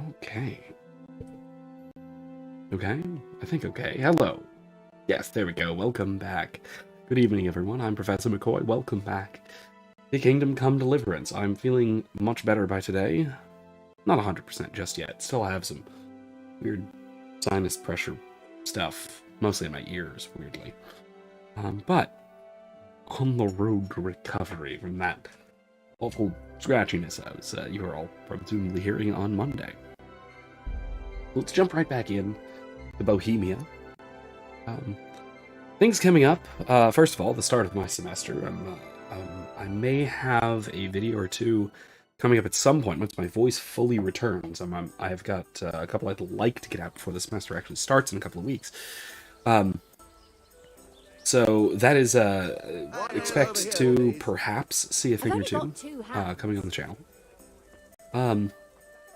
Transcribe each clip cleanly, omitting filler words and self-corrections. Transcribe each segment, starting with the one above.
Okay. Okay? I think okay. Hello. Yes, there we go. Welcome back. Good evening, everyone. I'm Professor McCoy. Welcome back to Kingdom Come Deliverance. I'm feeling much better by today. Not 100% just yet. Still have some weird sinus pressure stuff. Mostly in my ears, weirdly. But on the road to recovery from that awful scratchiness you were all presumably hearing on Monday. Let's jump right back in to Bohemia. Things coming up. First of all, the start of my semester. I may have a video or two coming up at some point once my voice fully returns. I've got a couple I'd like to get out before the semester actually starts in a couple of weeks. So that is expect to perhaps see a thing or two coming on the channel.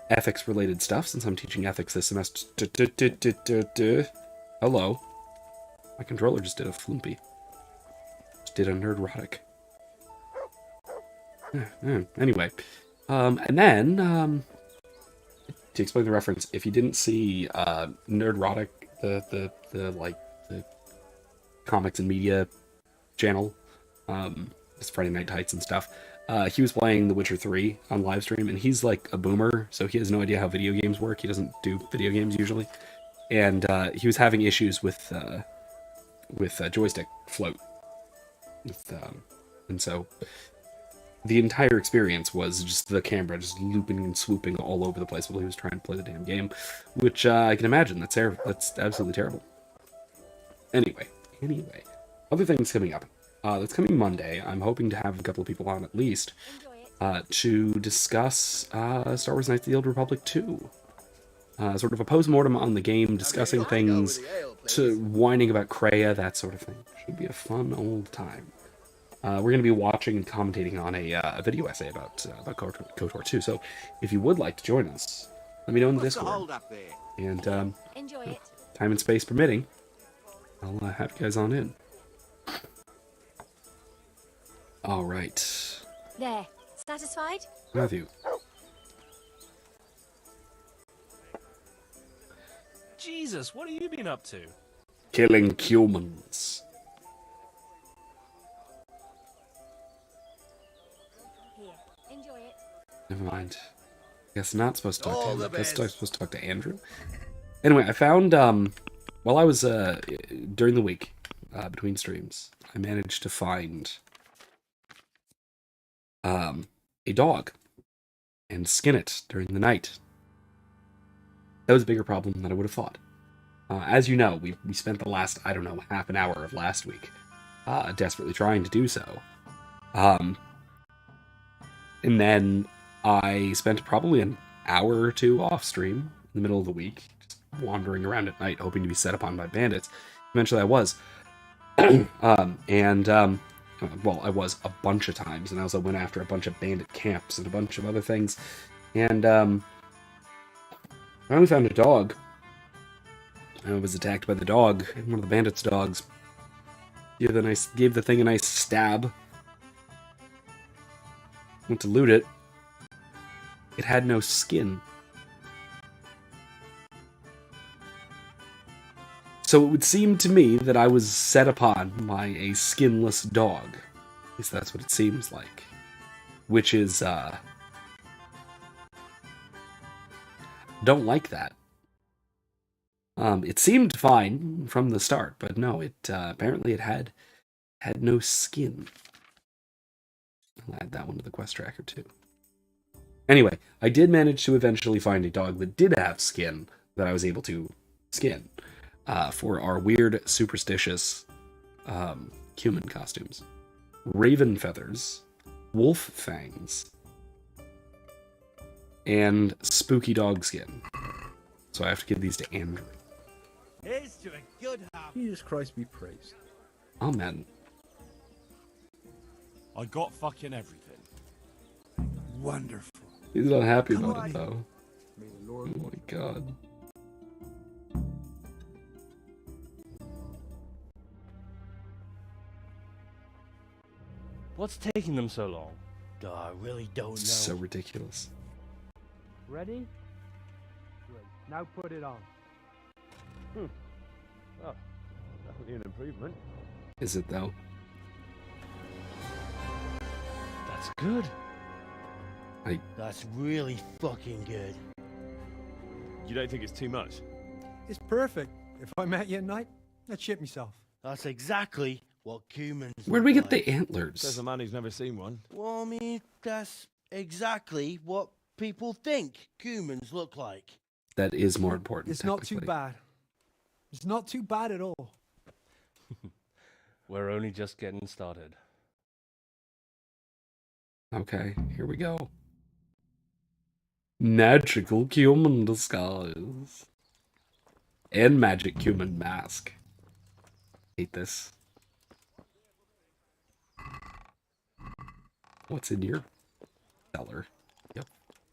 Ethics related stuff, since I'm teaching ethics this semester. Hello. My controller just did a floopy. Just did a nerdrotic. Anyway. And then, to explain the reference, if you didn't see Nerdrotic, the comics and media channel, it's Friday Night Tights and stuff, he was playing The Witcher 3 on live stream, and he's like a boomer, so he has no idea how video games work. He doesn't do video games usually. And he was having issues with joystick float. And so the entire experience was just the camera just looping and swooping all over the place while he was trying to play the damn game, which I can imagine. That's absolutely terrible. Anyway, other things coming up. That's coming Monday. I'm hoping to have a couple of people on at least to discuss Star Wars Knights of the Old Republic 2. Sort of a post-mortem on the game, discussing things, to whining about Kreia, that sort of thing. Should be a fun old time. We're going to be watching and commentating on a video essay about KOTOR 2, so if you would like to join us, let me know in the Discord. And time and space permitting, I'll have you guys on in. All right. There. Satisfied? Matthew. Jesus, what have you been up to? Killing Cumans. Here. Enjoy it. Never mind. I guess not supposed to talk to him. I guess I'm supposed to talk to Andrew. Anyway, I found, while I was, during the week, between streams, I managed to find a dog and skin it during the night. That was a bigger problem than I would have thought. As you know, we spent the last, I don't know, half an hour of last week desperately trying to do so. And then I spent probably an hour or two off stream in the middle of the week, just wandering around at night, hoping to be set upon by bandits. Eventually I was. Well, I was a bunch of times, and I also went after a bunch of bandit camps and a bunch of other things. And I finally found a dog. I was attacked by the dog, one of the bandits' dogs. Gave the thing a nice stab. Went to loot it. It had no skin. So it would seem to me that I was set upon by a skinless dog. At least that's what it seems like. Which is, don't like that. It seemed fine from the start, but no, apparently it had no skin. I'll add that one to the quest tracker too. Anyway, I did manage to eventually find a dog that did have skin that I was able to skin for our weird, superstitious Cuman costumes. Raven feathers, wolf fangs, and spooky dog skin. So I have to give these to Andrew. Here's to a good half. Jesus Christ be praised. Amen. I got fucking everything. Wonderful. He's not happy about it, though. May the Lord. Oh my god. What's taking them so long? I really don't know. So ridiculous. Ready? Now put it on. Oh, definitely an improvement. Is it though? That's good. That's really fucking good. You don't think it's too much? It's perfect. If I met you at night, I'd shit myself. That's exactly what Cumans Where'd we look get the like. Says antlers? a man who's never seen one. Well, I mean, that's exactly what people think Cumans look like. That is more important. It's not too technically. bad. It's not too bad at all. We're only just getting started. Okay, here we go. Magical Cuman disguise. And magic Cuman mask. Hate this. What's in your cellar? Yep.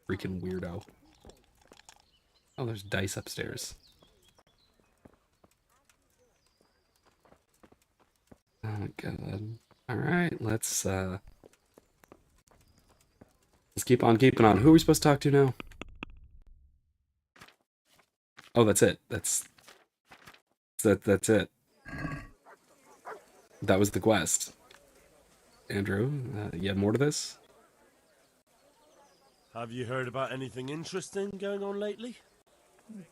Freaking weirdo. Oh, there's dice upstairs. Oh god. Alright, let's keep on keeping on. Who are we supposed to talk to now? Oh, that's it. That's it. That was the quest. Andrew, you have more to this? Have you heard about anything interesting going on lately?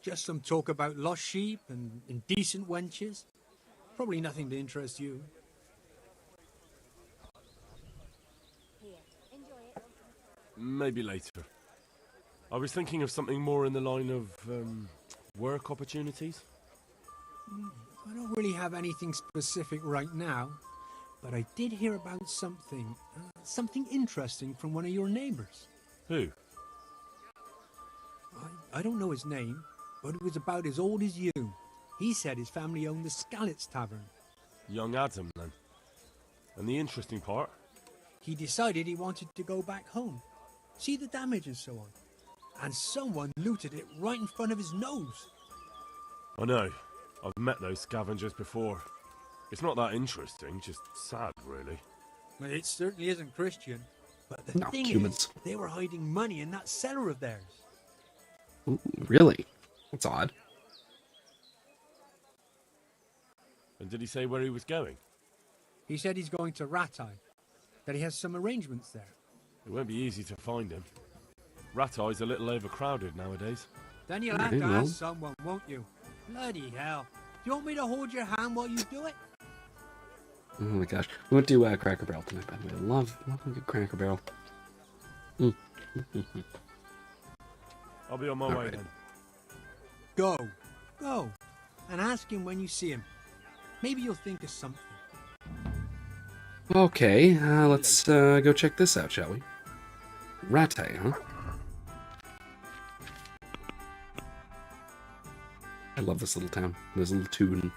Just some talk about lost sheep and indecent wenches. Probably nothing to interest you. Here, enjoy it. Maybe later. I was thinking of something more in the line of work opportunities. I don't really have anything specific right now, but I did hear about something interesting from one of your neighbors. Who? I don't know his name, but it was about as old as you. He said his family owned the Scallots Tavern. Young Adam, then. And the interesting part? He decided he wanted to go back home, see the damage and so on. And someone looted it right in front of his nose. I know. I've met those scavengers before. It's not that interesting, just sad, really. Well, it certainly isn't Christian. But the No, thing humans. is, they were hiding money in that cellar of theirs. Ooh, really? That's odd. And did he say where he was going? He said he's going to Ratai, that he has some arrangements there. It won't be easy to find him. Ratai's a little overcrowded nowadays. Then you'll have Okay, to well. ask someone, won't you? Bloody hell. Do you want me to hold your hand while you do it? Oh my gosh. We went to Cracker Barrel tonight, by the way. Love a good Cracker Barrel. I'll be on my All way right. then. Go. And ask him when you see him. Maybe you'll think of something. Okay, let's go check this out, shall we? Rattay, huh? I love this little town. There's a little tune.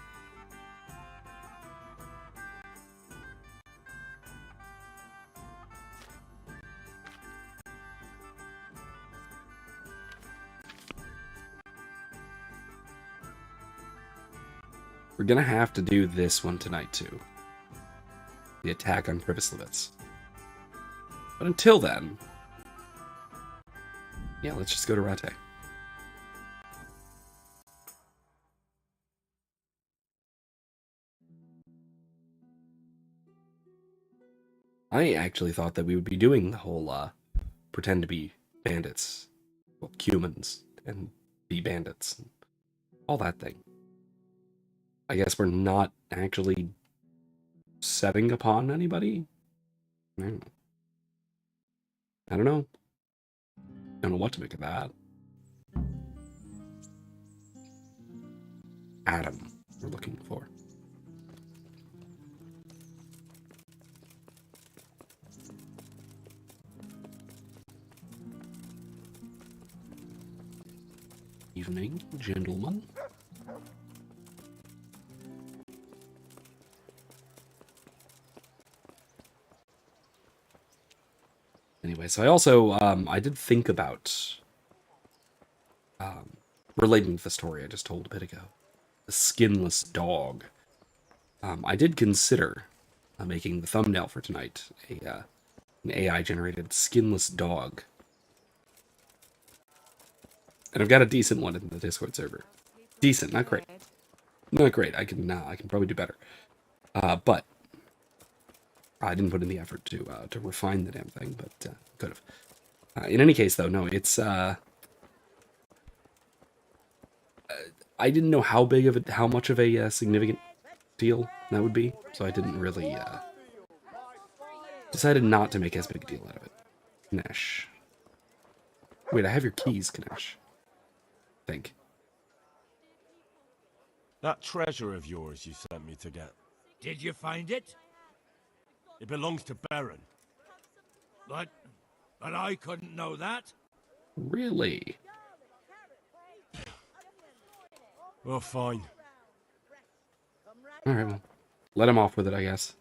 We're gonna have to do this one tonight, too. The attack on Privoslavitz. But until then... yeah, let's just go to Rattay. I actually thought that we would be doing the whole, pretend to be bandits. Well, Cumans, and be bandits. And all that thing. I guess we're not actually setting upon anybody? I don't know. Don't know what to make of that. Adam, we're looking for. Evening, gentlemen. Anyway, so I also, I did think about, relating to the story I just told a bit ago. The skinless dog. I did consider making the thumbnail for tonight an AI-generated skinless dog. And I've got a decent one in the Discord server. Decent, not great. Not great. I can probably do better. But I didn't put in the effort to refine the damn thing, but could have. In any case, though, no, it's I didn't know how much of a significant deal that would be, so I didn't really decided not to make as big a deal out of it. Kanesh. Wait, I have your keys, Kanesh. I think. That treasure of yours you sent me to get. Did you find it? It belongs to Baron. But I couldn't know that. Really? Oh, fine. Alright, well. Let him off with it, I guess.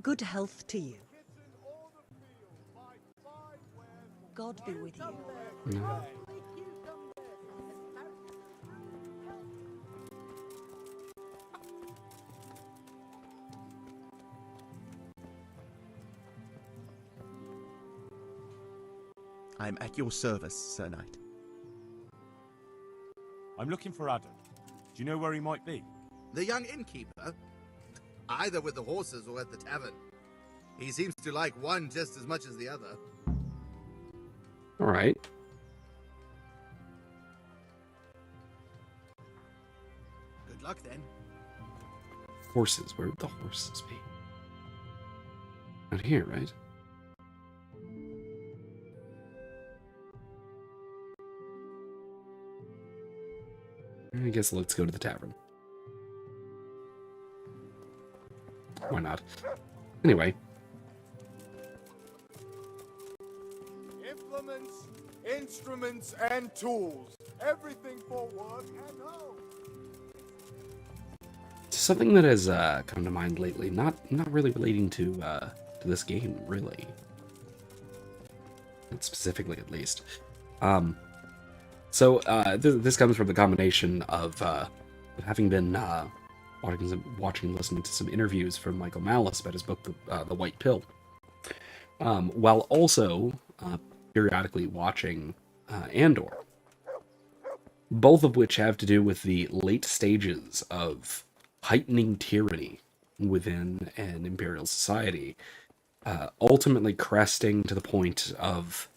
Good health to you. God be with you. No. I'm at your service, Sir Knight. I'm looking for Adam. Do you know where he might be? The young innkeeper? Either with the horses or at the tavern. He seems to like one just as much as the other. Alright. Good luck then. Horses. Where would the horses be? Not here, right? I guess let's go to the tavern. Why not? Anyway. Implements, instruments, and tools. Everything for work and home. Something that has come to mind lately, not really relating to this game, really. Not specifically, at least. So this comes from the combination of having been watching and listening to some interviews from Michael Malice about his book, The White Pill, while also periodically watching Andor, both of which have to do with the late stages of heightening tyranny within an imperial society, ultimately cresting to the point of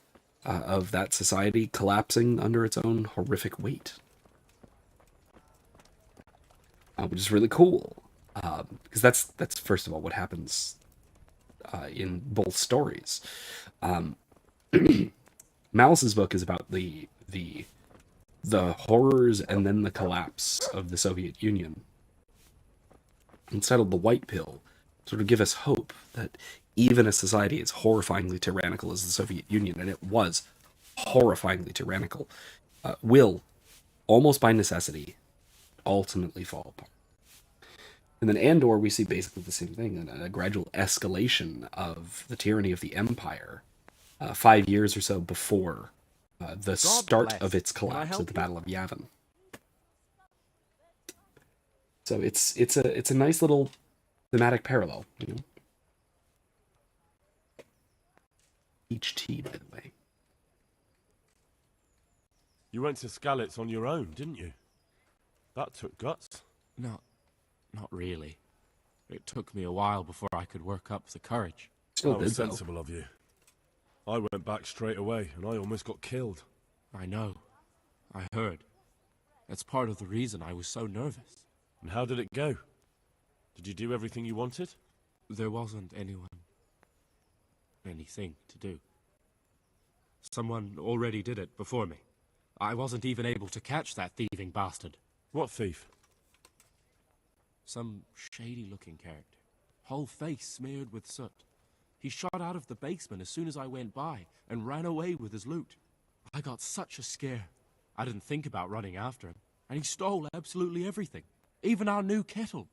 that society collapsing under its own horrific weight. Which is really cool, because that's first of all what happens in both stories. Malice's book is about the horrors and then the collapse of the Soviet Union. It's titled The White Pill, sort of give us hope that even a society as horrifyingly tyrannical as the Soviet Union, and it was horrifyingly tyrannical, will, almost by necessity, ultimately fall apart. And then Andor, we see basically the same thing, a gradual escalation of the tyranny of the Empire, 5 years or so before the start of its collapse at the Battle of Yavin. So it's a nice little thematic parallel, you know. HT, by the way. You went to Skalitz on your own, didn't you? That took guts. Not really. It took me a while before I could work up the courage. That was sensible of you. I went back straight away, and I almost got killed. I know. I heard. That's part of the reason I was so nervous. And how did it go? Did you do everything you wanted? There wasn't anything to do. Someone already did it before me. I wasn't even able to catch that thieving bastard. What thief? Some shady-looking character. Whole face smeared with soot. He shot out of the basement as soon as I went by and ran away with his loot. I got such a scare. I didn't think about running after him, and he stole absolutely everything. Even our new kettle.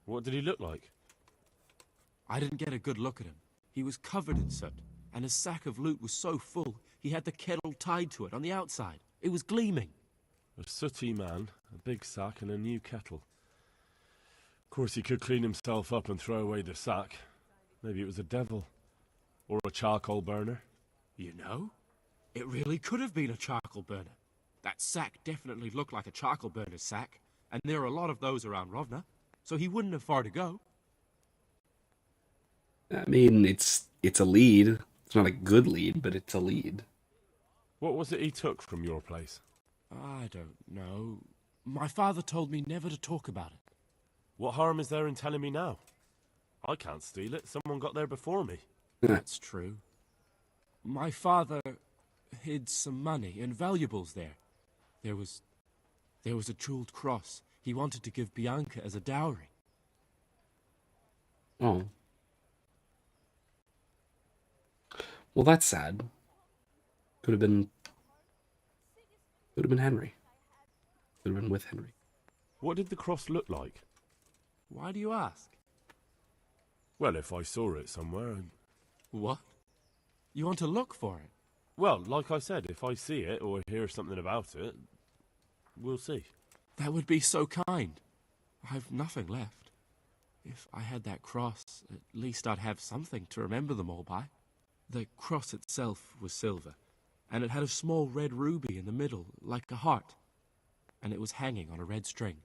What did he look like? I didn't get a good look at him. He was covered in soot, and his sack of loot was so full, he had the kettle tied to it on the outside. It was gleaming. A sooty man, a big sack, and a new kettle. Of course, he could clean himself up and throw away the sack. Maybe it was a devil. Or a charcoal burner. You know, it really could have been a charcoal burner. That sack definitely looked like a charcoal burner's sack, and there are a lot of those around Rovna, so he wouldn't have far to go. I mean, it's a lead. It's not a good lead, but it's a lead. What was it he took from your place? I don't know. My father told me never to talk about it. What harm is there in telling me now? I can't steal it. Someone got there before me. That's true. My father hid some money and valuables there. There was a jeweled cross he wanted to give Bianca as a dowry. Oh. Well, that's sad. Could have been Henry. Could have been with Henry. What did the cross look like? Why do you ask? Well, if I saw it somewhere... What? You want to look for it? Well, like I said, if I see it or hear something about it, we'll see. That would be so kind. I've nothing left. If I had that cross, at least I'd have something to remember them all by. The cross itself was silver, and it had a small red ruby in the middle, like a heart, and it was hanging on a red string.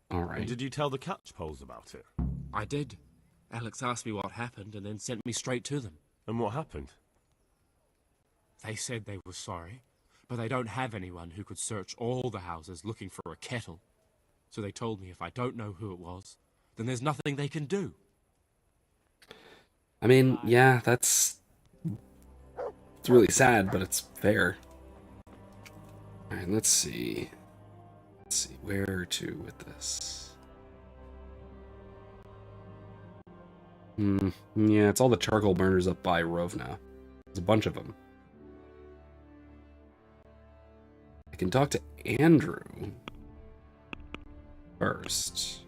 All right. And did you tell the catchpoles about it? I did. Alex asked me what happened and then sent me straight to them. And what happened? They said they were sorry, but they don't have anyone who could search all the houses looking for a kettle. So they told me if I don't know who it was, then there's nothing they can do. I mean, yeah, it's really sad, but it's fair. Alright, let's see. Let's see, where to with this? Yeah, it's all the charcoal burners up by Rovna. There's a bunch of them. I can talk to Andrew first.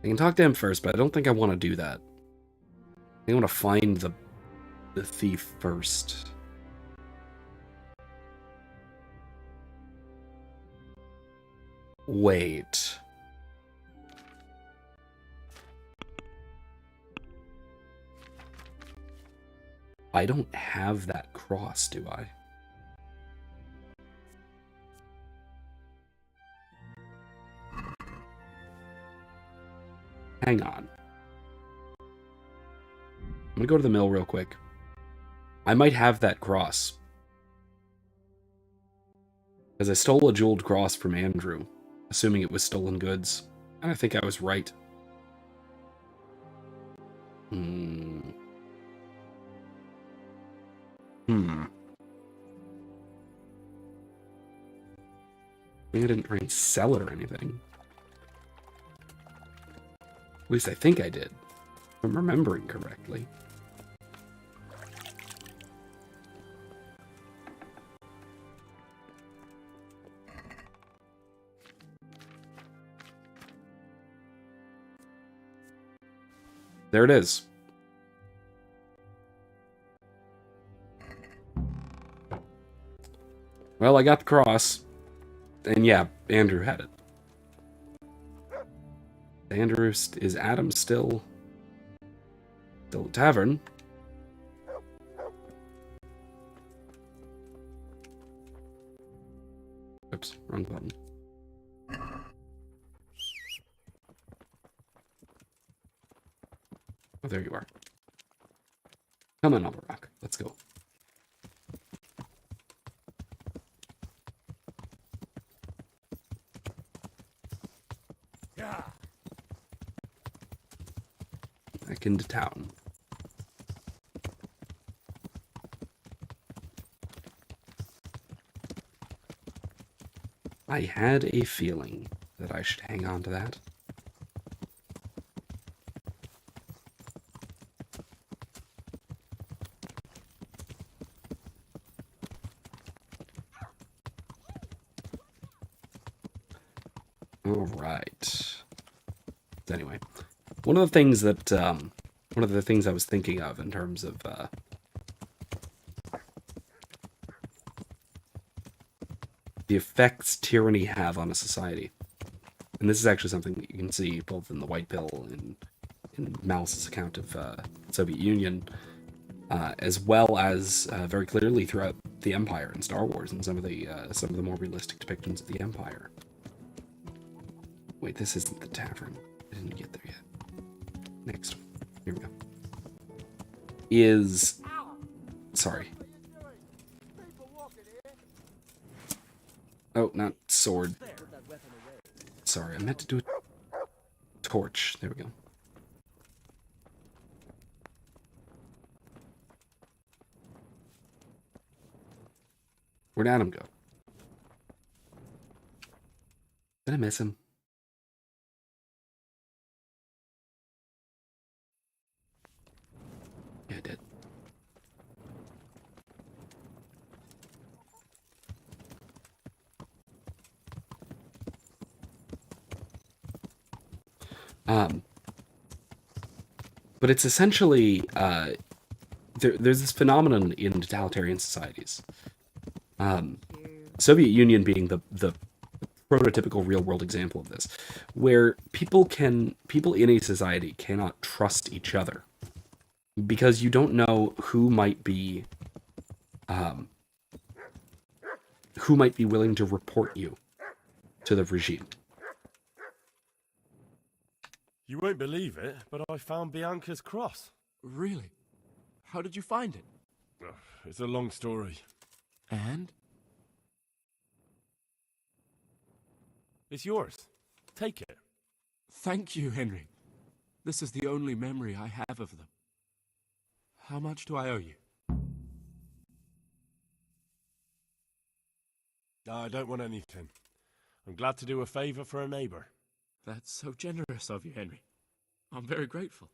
I can talk to him first, but I don't think I want to do that. I want to find the thief first. Wait. I don't have that cross, do I? Hang on. I'm gonna go to the mill real quick. I might have that cross. Because I stole a jeweled cross from Andrew, assuming it was stolen goods. And I think I was right. I didn't try and sell it or anything. At least I think I did. If I'm remembering correctly. There it is. Well, I got the cross. And yeah, Andrew had it. Andrew, is Adam still at tavern? Oops, wrong button. Oh, there you are. Come on, Albarock. Let's go. Back into town. I had a feeling that I should hang on to that. All right. Anyway, one of the things I was thinking of in terms of the effects tyranny have on a society. And this is actually something that you can see both in the White Pill and in Malice's account of Soviet Union, as well as very clearly throughout the Empire in Star Wars and some of the more realistic depictions of the Empire. Wait, this isn't the tavern. I didn't get there yet. Next. Here we go. Sorry. Oh, not sword. Sorry, I meant to do a torch. There we go. Where'd Adam go? Did I miss him? Yeah, I did. But it's essentially there's this phenomenon in totalitarian societies. Soviet Union being the prototypical real world example of this, where people in a society cannot trust each other because you don't know who might be willing to report you to the regime. You won't believe it, but I found Bianca's cross. Really? How did you find it? It's a long story. And? It's yours. Take it. Thank you, Henry. This is the only memory I have of them. How much do I owe you? I don't want anything. I'm glad to do a favor for a neighbor. That's so generous of you, Henry. I'm very grateful.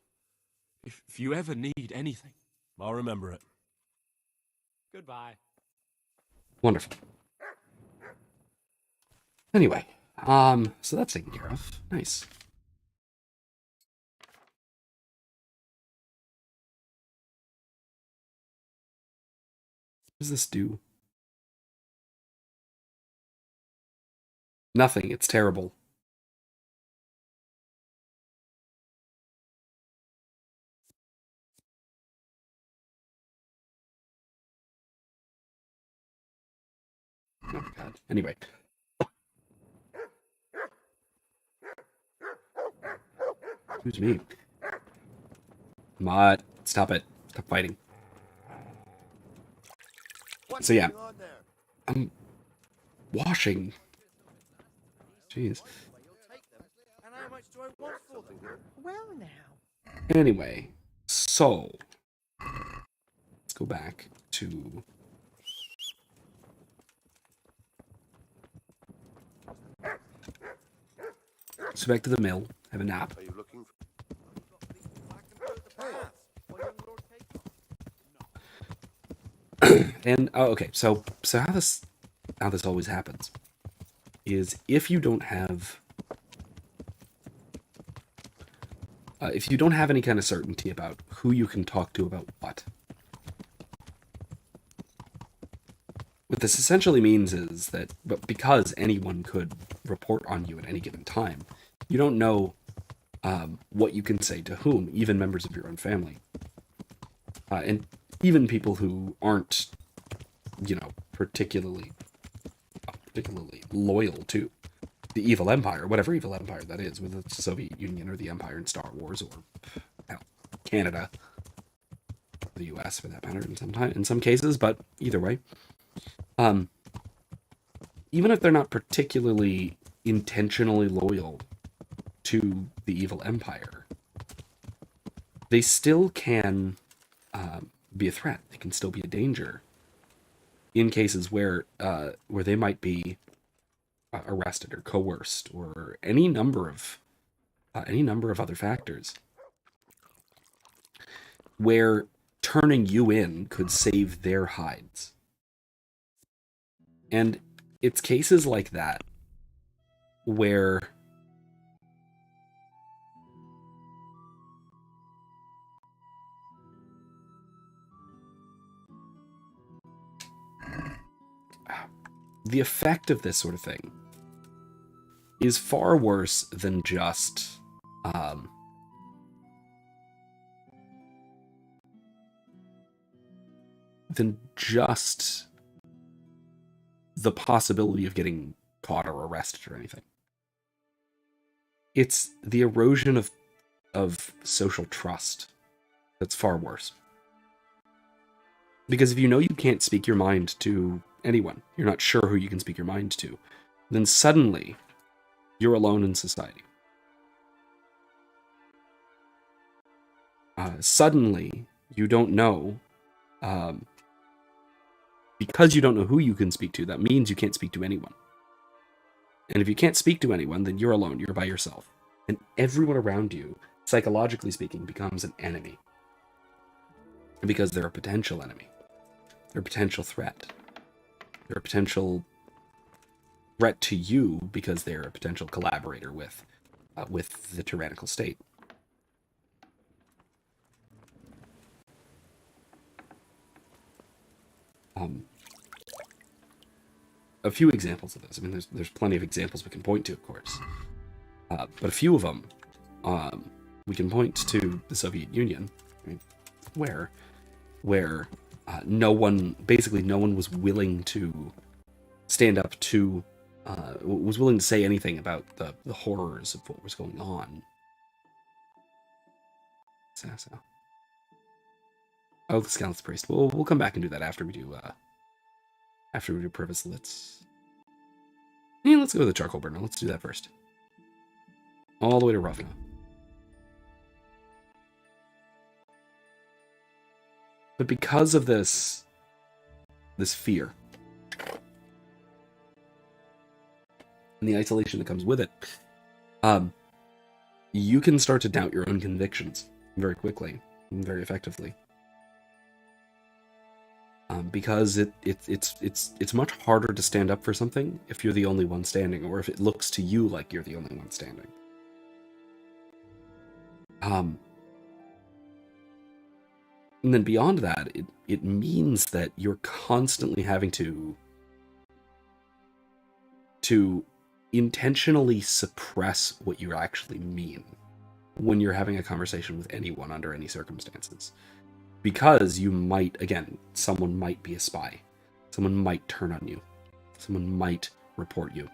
If you ever need anything, I'll remember it. Goodbye. Wonderful. Anyway, so that's taken care of. Nice. What does this do? Nothing. It's terrible. Oh, God. Anyway. Excuse me. Mod, stop it. Stop fighting. So yeah. I'm washing. Jeez. Well now. Anyway, so let's go back to back to the mill, have a nap. Are you looking for... And okay, so how this always happens is if you don't have any kind of certainty about who you can talk to about what this essentially means is that, but because anyone could report on you at any given time, you don't know what you can say to whom, even members of your own family, and even people who aren't, particularly loyal to the evil empire, whatever evil empire that is, whether it's the Soviet Union or the Empire in Star Wars, or Canada, the U.S. for that matter, in some cases. But either way, even if they're not particularly intentionally loyal to the evil empire, they still can be a threat. They can still be a danger in cases where they might be arrested or coerced or any number of other factors, where turning you in could save their hides. And it's cases like that where the effect of this sort of thing is far worse than just the possibility of getting caught or arrested or anything. It's the erosion of social trust that's far worse. Because if you know you can't speak your mind to anyone, you're not sure who you can speak your mind to, then suddenly you're alone in society. Suddenly, you don't know, because you don't know who you can speak to, that means you can't speak to anyone. And if you can't speak to anyone, then you're alone, you're by yourself. And everyone around you, psychologically speaking, becomes an enemy. Because they're a potential enemy. They're a potential threat. They're a potential threat to you because they're a potential collaborator with the tyrannical state. A few examples of this. I mean, there's plenty of examples we can point to, of course. But a few of them, we can point to the Soviet Union, right, where no one was willing to stand up to, was willing to say anything about the horrors of what was going on. So. Oh, the Scouts Priest. We'll come back and do that after we do Privis. Let's go to the Charcoal Burner. Let's do that first. All the way to Ravna. But because of this fear and the isolation that comes with it, you can start to doubt your own convictions very quickly and very effectively. Because it's much harder to stand up for something if you're the only one standing, or if it looks to you like you're the only one standing. And then beyond that, it means that you're constantly having to intentionally suppress what you actually mean when you're having a conversation with anyone under any circumstances. Because you might, again, someone might be a spy. Someone might turn on you. Someone might report you.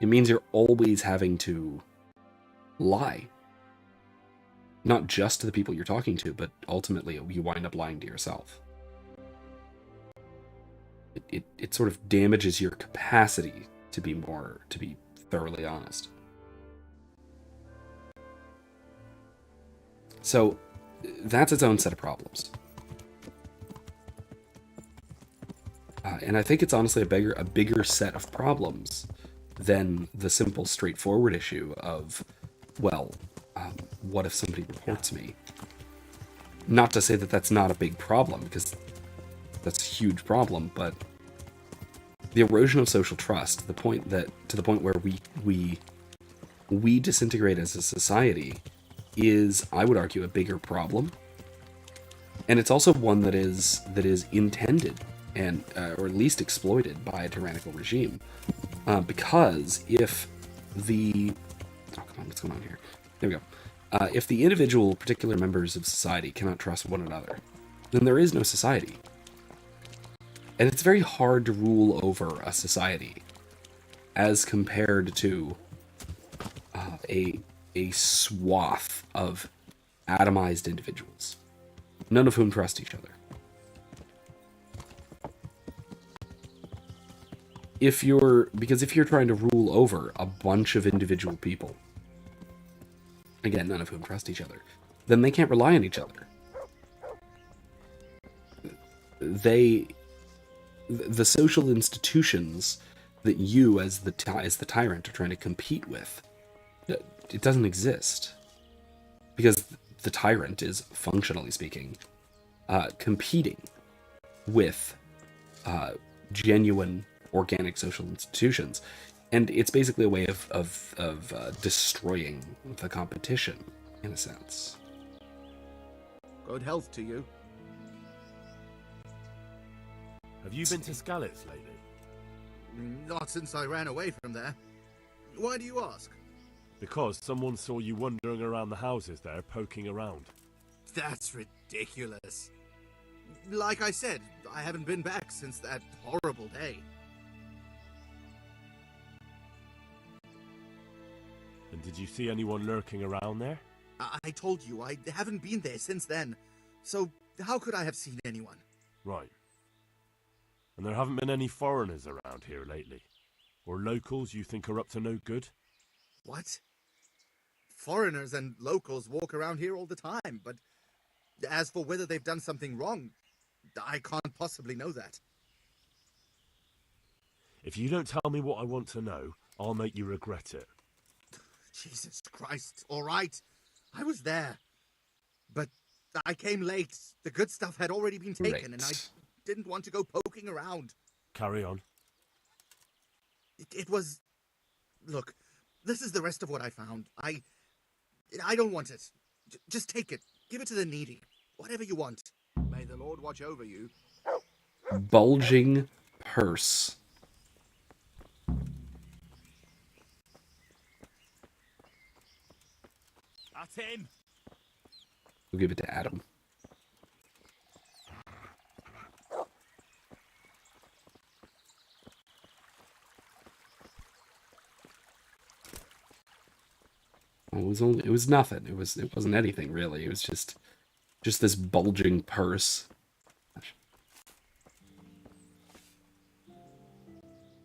It means you're always having to lie. Not just to the people you're talking to, but ultimately you wind up lying to yourself. It sort of damages your capacity to be thoroughly honest. So that's its own set of problems. And I think it's honestly a bigger set of problems than the simple, straightforward issue of, well, what if somebody reports me? Not to say that that's not a big problem, because that's a huge problem, but the erosion of social trust, to the point where we disintegrate as a society, is, I would argue, a bigger problem. And it's also one that is intended and or at least exploited by a tyrannical regime. Because if the what's going on here? There we go. If the individual particular members of society cannot trust one another, then there is no society. And it's very hard to rule over a society as compared to a swath of atomized individuals, none of whom trust each other. If you're trying to rule over a bunch of individual people, again, none of whom trust each other, then they can't rely on each other. The social institutions that you, as the tyrant, are trying to compete with, it doesn't exist. Because the tyrant is, functionally speaking, competing with genuine organic social institutions. And it's basically a way of destroying the competition, in a sense. Good health to you. Have you been to Skalitz lately? Not since I ran away from there. Why do you ask? Because someone saw you wandering around the houses there, poking around. That's ridiculous. Like I said, I haven't been back since that horrible day. And did you see anyone lurking around there? I told you, I haven't been there since then. So, how could I have seen anyone? Right. And there haven't been any foreigners around here lately? Or locals you think are up to no good? What? Foreigners and locals walk around here all the time, but as for whether they've done something wrong, I can't possibly know that. If you don't tell me what I want to know, I'll make you regret it. Jesus Christ, all right. I was there. But I came late. The good stuff had already been taken, and I didn't want to go poking around. Carry on. It was... Look, this is the rest of what I found. I don't want it. Just take it. Give it to the needy. Whatever you want. May the Lord watch over you. Bulging purse. That's him. We'll give it to Adam. It was nothing. It wasn't anything really. It was just this bulging purse.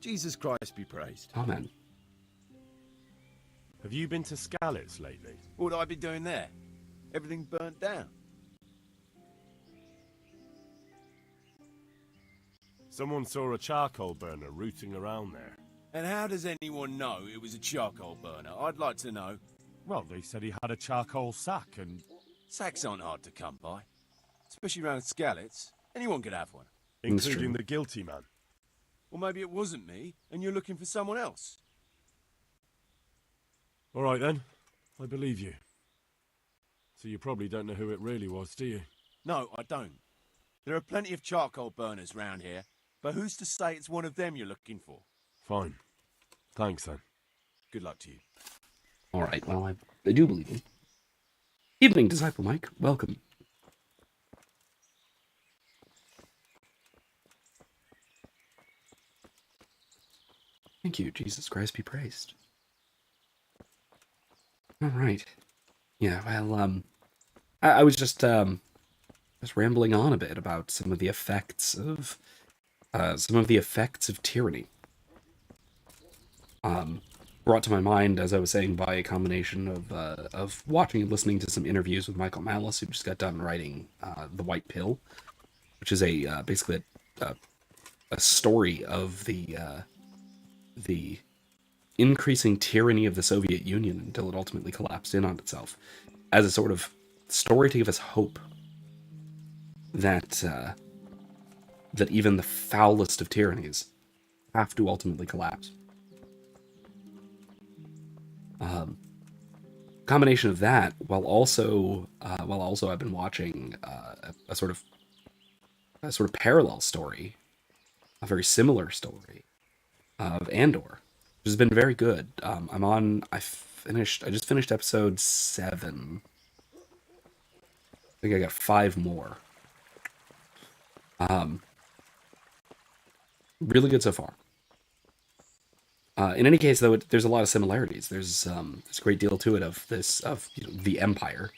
Jesus Christ be praised. Amen. Have you been to Skalitz lately? What would I be doing there? Everything burnt down. Someone saw a charcoal burner rooting around there. And how does anyone know it was a charcoal burner? I'd like to know. Well, they said he had a charcoal sack and... Sacks aren't hard to come by. Especially around Skalitz. Anyone could have one. Including the guilty man. Well, maybe it wasn't me, and you're looking for someone else. All right, then. I believe you. So you probably don't know who it really was, do you? No, I don't. There are plenty of charcoal burners round here, but who's to say it's one of them you're looking for? Fine. Thanks, then. Good luck to you. All right, well, I do believe him. Evening, Disciple Mike. Welcome. Thank you. Jesus Christ be praised. All right. Yeah, well, I was just rambling on a bit about some of the effects of tyranny. Brought to my mind, as I was saying, by a combination of watching and listening to some interviews with Michael Malice, who just got done writing The White Pill, which is basically a story of the increasing tyranny of the Soviet Union until it ultimately collapsed in on itself, as a sort of story to give us hope that even the foulest of tyrannies have to ultimately collapse. Combination of that, while also I've been watching a sort of parallel story, a very similar story of Andor, which has been very good. I just finished episode 7. I think I got 5 more. Really good so far. In any case, though, there's a lot of similarities. There's a great deal to it of the Empire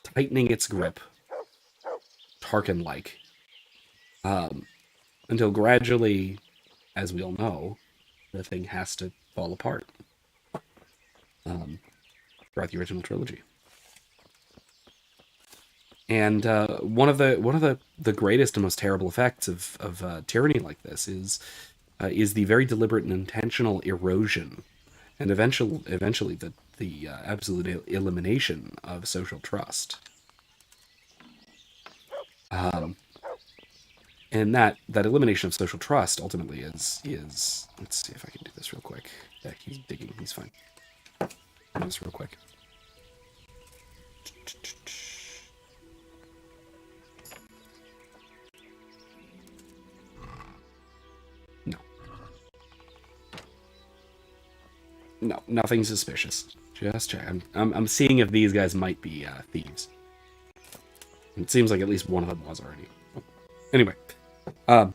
tightening its grip, Tarkin-like, until gradually, as we all know, the thing has to fall apart. Throughout the original trilogy. And one of the greatest and most terrible effects of tyranny like this is the very deliberate and intentional erosion, and eventually the absolute elimination of social trust. And that elimination of social trust ultimately is let's see if I can do this real quick. Yeah, he's digging. He's fine. Do this real quick. No, nothing suspicious. Just check. I'm seeing if these guys might be thieves. It seems like at least one of them was already. Anyway, but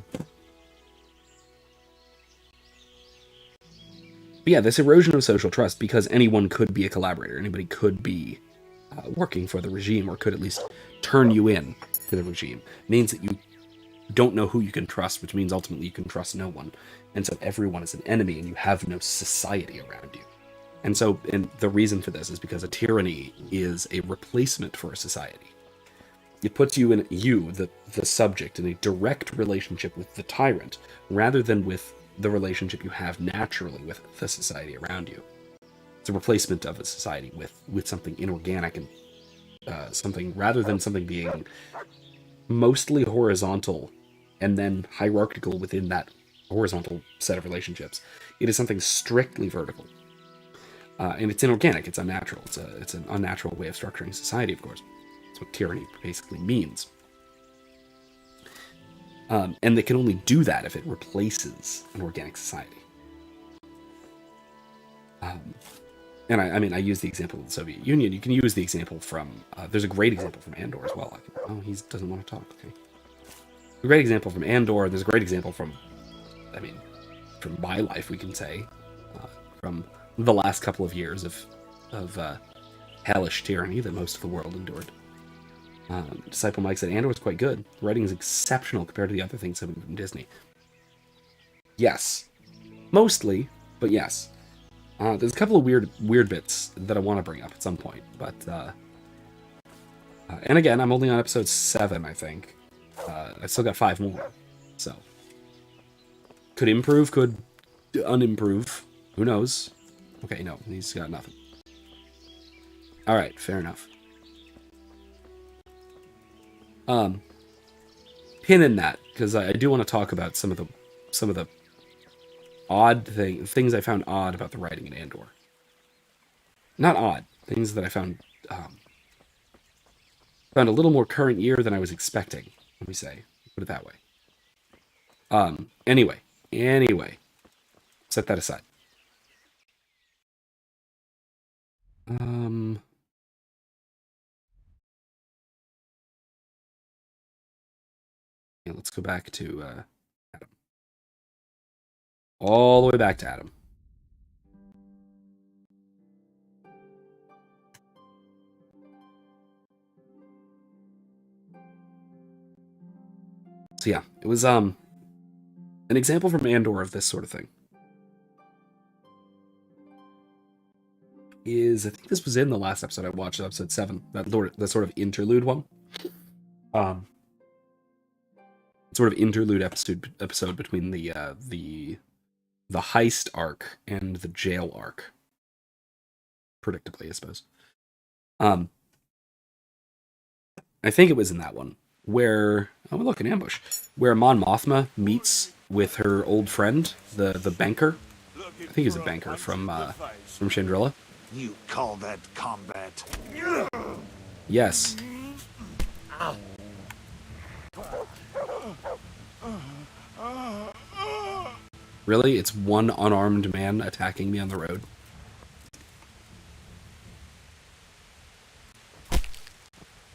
yeah, this erosion of social trust, because anyone could be a collaborator, anybody could be working for the regime, or could at least turn you in to the regime, means that you don't know who you can trust, which means ultimately you can trust no one. And so everyone is an enemy, and you have no society around you. And so, and the reason for this is because a tyranny is a replacement for a society. It puts you, the subject, in a direct relationship with the tyrant, rather than with the relationship you have naturally with the society around you. It's a replacement of a society with something inorganic and something, rather than something being mostly horizontal and then hierarchical within that horizontal set of relationships. It is something strictly vertical. And it's inorganic, it's unnatural. It's an unnatural way of structuring society, of course. That's what tyranny basically means. And they can only do that if it replaces an organic society. And I use the example of the Soviet Union. You can use the example from, there's a great example from Andor as well. He doesn't want to talk, okay. A great example from Andor, there's a great example from my life, we can say, from the last couple of years of hellish tyranny that most of the world endured. Disciple Mike said Andor was quite good. The writing is exceptional compared to the other things coming from Disney. Yes. Mostly, but yes. There's a couple of weird bits that I want to bring up at some point, but and again, I'm only on episode 7, I think. I still got 5 more, so could improve, could unimprove. Who knows? Okay, no, he's got nothing. All right, fair enough. Pin in that, because I do want to talk about some of the odd things I found odd about the writing in Andor. Not odd, things that I found a little more current year than I was expecting. Let me say, put it that way. Anyway, set that aside. Yeah, let's go back to Adam. All the way back to Adam. So yeah, it was an example from Andor of this sort of thing. I think this was in the last episode I watched, episode 7, that sort of interlude one. Sort of interlude episode between the heist arc and the jail arc. Predictably, I suppose. I think it was in that one where look, an ambush, where Mon Mothma meets with her old friend, the banker. I think he's a banker from Chandrilla. You call that combat? Yes. Really? It's one unarmed man attacking me on the road?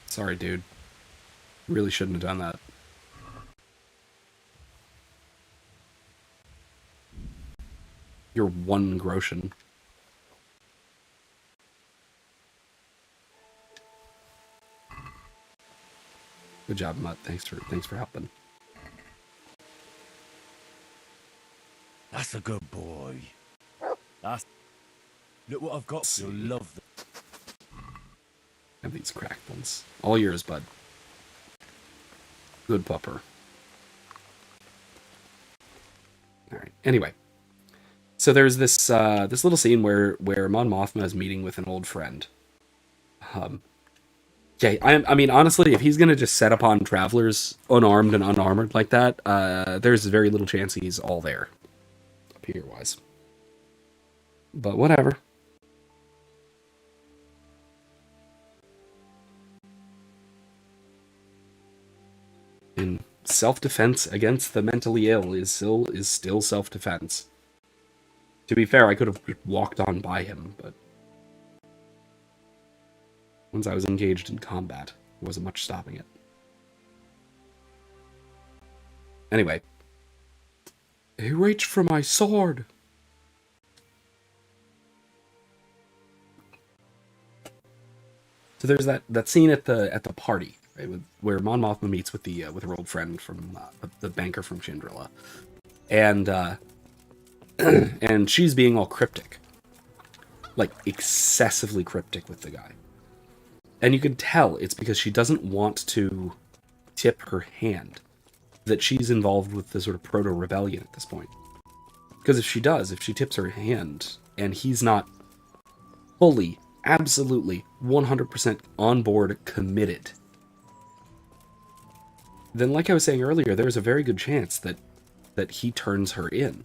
Sorry, dude. Really shouldn't have done that. You're one Groshan. Good job, Mutt. Thanks for helping. That's a good boy. Look what I've got. You'll love them. Have these cracked ones. All yours, bud. Good pupper. Alright, anyway. So there's this little scene where Mon Mothma is meeting with an old friend. Okay, I mean, honestly, if he's gonna just set upon travelers unarmed and unarmored like that, there's very little chance he's all there. Appear-wise. But whatever. In self-defense against the mentally ill is still self-defense. To be fair, I could have walked on by him, but once I was engaged in combat, there wasn't much stopping it. Anyway, he reached for my sword. So there's that scene at the party, right, where Mon Mothma meets with her old friend from the banker from Chandrila, and and she's being all cryptic, like excessively cryptic with the guy, and you can tell it's because she doesn't want to tip her hand that she's involved with the sort of proto-rebellion at this point. Because if she tips her hand and he's not fully, absolutely, 100% on board, committed, then like I was saying earlier, there's a very good chance that he turns her in.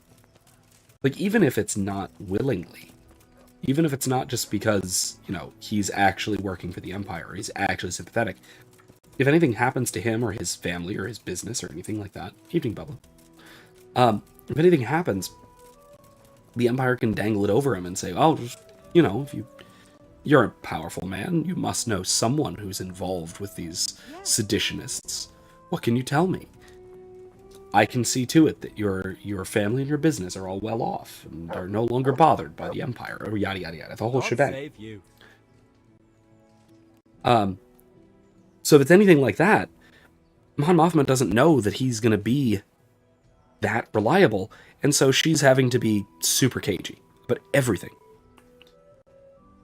Like, even if it's not willingly, even if it's not just because, he's actually working for the Empire, or he's actually sympathetic, if anything happens to him or his family or his business or anything like that, evening Bubba, if anything happens, the Empire can dangle it over him and say, oh, just, if you're a powerful man, you must know someone who's involved with these seditionists. What can you tell me? I can see to it that your family and your business are all well off and are no longer bothered by the Empire, or yada yada yada, the whole shebang. Save you. So if it's anything like that, Mon Mothma doesn't know that he's going to be that reliable, and so she's having to be super cagey about everything.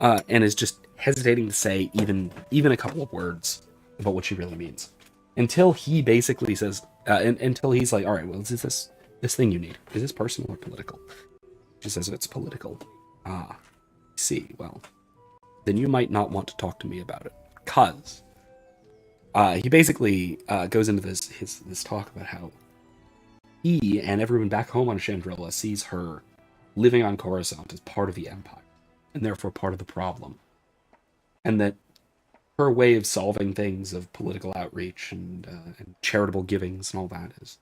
And is just hesitating to say even a couple of words about what she really means. Until he basically says, until he's like, all right, well, is this thing you need? Is this personal or political? She says it's political. Ah, I see. Well, then you might not want to talk to me about it. 'Cause he basically goes into this talk about how he and everyone back home on Chandrila sees her living on Coruscant as part of the Empire, and therefore part of the problem. And that her way of solving things, of political outreach and charitable givings and all that, is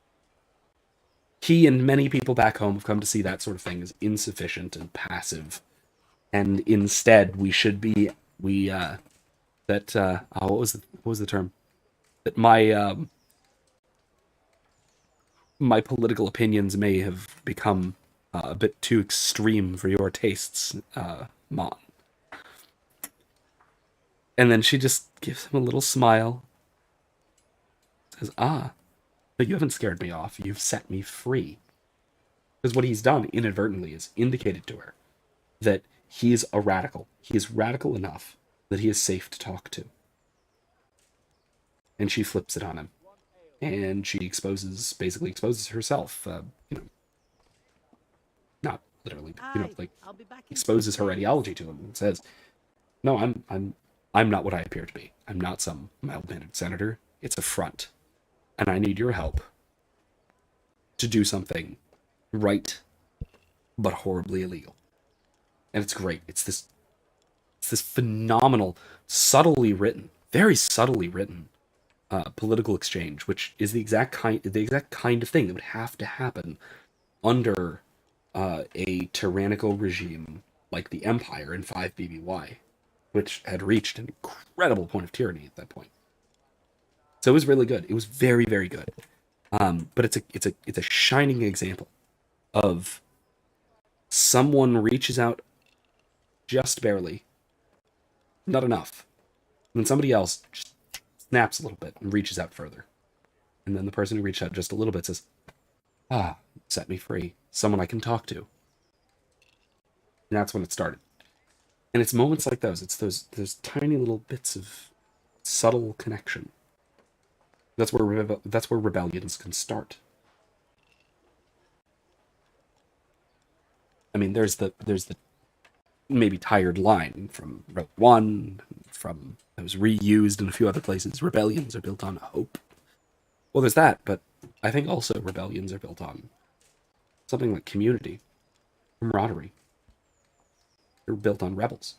he and many people back home have come to see that sort of thing as insufficient and passive, and instead we should be what was the term? That my political opinions may have become a bit too extreme for your tastes, Mon. And then she just gives him a little smile. Says, but you haven't scared me off. You've set me free. Because what he's done inadvertently is indicated to her that he is a radical. He is radical enough that he is safe to talk to. And she flips it on him. And she basically exposes herself, not literally, exposes her ideology to him and says, no, I'm not what I appear to be. I'm not some mild-mannered senator. It's a front. And I need your help to do something right, but horribly illegal. And it's great. It's this phenomenal, subtly written, very subtly written political exchange, which is the exact kind of thing that would have to happen under a tyrannical regime like the Empire in 5 BBY, which had reached an incredible point of tyranny at that point. So it was really good. It was very, very good. But it's a shining example of someone reaches out just barely, not enough, and then somebody else just snaps a little bit and reaches out further. And then the person who reached out just a little bit says, set me free. Someone I can talk to. And that's when it started. And it's moments like those. It's those tiny little bits of subtle connection. That's where rebellions can start. I mean, there's the maybe tired line from Rogue One, from that was reused in a few other places. Rebellions are built on hope. Well, there's that, but I think also rebellions are built on something like community, camaraderie. They're built on rebels.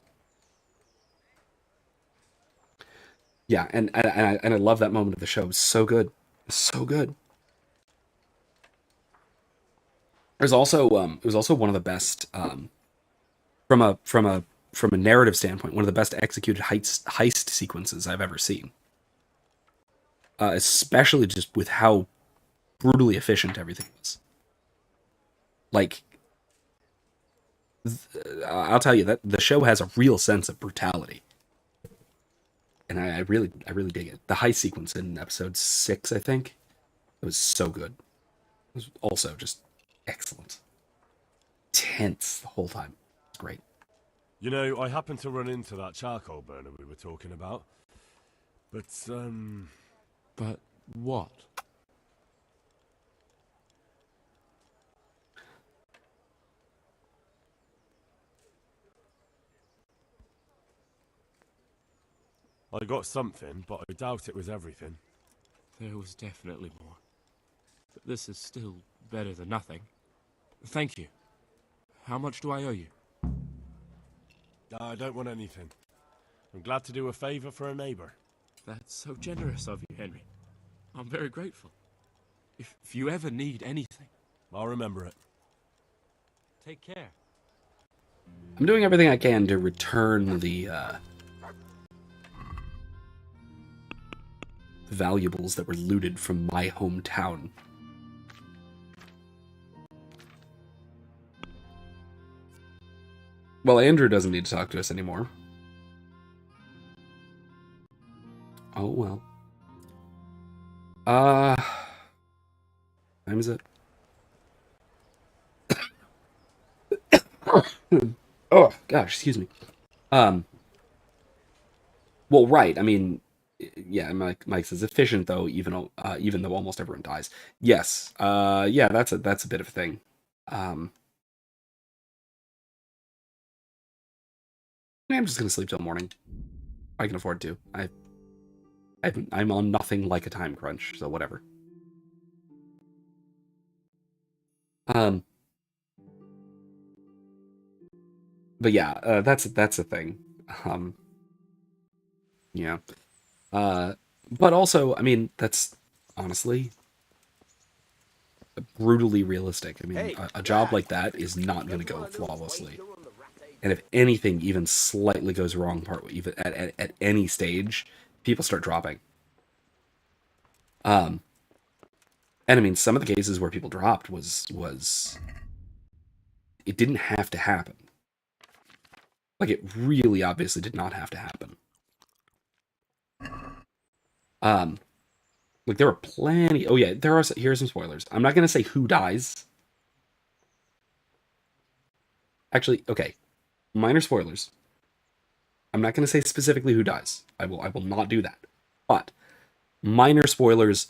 Yeah, and I love that moment of the show. It was so good. It was so good. There's also it was also one of the best from a narrative standpoint, one of the best executed heist sequences I've ever seen. Especially just with how brutally efficient everything was. Like, I'll tell you that the show has a real sense of brutality, and I really dig it. The heist sequence in episode 6, I think, it was so good. It was also just excellent, tense the whole time. It's great. You know, I happened to run into that charcoal burner we were talking about. But what? I got something, but I doubt it was everything. There was definitely more. But this is still better than nothing. Thank you. How much do I owe you? I don't want anything. I'm glad to do a favour for a neighbour. That's so generous of you, Henry. I'm very grateful. If you ever need anything, I'll remember it. Take care. I'm doing everything I can to return the valuables that were looted from my hometown. Well, Andrew doesn't need to talk to us anymore. Oh, well. Time is it? Oh, gosh, excuse me. Well, right, I mean, yeah, Mike says efficient though, even though almost everyone dies. Yes, yeah, that's a bit of a thing. I'm just gonna sleep till morning. I can afford to. I'm on nothing like a time crunch, so whatever. But yeah, that's a thing. Yeah. But also, I mean, that's honestly brutally realistic. I mean, a job like that is not going to go flawlessly. And if anything even slightly goes wrong even at any stage, people start dropping. And I mean, some of the cases where people dropped was it didn't have to happen. Like, it really obviously did not have to happen. Like, there are plenty. Oh yeah, here are some spoilers. I'm not gonna say who dies. Actually, okay, minor spoilers. I'm not gonna say specifically who dies. I will not do that. But minor spoilers,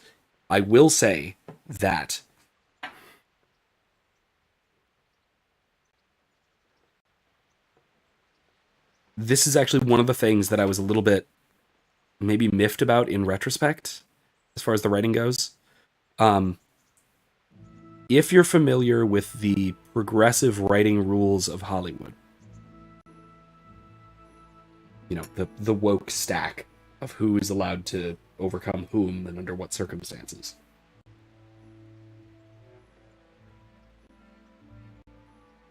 I will say that this is actually one of the things that I was a little bit maybe miffed about in retrospect, as far as the writing goes. If you're familiar with the progressive writing rules of Hollywood, you know, the woke stack of who is allowed to overcome whom and under what circumstances.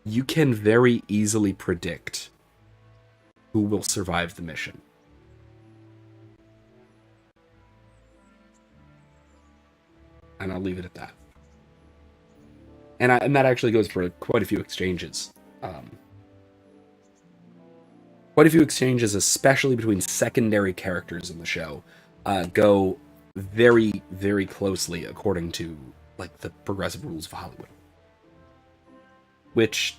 You can very easily predict who will survive the mission. And I'll leave it at that. And that actually goes for quite a few exchanges. Quite a few exchanges, especially between secondary characters in the show, go very, very closely according to like the progressive rules of Hollywood. Which,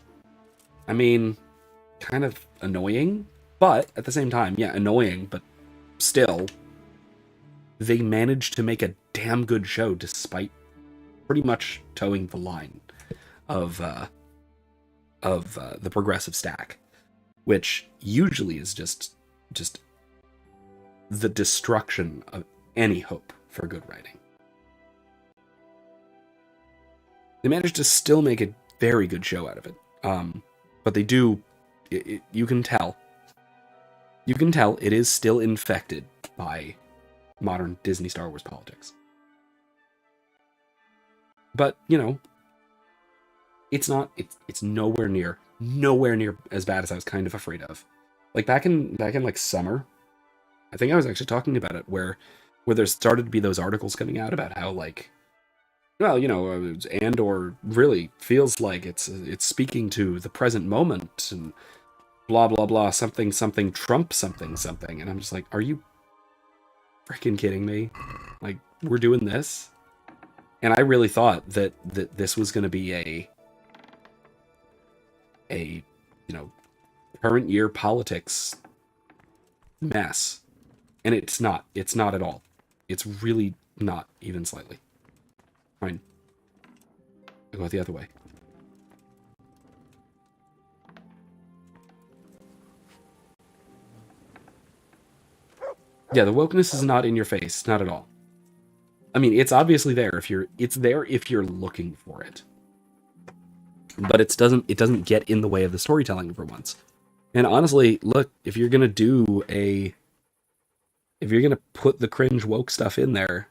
I mean, kind of annoying, but at the same time, yeah, annoying, but still, they managed to make a damn good show despite pretty much towing the line of the progressive stack, which usually is just the destruction of any hope for good writing. They managed to still make a very good show out of it, but they do. You can tell it is still infected by modern Disney Star Wars politics. But, you know, It's not. It's nowhere near as bad as I was kind of afraid of. Like back in like summer, I think I was actually talking about it where there started to be those articles coming out about how like, well, Andor really feels like it's speaking to the present moment and blah blah blah something something Trump something something, and I'm just like, are you freaking kidding me? Like, we're doing this? And I really thought that this was going to be a current year politics mess, and it's not. It's not at all. It's really not, even slightly. Fine. I'll go the other way. Yeah, the wokeness is not in your face, not at all. I mean, it's obviously there if you're looking for it. But it doesn't get in the way of the storytelling for once. And honestly, look, if you're gonna put the cringe woke stuff in there,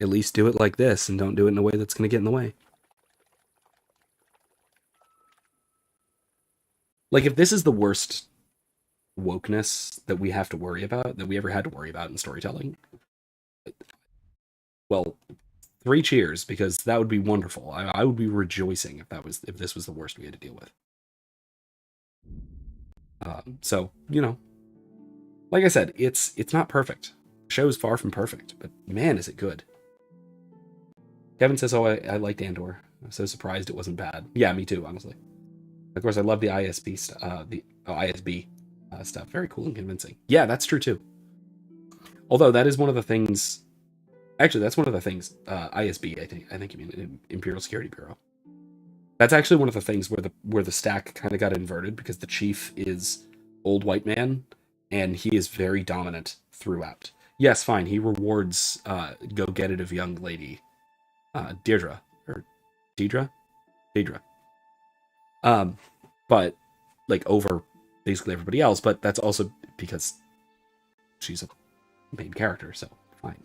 at least do it like this and don't do it in a way that's gonna get in the way. Like, if this is the worst wokeness that we have to worry about, that we ever had to worry about in storytelling, well, 3 cheers, because that would be wonderful. I would be rejoicing if this was the worst we had to deal with. So, like I said, it's not perfect. The show is far from perfect, but man, is it good. Kevin says, "Oh, I liked Andor. I'm so surprised it wasn't bad." Yeah, me too, honestly. Of course, I love the ISB stuff. Very cool and convincing. Yeah, that's true too. Although that is one of the things. Actually, that's one of the things. ISB, I think you mean Imperial Security Bureau. That's actually one of the things where the stack kind of got inverted, because the chief is old white man, and he is very dominant throughout. Yes, fine. He rewards go get it of young lady, Deirdre. But like over basically everybody else. But that's also because she's a main character, so fine.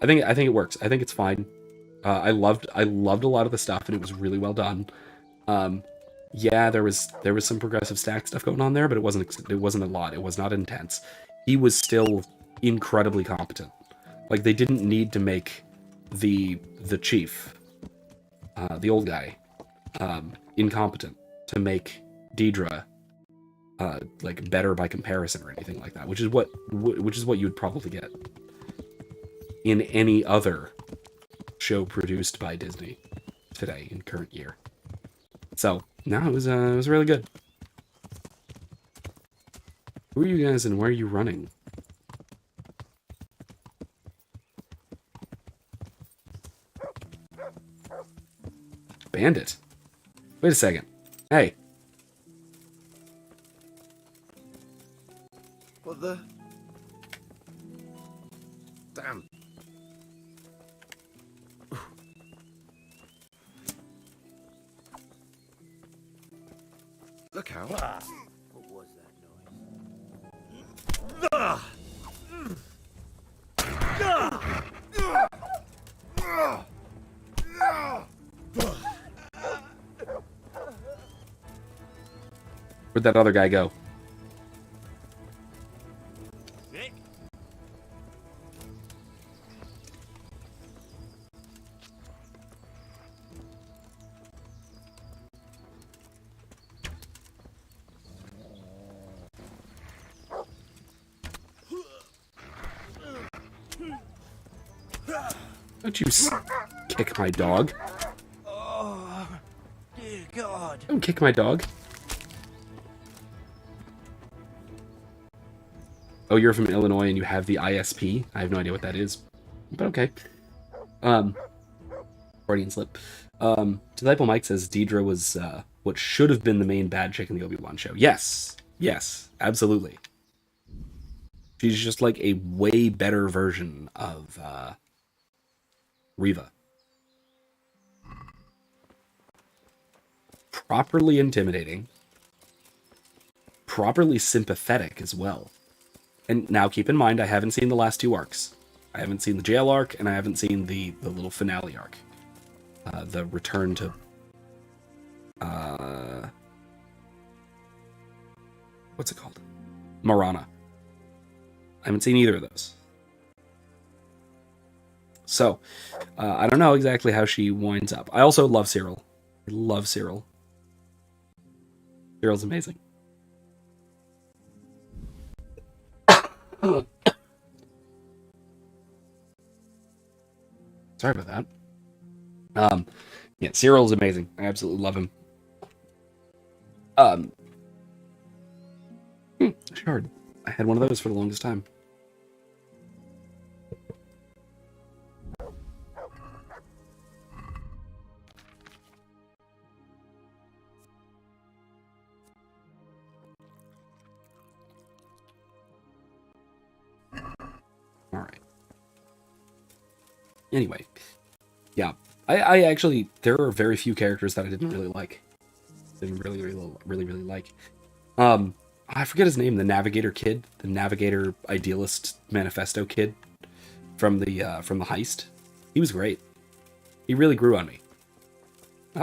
I think it works. I think it's fine. I loved a lot of the stuff, and it was really well done. Yeah, there was some progressive stack stuff going on there, but it wasn't a lot. It was not intense. He was still incredibly competent. Like, they didn't need to make the chief, the old guy, incompetent to make Deidre like better by comparison or anything like that, which is what you would probably get in any other show produced by Disney today in current year. So no, it was really good. Who are you guys and where are you running? Bandit. Wait a second. Hey. What the? Damn. Look out. What was that noise? Where'd that other guy go? Don't you kick my dog. Oh, dear God. Don't kick my dog. Oh, you're from Illinois and you have the ISP? I have no idea what that is. But okay. Freudian slip. Disciple Mike says Deidre was what should have been the main bad chick in the Obi-Wan show. Yes. Yes, absolutely. She's just like a way better version of Reva. Properly intimidating. Properly sympathetic as well. And now keep in mind, I haven't seen the last 2 arcs. I haven't seen the jail arc, and I haven't seen the little finale arc. the return to what's it called? Marana. I haven't seen either of those. So, I don't know exactly how she winds up. I also love Cyril. I love Cyril. Cyril's amazing. Sorry about that. Yeah, Cyril's amazing. I absolutely love him. Shard. I had one of those for the longest time. Alright. Anyway. Yeah. I actually, there are very few characters that I didn't really like. Didn't really like. I forget his name, the Navigator kid, the Navigator Idealist Manifesto kid from the heist. He was great. He really grew on me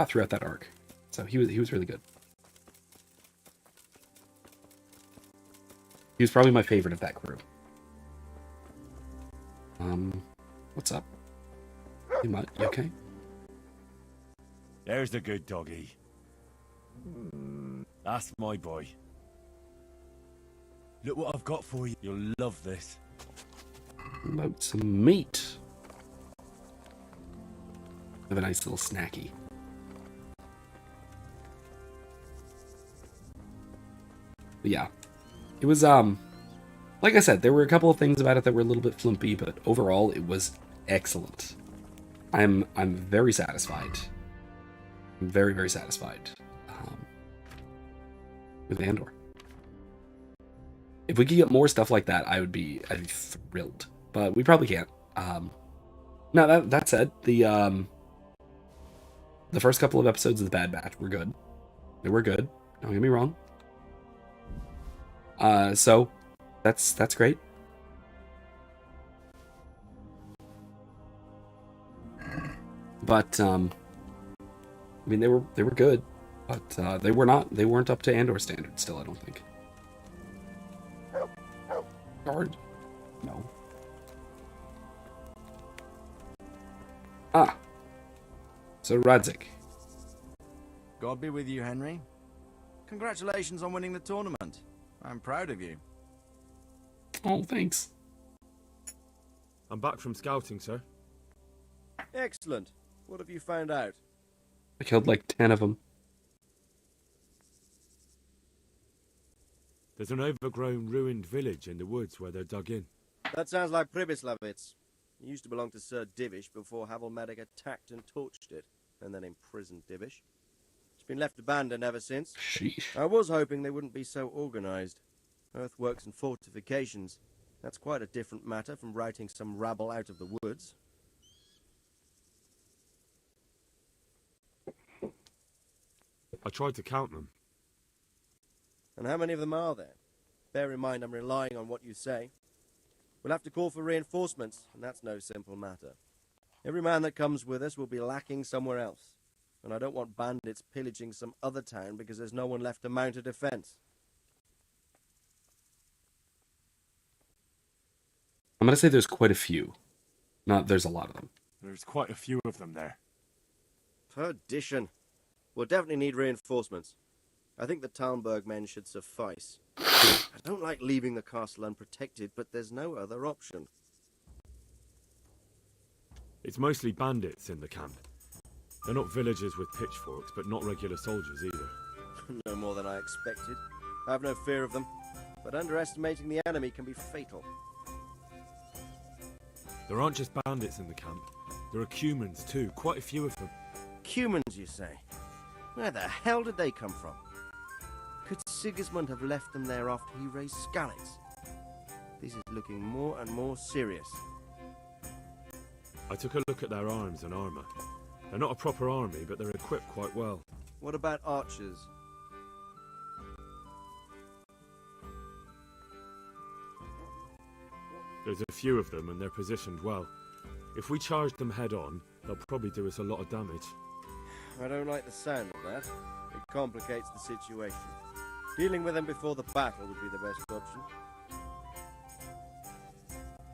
throughout that arc. So he was really good. He was probably my favorite of that crew. What's up? You okay? There's the good doggy. That's my boy. Look what I've got for you. You'll love this. About some meat. Have a nice little snacky. But yeah. It was, like I said, there were a couple of things about it that were a little bit flumpy, but overall it was excellent. I'm very satisfied. I'm very, very satisfied with Andor. If we could get more stuff like that, I'd be thrilled. But we probably can't. Now that said, the first couple of episodes of the Bad Batch were good. They were good. Don't get me wrong. So that's great. But I mean, they were good, but they weren't up to Andor standards still, I don't think. Guard? No. So Radzik. God be with you, Henry. Congratulations on winning the tournament. I'm proud of you. Oh, thanks. I'm back from scouting, sir. Excellent. What have you found out? I killed like 10 of them. There's an overgrown, ruined village in the woods where they're dug in. That sounds like Pribyslavitz. It used to belong to Sir Divish before Havelmedic attacked and torched it, and then imprisoned Divish. It's been left abandoned ever since. Sheesh. I was hoping they wouldn't be so organized. Earthworks and fortifications. That's quite a different matter from routing some rabble out of the woods. I tried to count them. And how many of them are there? Bear in mind I'm relying on what you say. We'll have to call for reinforcements, and that's no simple matter. Every man that comes with us will be lacking somewhere else. And I don't want bandits pillaging some other town because there's no one left to mount a defense. I'm gonna say there's quite a few. Not there's a lot of them. There's quite a few of them there. Perdition. We'll definitely need reinforcements. I think the Talmberg men should suffice. I don't like leaving the castle unprotected, but there's no other option. It's mostly bandits in the camp. They're not villagers with pitchforks, but not regular soldiers either. No more than I expected. I have no fear of them, but underestimating the enemy can be fatal. There aren't just bandits in the camp. There are Cumans too, quite a few of them. Cumans, you say? Where the hell did they come from? Could Sigismund have left them there after he raised Skalitz? This is looking more and more serious. I took a look at their arms and armour. They're not a proper army, but they're equipped quite well. What about archers? There's a few of them, and they're positioned well. If we charge them head on, they'll probably do us a lot of damage. I don't like the sound of that. It complicates the situation. Dealing with them before the battle would be the best option.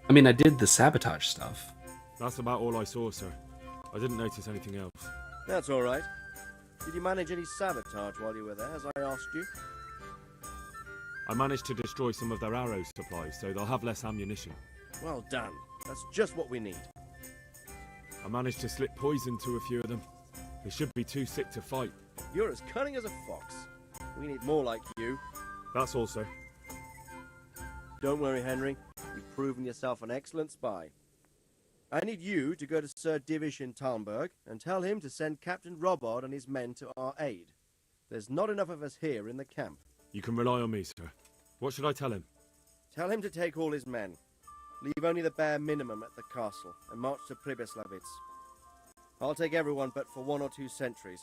I mean, I did the sabotage stuff. That's about all I saw, sir. I didn't notice anything else. That's all right. Did you manage any sabotage while you were there, as I asked you? I managed to destroy some of their arrow supplies, so they'll have less ammunition. Well done. That's just what we need. I managed to slip poison to a few of them. They should be too sick to fight. You're as cunning as a fox. We need more like you. That's all, sir. Don't worry, Henry. You've proven yourself an excellent spy. I need you to go to Sir Divish in Talmberg and tell him to send Captain Robard and his men to our aid. There's not enough of us here in the camp. You can rely on me, sir. What should I tell him? Tell him to take all his men. Leave only the bare minimum at the castle and march to Pribyslavitz. I'll take everyone but for 1 or 2 sentries.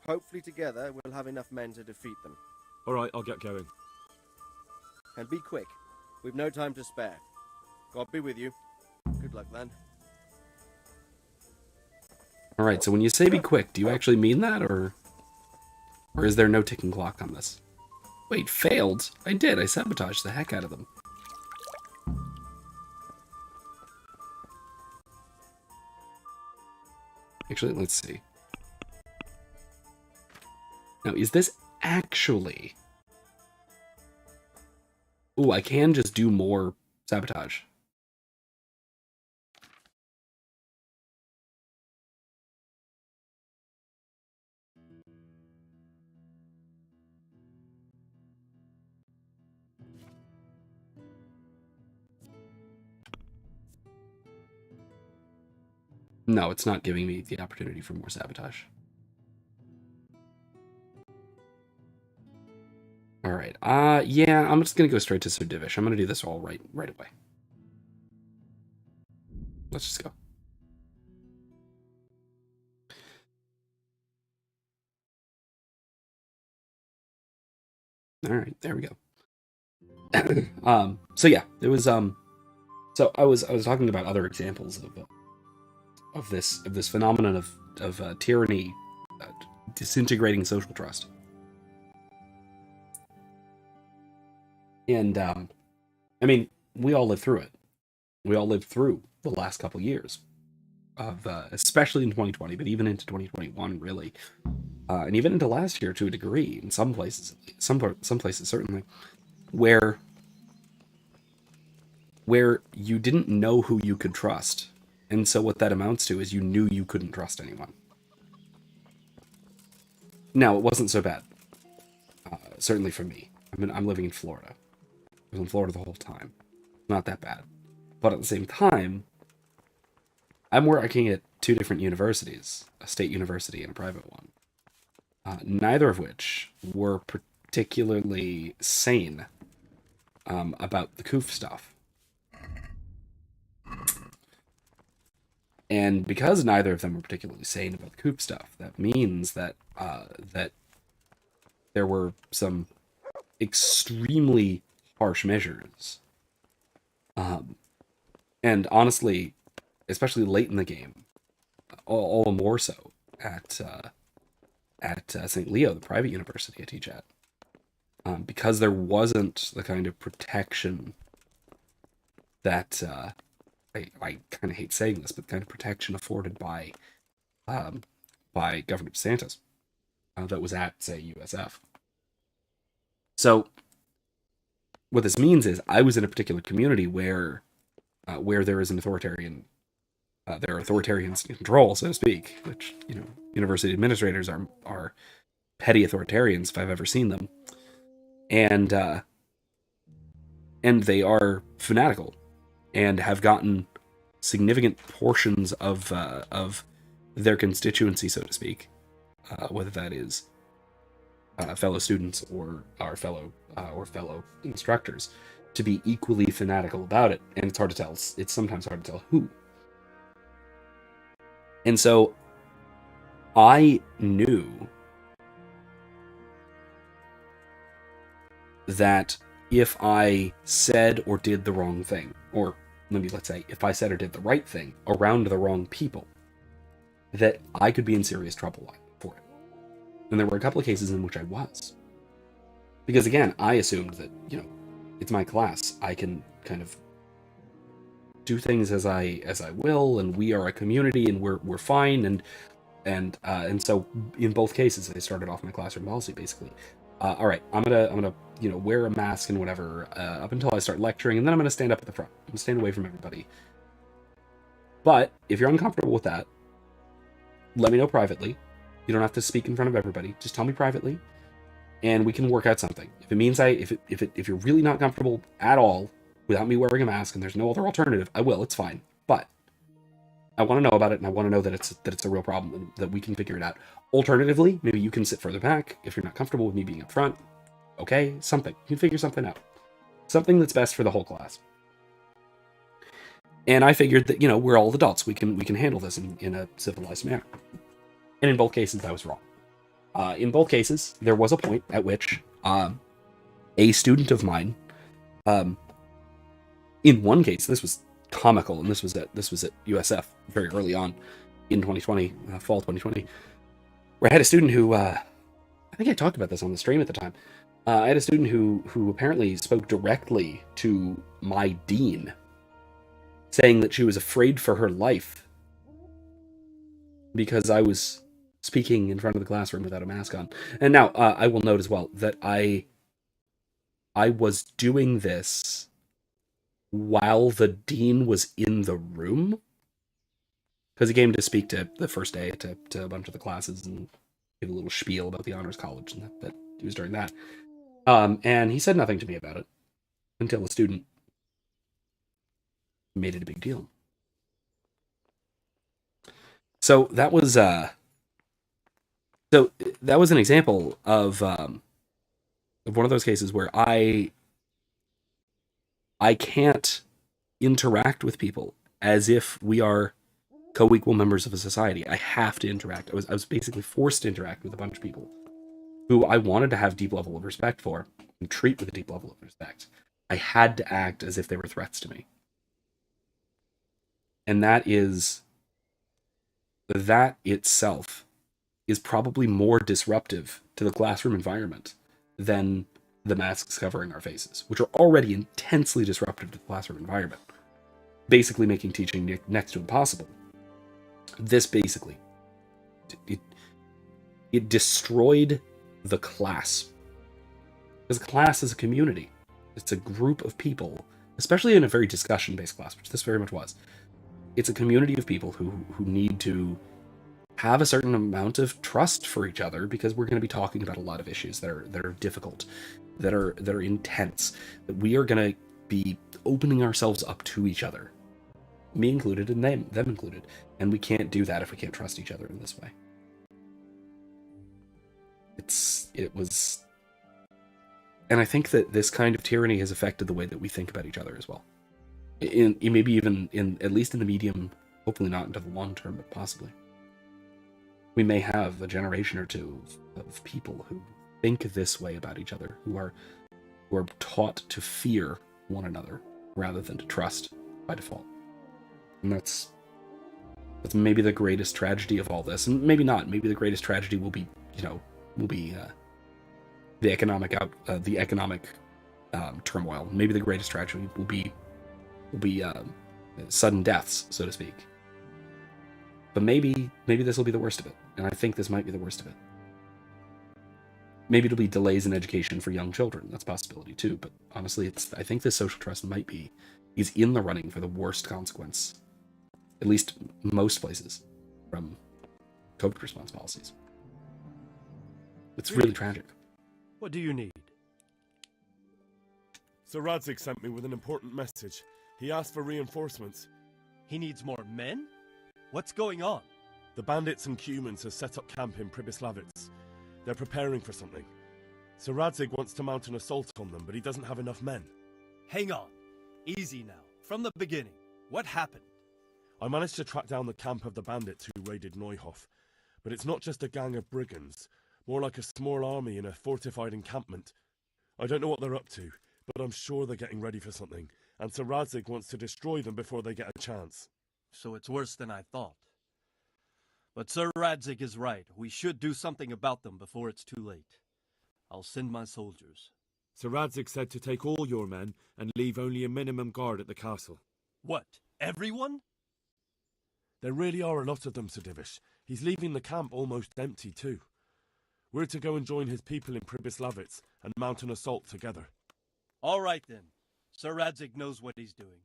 Hopefully together we'll have enough men to defeat them. All right, I'll get going. And be quick. We've no time to spare. God be with you. Good luck, then. Alright, so when you say be quick, do you actually mean that, or is there no ticking clock on this? Wait, failed? I did. I sabotaged the heck out of them. Actually, let's see. Now, is this actually... Ooh, I can just do more sabotage. No, it's not giving me the opportunity for more sabotage. Alright, yeah, I'm just gonna go straight to Sir Divish. I'm gonna do this all right away. Let's just go. Alright, there we go. So yeah, it was, so I was talking about other examples of this phenomenon of tyranny disintegrating social trust. And I mean, we all lived through it. We all lived through the last couple years of especially in 2020, but even into 2021 really. And even into last year to a degree in some places, some places certainly, where you didn't know who you could trust. And so what that amounts to is you knew you couldn't trust anyone. Now, it wasn't so bad. Certainly for me. I'm living in Florida. I was in Florida the whole time. Not that bad. But at the same time, I'm working at 2 different universities. A state university and a private one. Neither of which were particularly sane about the COOF stuff. And because neither of them were particularly sane about the COOF stuff, that means that that there were some extremely harsh measures. And honestly, especially late in the game, all more so at St. Leo, the private university I teach at, because there wasn't the kind of protection that I kind of hate saying this, but the kind of protection afforded by Governor DeSantis that was at, say, USF. So what this means is I was in a particular community where there is an authoritarian, there are authoritarians in control, so to speak, which, you know, university administrators are petty authoritarians if I've ever seen them, and they are fanatical and have gotten significant portions of their constituency, so to speak, whether that is fellow students or our fellow instructors, to be equally fanatical about it. And it's hard to tell. It's sometimes hard to tell who. And so I knew that if I said or did the wrong thing, or maybe let's say, if I said or did the right thing around the wrong people, that I could be in serious trouble for it. And there were a couple of cases in which I was. Because again, I assumed that, it's my class. I can kind of do things as I will, and we are a community, and we're fine. And so in both cases, I started off my classroom policy basically. All right, I'm gonna wear a mask and whatever up until I start lecturing, and then I'm gonna stand up at the front. I'm gonna stand away from everybody. But if you're uncomfortable with that, let me know privately. You don't have to speak in front of everybody. Just tell me privately, and we can work out something. If it means if you're really not comfortable at all without me wearing a mask and there's no other alternative, I will. It's fine. But I want to know about it, and I want to know that it's a real problem and that we can figure it out. Alternatively, maybe you can sit further back if you're not comfortable with me being up front. Okay, something. You can figure something out. Something that's best for the whole class. And I figured that, we're all adults. We can handle this in a civilized manner. And in both cases, I was wrong. In both cases, there was a point at which a student of mine, in one case, this was comical, and this was at USF very early on in 2020, fall 2020, where I had a student who, I think I talked about this on the stream at the time. I had a student who apparently spoke directly to my dean, saying that she was afraid for her life because I was speaking in front of the classroom without a mask on. And now, I will note as well that I was doing this while the dean was in the room, because he came to speak to the first day to a bunch of the classes and give a little spiel about the honors college, and that he was during that. And he said nothing to me about it until a student made it a big deal. So that was an example of one of those cases where I can't interact with people as if we are co-equal members of a society. I have to interact. I was basically forced to interact with a bunch of people who I wanted to have deep level of respect for and treat with a deep level of respect. I had to act as if they were threats to me. And that itself is probably more disruptive to the classroom environment than the masks covering our faces, which are already intensely disruptive to the classroom environment, basically making teaching next to impossible. This basically, it destroyed the class. Because class is a community. It's a group of people, especially in a very discussion-based class, which this very much was. It's a community of people who need to have a certain amount of trust for each other, because we're going to be talking about a lot of issues that are difficult, that are intense, that we are going to be opening ourselves up to each other, me included and them included, and we can't do that if we can't trust each other in this way. And I think that this kind of tyranny has affected the way that we think about each other as well. In maybe even at least in the medium, hopefully not into the long term, but possibly. We may have a generation or two of people who think this way about each other, who are taught to fear one another rather than to trust by default. And that's maybe the greatest tragedy of all this, and maybe not. Maybe the greatest tragedy will be the economic turmoil. Maybe the greatest tragedy will be sudden deaths, so to speak. But maybe this will be the worst of it, and I think this might be the worst of it. Maybe it'll be delays in education for young children. That's a possibility too. But honestly, I think this social trust is in the running for the worst consequence, at least most places, from COVID response policies. It's really tragic. What do you need? Sir Radzig sent me with an important message. He asked for reinforcements. He needs more men? What's going on? The bandits and Cumans have set up camp in Pribyslavitz. They're preparing for something. Sir Radzig wants to mount an assault on them, but he doesn't have enough men. Hang on. Easy now. From the beginning. What happened? I managed to track down the camp of the bandits who raided Neuhof. But it's not just a gang of brigands. More like a small army in a fortified encampment. I don't know what they're up to, but I'm sure they're getting ready for something. and Sir Radzig wants to destroy them before they get a chance. So it's worse than I thought. But Sir Radzig is right. We should do something about them before it's too late. I'll send my soldiers. Sir Radzig said to take all your men and leave only a minimum guard at the castle. What? Everyone? There really are a lot of them, Sir Divish. He's leaving the camp almost empty, too. We're to go and join his people in Pribyslavitz and mount an assault together. All right, then. Sir Radzig knows what he's doing.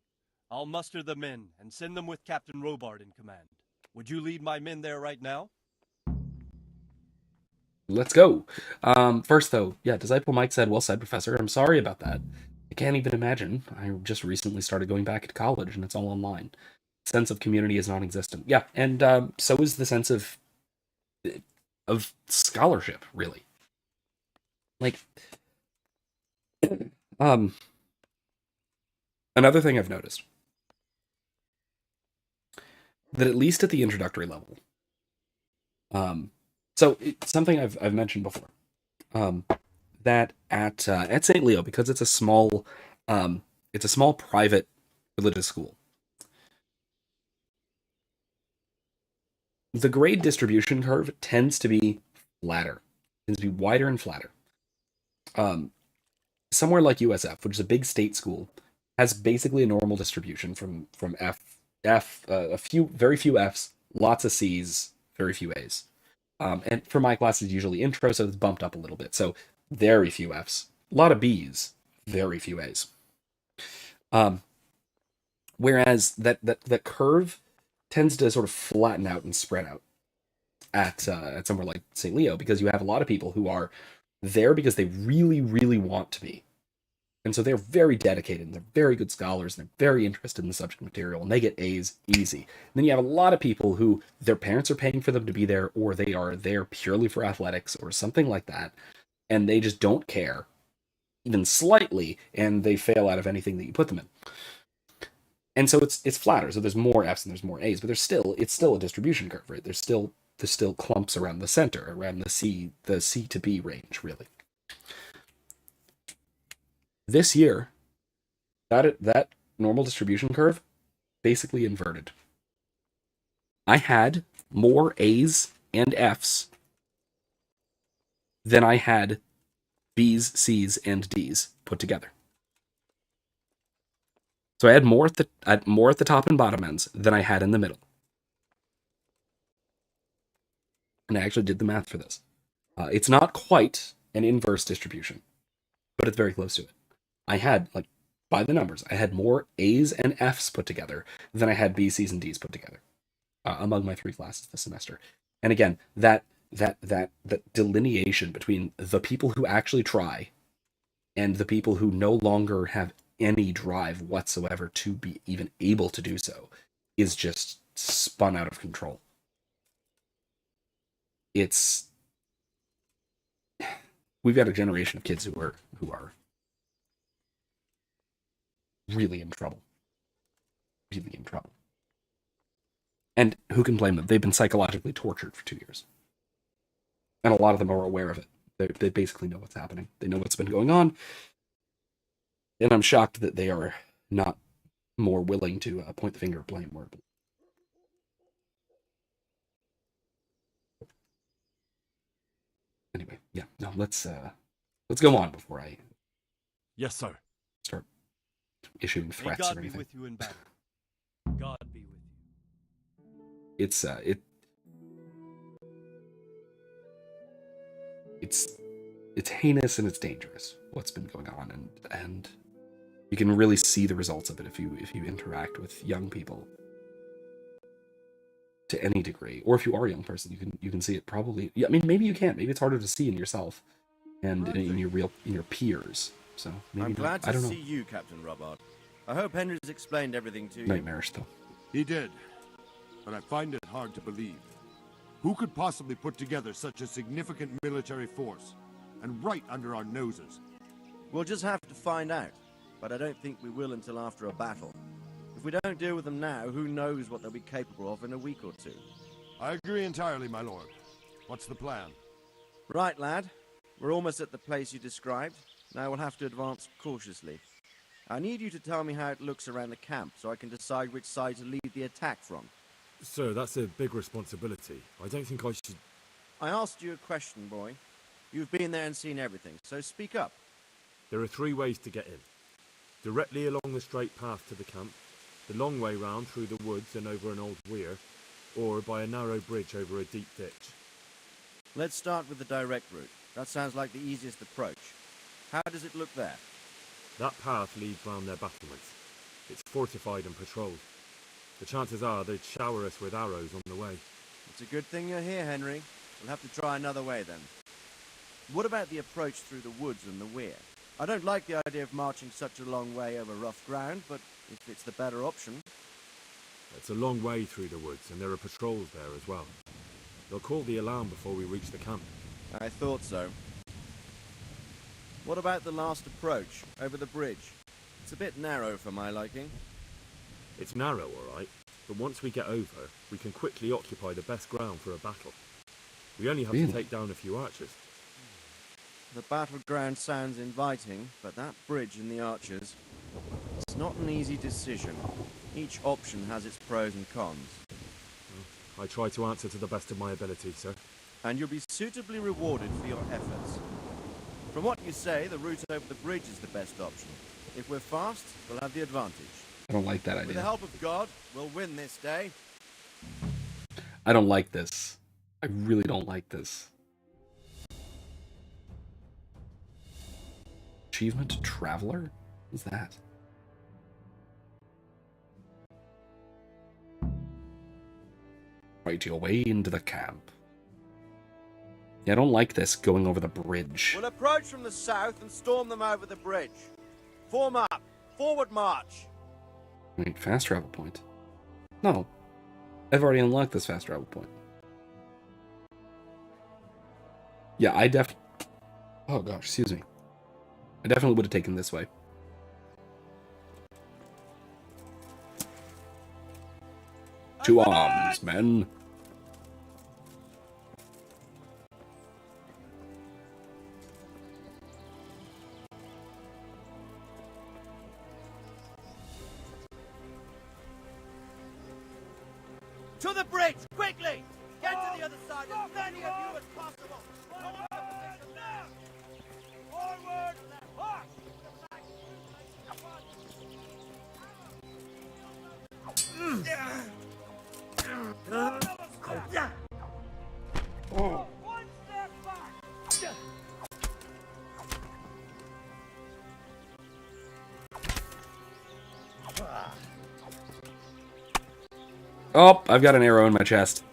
I'll muster the men and send them with Captain Robard in command. Would you lead my men there right now? Let's go. First, though, yeah, Disciple Mike said, well said, Professor. I'm sorry about that. I can't even imagine. I just recently started going back to college, and it's all online. Sense of community is non-existent. Yeah, and so is the sense of scholarship, really. Like, another thing I've noticed, that at least at the introductory level, so it's something I've mentioned before, that at St. Leo, because it's a small private religious school, the grade distribution curve tends to be flatter, tends to be wider and flatter. Somewhere like USF, which is a big state school, has basically a normal distribution from very few Fs, lots of Cs, very few As. And for my class, it's usually intro, so it's bumped up a little bit. So very few Fs, a lot of Bs, very few As. Whereas that curve tends to sort of flatten out and spread out at somewhere like St. Leo, because you have a lot of people who are there because they really, really want to be. And so they're very dedicated, and they're very good scholars, and they're very interested in the subject material, and they get A's easy. And then you have a lot of people who their parents are paying for them to be there, or they are there purely for athletics or something like that, and they just don't care, even slightly, and they fail out of anything that you put them in. And so it's flatter, so there's more F's and there's more A's, but it's still a distribution curve, right? There's still clumps around the center, around the C to B range, really. This year, that normal distribution curve basically inverted. I had more A's and F's than I had B's, C's, and D's put together. So I had more at the top and bottom ends than I had in the middle. And I actually did the math for this. It's not quite an inverse distribution, but it's very close to it. I had, like, by the numbers, I had more A's and F's put together than I had B's, C's, and D's put together among my 3 classes this semester. And again, that delineation between the people who actually try and the people who no longer have any drive whatsoever to be even able to do so is just spun out of control. We've got a generation of kids who are really in trouble. Really in trouble. And who can blame them? They've been psychologically tortured for 2 years. And a lot of them are aware of it. They basically know what's happening. They know what's been going on. And I'm shocked that they are not more willing to point the finger of blame. Anyway, yeah, no, let's go on before I Yes, sir. start issuing threats May God or anything. be with you in battle. God be with you. It's heinous and it's dangerous what's been going on, and you can really see the results of it if you interact with young people to any degree, or if you are a young person, you can see it probably. Yeah, I mean, maybe you can't. Maybe it's harder to see in yourself and in your peers. So maybe I'm glad I to don't see know. you, Captain Robard. I hope Henry's explained everything to you. Nightmarish though. He did, but I find it hard to believe. Who could possibly put together such a significant military force, and right under our noses? We'll just have to find out, but I don't think we will until after a battle. If we don't deal with them now, who knows what they'll be capable of in a week or 2. I agree entirely, my lord. What's the plan? Right, lad. We're almost at the place you described. Now we'll have to advance cautiously. I need you to tell me how it looks around the camp so I can decide which side to lead the attack from. Sir, that's a big responsibility. I don't think I should... I asked you a question, boy. You've been there and seen everything, so speak up. There are 3 ways to get in. Directly along the straight path to the camp, the long way round through the woods and over an old weir, or by a narrow bridge over a deep ditch. Let's start with the direct route. That sounds like the easiest approach. How does it look there? That path leads round their battlements. It's fortified and patrolled. The chances are they'd shower us with arrows on the way. It's a good thing you're here, Henry. We'll have to try another way then. What about the approach through the woods and the weir? I don't like the idea of marching such a long way over rough ground, but if it's the better option... It's a long way through the woods, and there are patrols there as well. They'll call the alarm before we reach the camp. I thought so. What about the last approach, over the bridge? It's a bit narrow for my liking. It's narrow, all right, but once we get over, we can quickly occupy the best ground for a battle. We only have to take down a few archers. The battleground sounds inviting, but that bridge and the archers... It's not an easy decision. Each option has its pros and cons. I try to answer to the best of my ability, sir. And you'll be suitably rewarded for your efforts. From what you say, the route over the bridge is the best option. If we're fast, we'll have the advantage. I don't like that idea. With the help of God, we'll win this day. I don't like this. I really don't like this. Achievement Traveler? What's that? Fight your way into the camp. Yeah, I don't like this going over the bridge. We'll approach from the south and storm them over the bridge. Form up. Forward march. Wait, fast travel point? No. I've already unlocked this fast travel point. Yeah, oh gosh, excuse me. I definitely would have taken this way. To arms, men. To the bridge, quickly! Get to the other side, as many of you as possible! Hold the position now! Forward! March! One step back! Oh, I've got an arrow in my chest.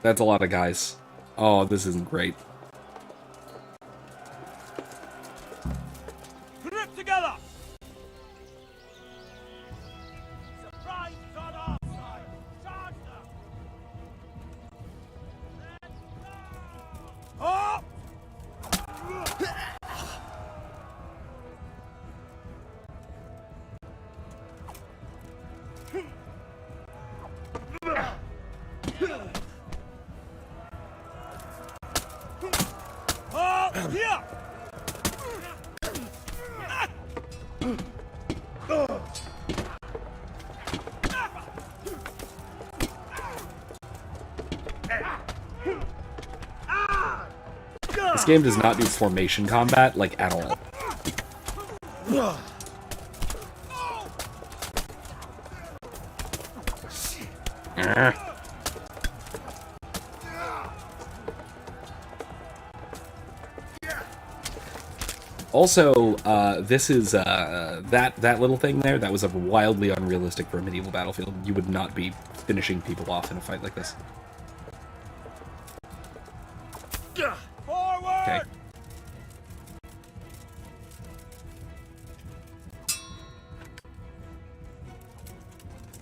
That's a lot of guys. Oh, this isn't great. Grip together! Surprise is on our side! Charge them! Up! Here! This game does not do formation combat, like, at all. Also, this is, that little thing there, that was wildly unrealistic for a medieval battlefield. You would not be finishing people off in a fight like this. Forward! Okay.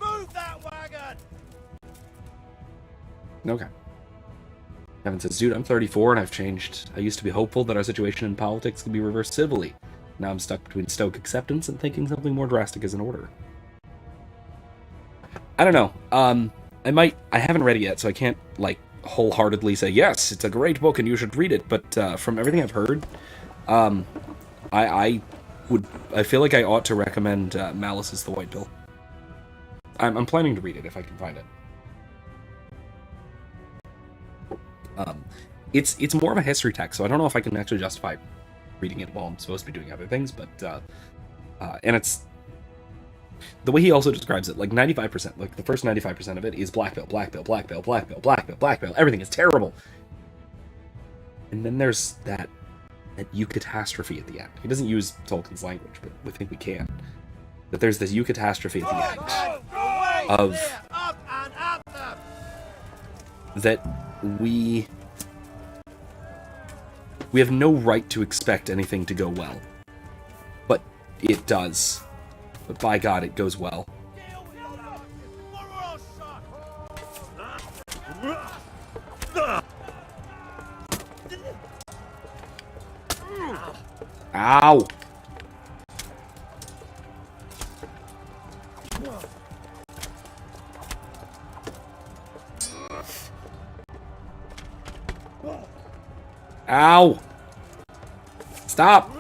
Move that wagon! Okay. Kevin says, dude, I'm 34 and I've changed. I used to be hopeful that our situation in politics could be reversed civilly. Now I'm stuck between stoic acceptance and thinking something more drastic is in order. I don't know. I haven't read it yet, so I can't, like, wholeheartedly say, yes, it's a great book and you should read it, but from everything I've heard, I feel like I ought to recommend Malice is the White Pill. I'm planning to read it if I can find it. It's more of a history text, so I don't know if I can actually justify reading it while I'm supposed to be doing other things, but and it's the way he also describes it, like 95%, like the first 95% of it is black pill, black pill, black pill, black pill, black pill, black pill. Everything is terrible. And then there's that eucatastrophe at the end. He doesn't use Tolkien's language, but we think we can. That there's this eucatastrophe at the end of that we have no right to expect anything to go well, but it does. But by God, it goes well. Ow! Ow! Stop!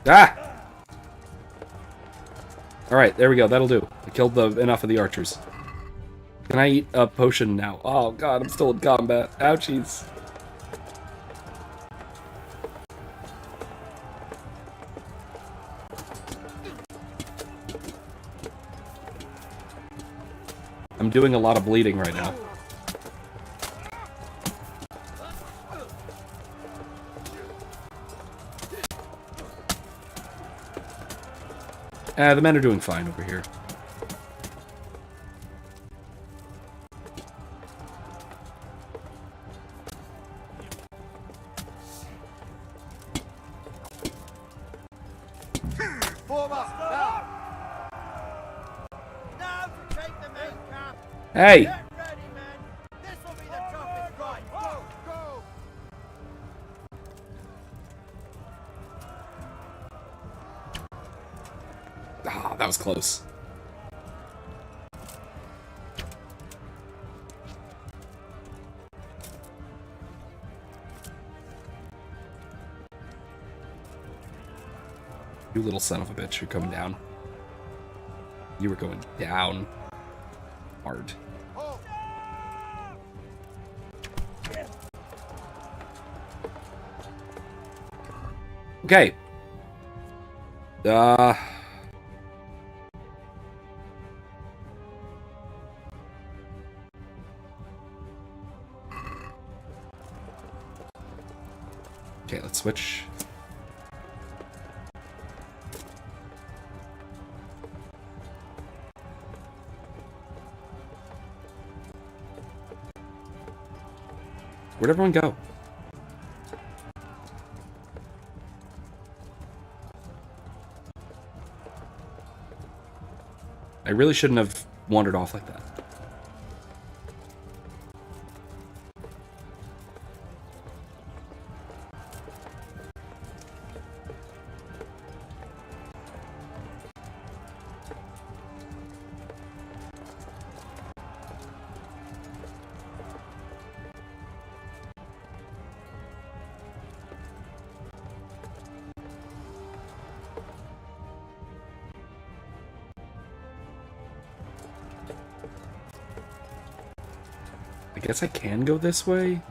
Ah! Alright, there we go. That'll do. I killed enough of the archers. Can I eat a potion now? Oh god, I'm still in combat. Ouchies. I'm doing a lot of bleeding right now. The men are doing fine over here. Hey! Get ready, men. This will be the toughest ride. Go, go! Ah, that was close. You little son of a bitch, you're coming down. You were going down. Hard. Okay. Okay, let's switch. Where'd everyone go? I really shouldn't have wandered off like that. I guess I can go this way?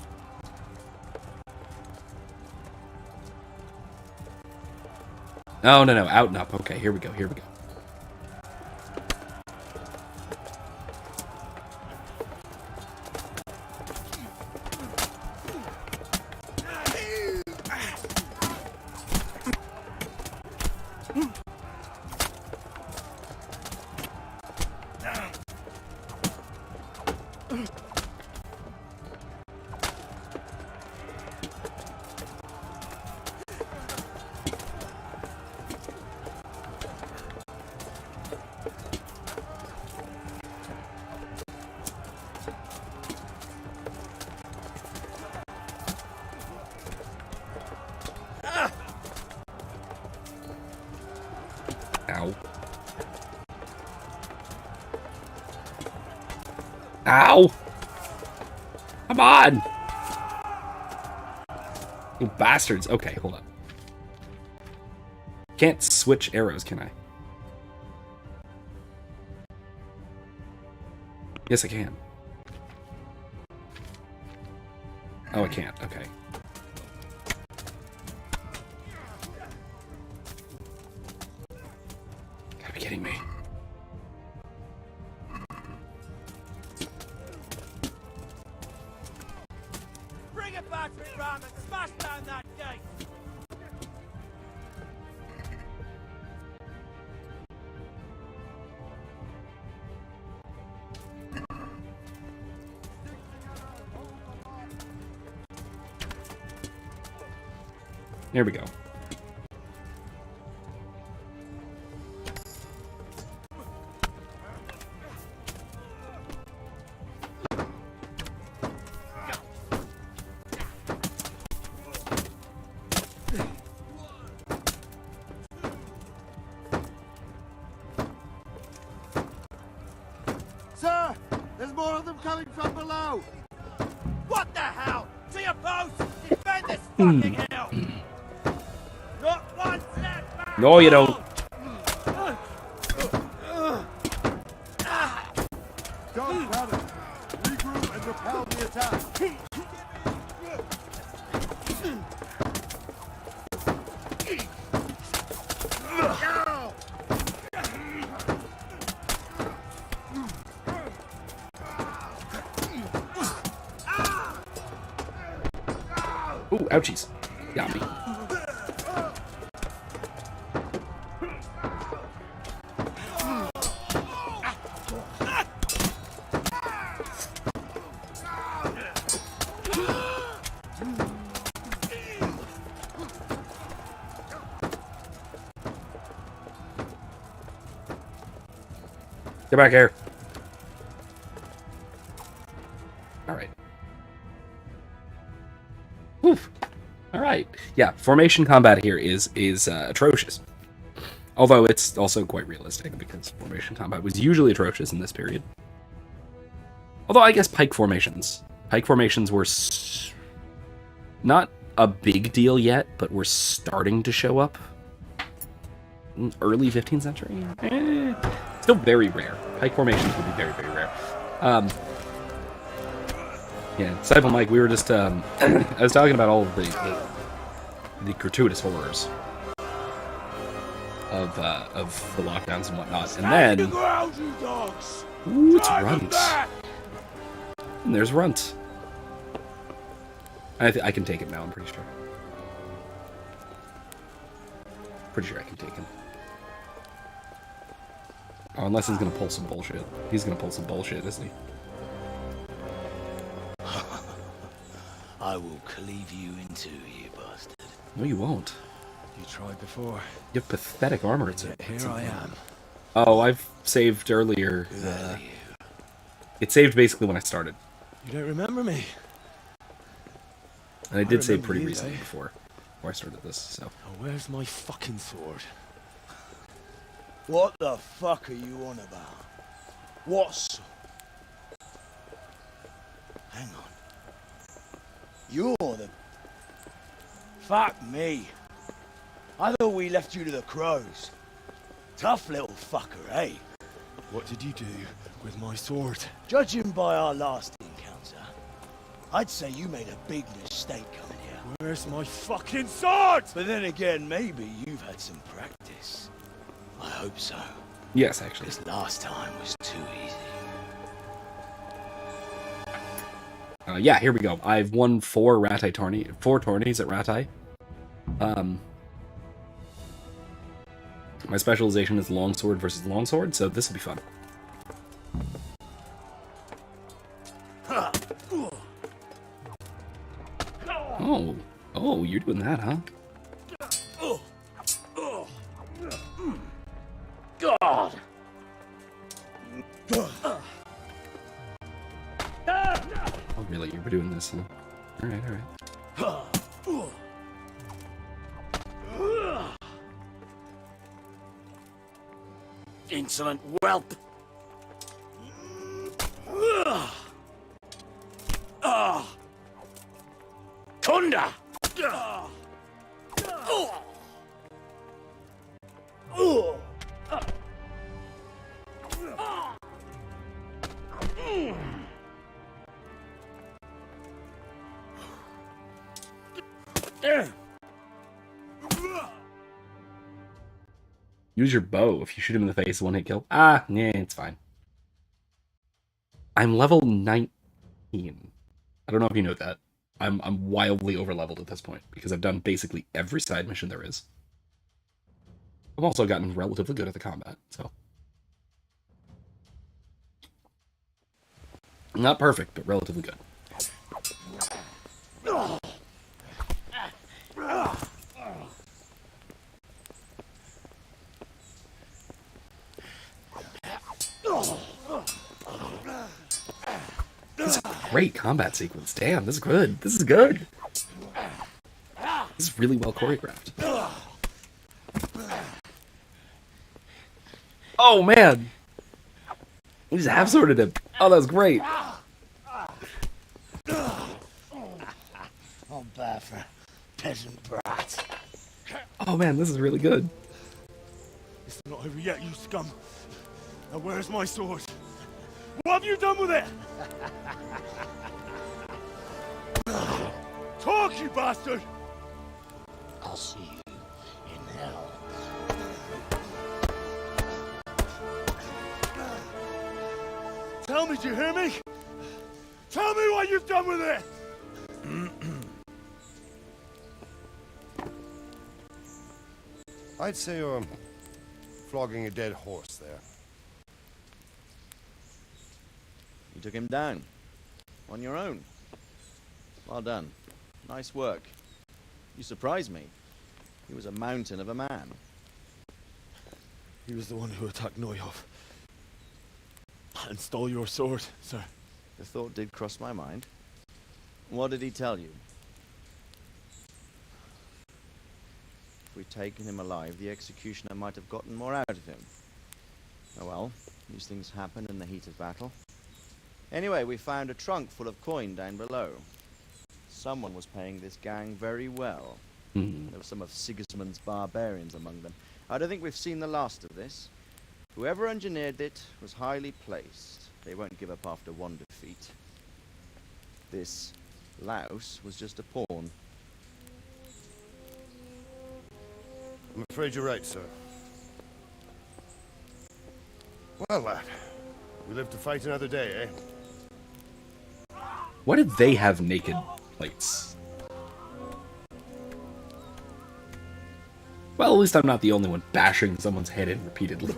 Oh, no, out and up. Okay, here we go, here we go. Ow! Come on! You bastards. Okay, hold up. Can't switch arrows, can I? Yes, I can. Oh, I can't. Okay. Gotta be kidding me. Bring it back to Ram and smash down that gate! There we go. Sir, there's more of them coming from below. What the hell? To your post! Defend this fucking hill! Not one step back! No, you don't. Don't grab it. Regroup and repel the attack. Ooh, ouchies. Got me. Get back here. All right. Oof. All right. Yeah, formation combat here is atrocious. Although it's also quite realistic because formation combat was usually atrocious in this period. Although I guess pike formations were not a big deal yet, but were starting to show up. Early 15th century? Still very rare. Pike formations would be very, very rare. Yeah, Cypher Mike, we were just, I was talking about all of the gratuitous horrors of the lockdowns and whatnot, and then... Ooh, it's Runt. And there's Runt. I can take it now, I'm pretty sure. Pretty sure I can take him. Oh, unless he's gonna pull some bullshit. He's gonna pull some bullshit, isn't he? I will cleave you in two, you bastard. No, you won't. You tried before. You have pathetic armor. It's Here I am. Oh, I've saved earlier. It saved basically when I started. You don't remember me? And I did save remember pretty you, recently eh? before I started this, so. Oh, where's my fucking sword? What the fuck are you on about? What's... Hang on. You're the... Fuck me. I thought we left you to the crows. Tough little fucker, eh? What did you do with my sword? Judging by our last encounter, I'd say you made a big mistake coming here. Where's my fucking sword? But then again, maybe you've had some practice. I hope so. Yes, actually. This last time was too easy. Yeah, here we go. I've won 4 tourneys at Ratai. My specialization is longsword versus longsword, so this will be fun. Oh, you're doing that, huh? God! Oh, really? You were doing this, huh? Alright, alright. Insolent whelp! Thunder! Use your bow. If you shoot him in the face, one hit kill. Ah, yeah, it's fine. I'm level 19. I don't know if you know that. I'm wildly over leveled at this point because I've done basically every side mission there is. I've also gotten relatively good at the combat, so not perfect, but relatively good. This is a great combat sequence. Damn, this is good. This is good. This is really well choreographed. Oh man! We just half sorted him. Oh, that was great. I'm bad for a peasant brat. Oh man, this is really good. It's not over yet, you scum. Now where's my sword? What have you done with it? Talk, you bastard! I'll see you in hell. Tell me, do you hear me? Tell me what you've done with it! I'd say you're flogging a dead horse there. You took him down. On your own. Well done. Nice work. You surprised me. He was a mountain of a man. He was the one who attacked Neuhoff. And stole your sword, sir. The thought did cross my mind. What did he tell you? If we'd taken him alive, the executioner might have gotten more out of him. Oh well, these things happen in the heat of battle. Anyway, we found a trunk full of coin down below. Someone was paying this gang very well. There were some of Sigismund's barbarians among them. I don't think we've seen the last of this. Whoever engineered it was highly placed. They won't give up after one defeat. This louse was just a pawn. I'm afraid you're right, sir. Well, lad, we live to fight another day, eh? Why did they have naked plates? Well, at least I'm not the only one bashing someone's head in repeatedly.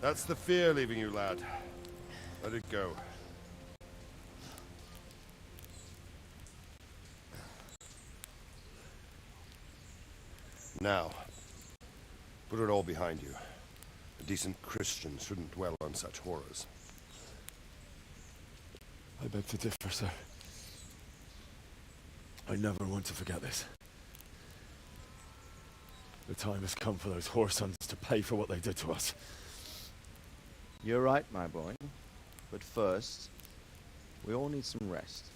That's the fear leaving you, lad. Let it go. Now, put it all behind you. A decent Christian shouldn't dwell on such horrors. I beg to differ, sir. I never want to forget this. The time has come for those whoresons to pay for what they did to us. You're right, my boy. But first, we all need some rest.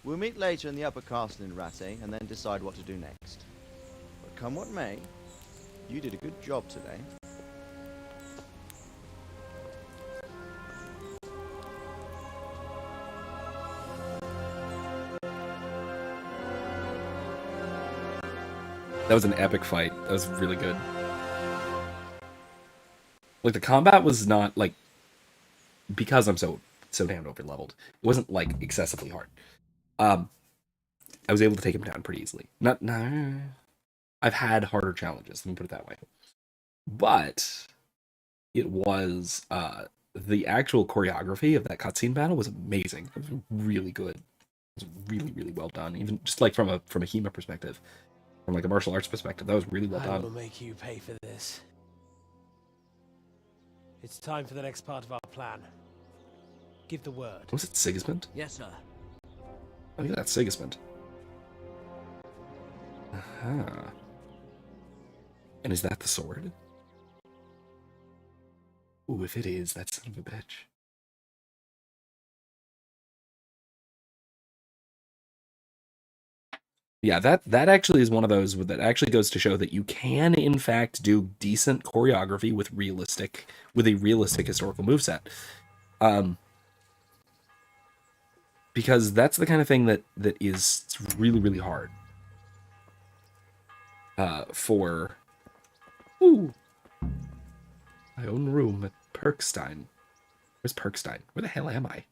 We'll meet later in the upper castle in Rattay and then decide what to do next. But come what may, you did a good job today. That was an epic fight. That was really good. Like, the combat was not, like, because I'm so damn over leveled, it wasn't, like, excessively hard. I was able to take him down pretty easily. I've had harder challenges, let me put it that way. But it was, the actual choreography of that cutscene battle was amazing. It was really good. It was really, really well done. Even just, like, from a HEMA perspective. From, like, a martial arts perspective, that was really well I done. will make you pay for this. It's time for the next part of our plan. Give the word. Was it Sigismund? Yes, sir. I think that's Sigismund. Aha. And is that the sword? Ooh, if it is, that son of a bitch. Yeah, that actually is one of those that actually goes to show that you can, in fact, do decent choreography with a realistic historical moveset. Because that's the kind of thing that is really, really hard. For my own room at Perkstein. Where's Perkstein? Where the hell am I?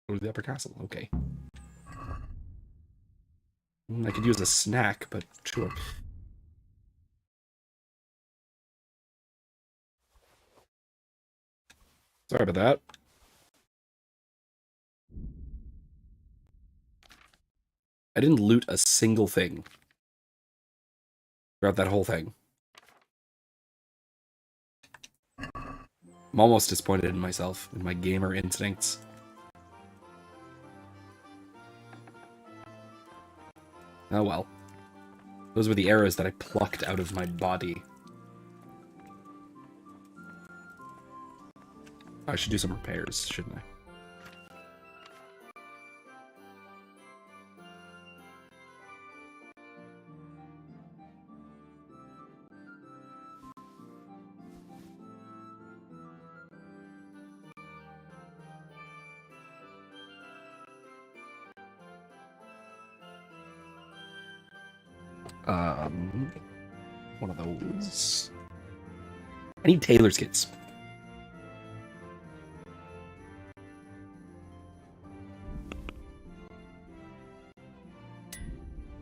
Go to the upper castle. Okay. I could use a snack, but sure. Sorry about that. I didn't loot a single thing throughout that whole thing. I'm almost disappointed in myself, in my gamer instincts. Oh well. Those were the arrows that I plucked out of my body. I should do some repairs, shouldn't I? One of those. I need tailor's kits.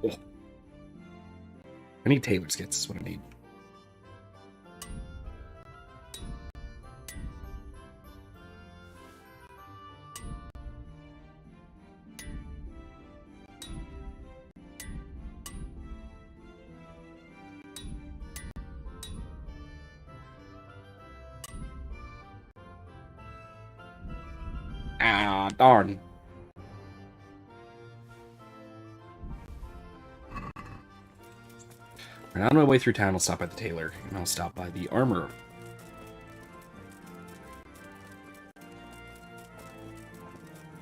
Oh. I need tailor's kits is what I need. Ah, darn. Right, on my way through town, I'll stop by the tailor, and I'll stop by the armorer.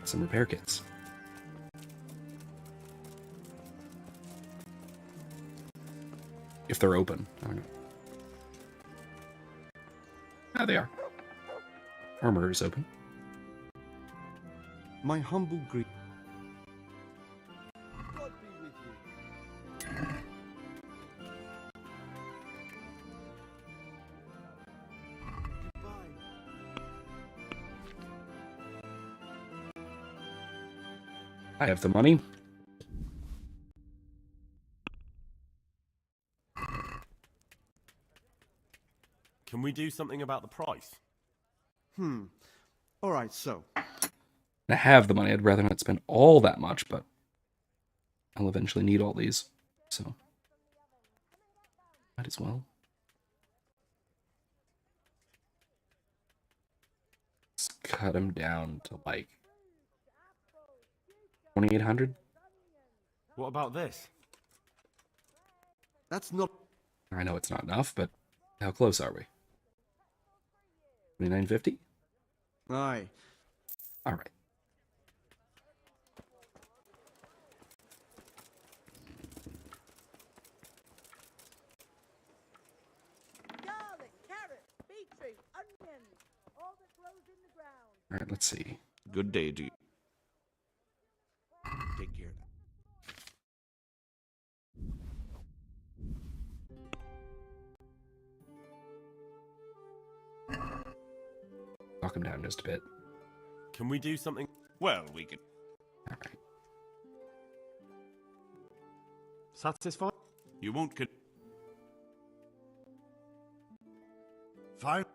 Some repair kits. If they're open. I don't know. Ah, they are. Armorer is open. My humble greet. God be with you. I have the money. Can we do something about the price? Alright, so. I have the money. I'd rather not spend all that much, but I'll eventually need all these. So, might as well. Let's cut them down to like 2,800. What about this? That's not... I know it's not enough, but how close are we? 2,950? Aye. All right. Garlic, carrot, beetroot, onions, all that grows in the ground. All right, let's see. Good day to you. Take care. Knock him down just a bit. Can we do something? Well, we can... All right. Satisfied? You won't get... Fine.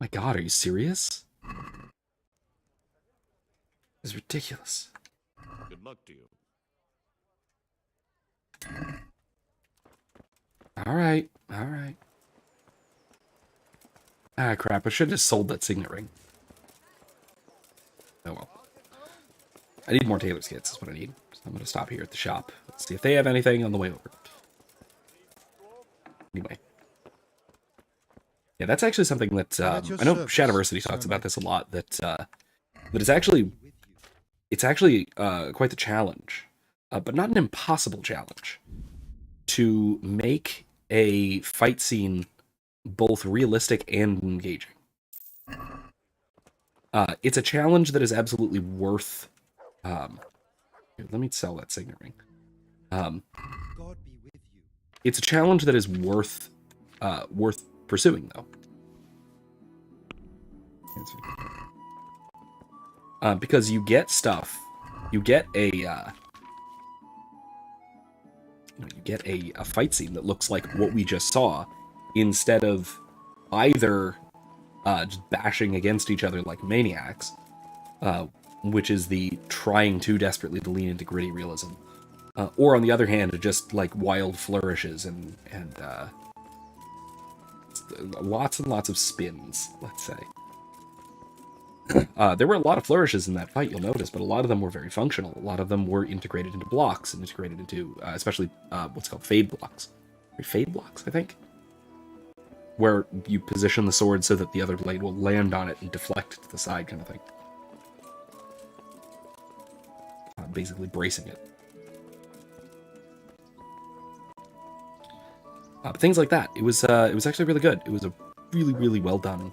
My God, are you serious? This is ridiculous. Good luck to you. Alright, alright. Ah, crap, I should have just sold that signet ring. Oh well. I need more tailor's kits, is what I need. So I'm gonna stop here at the shop. Let's see if they have anything on the way over. Anyway. Yeah, that's actually something that, I know Shadowversity talks about this a lot, that it's actually quite the challenge, but not an impossible challenge, to make a fight scene both realistic and engaging. It's a challenge that is absolutely worth. Here, let me sell that signet ring. It's a challenge that is worth pursuing, though. Because you get stuff, you get a fight scene that looks like what we just saw, instead of either just bashing against each other like maniacs, which is the trying too desperately to lean into gritty realism, or on the other hand, just like wild flourishes and lots and lots of spins, let's say. There were a lot of flourishes in that fight, you'll notice, but a lot of them were very functional. A lot of them were integrated into blocks and integrated into, especially what's called fade blocks. Fade blocks, I think? Where you position the sword so that the other blade will land on it and deflect to the side, kind of thing. Basically bracing it. But things like that. It was actually really good. It was a really, really well done.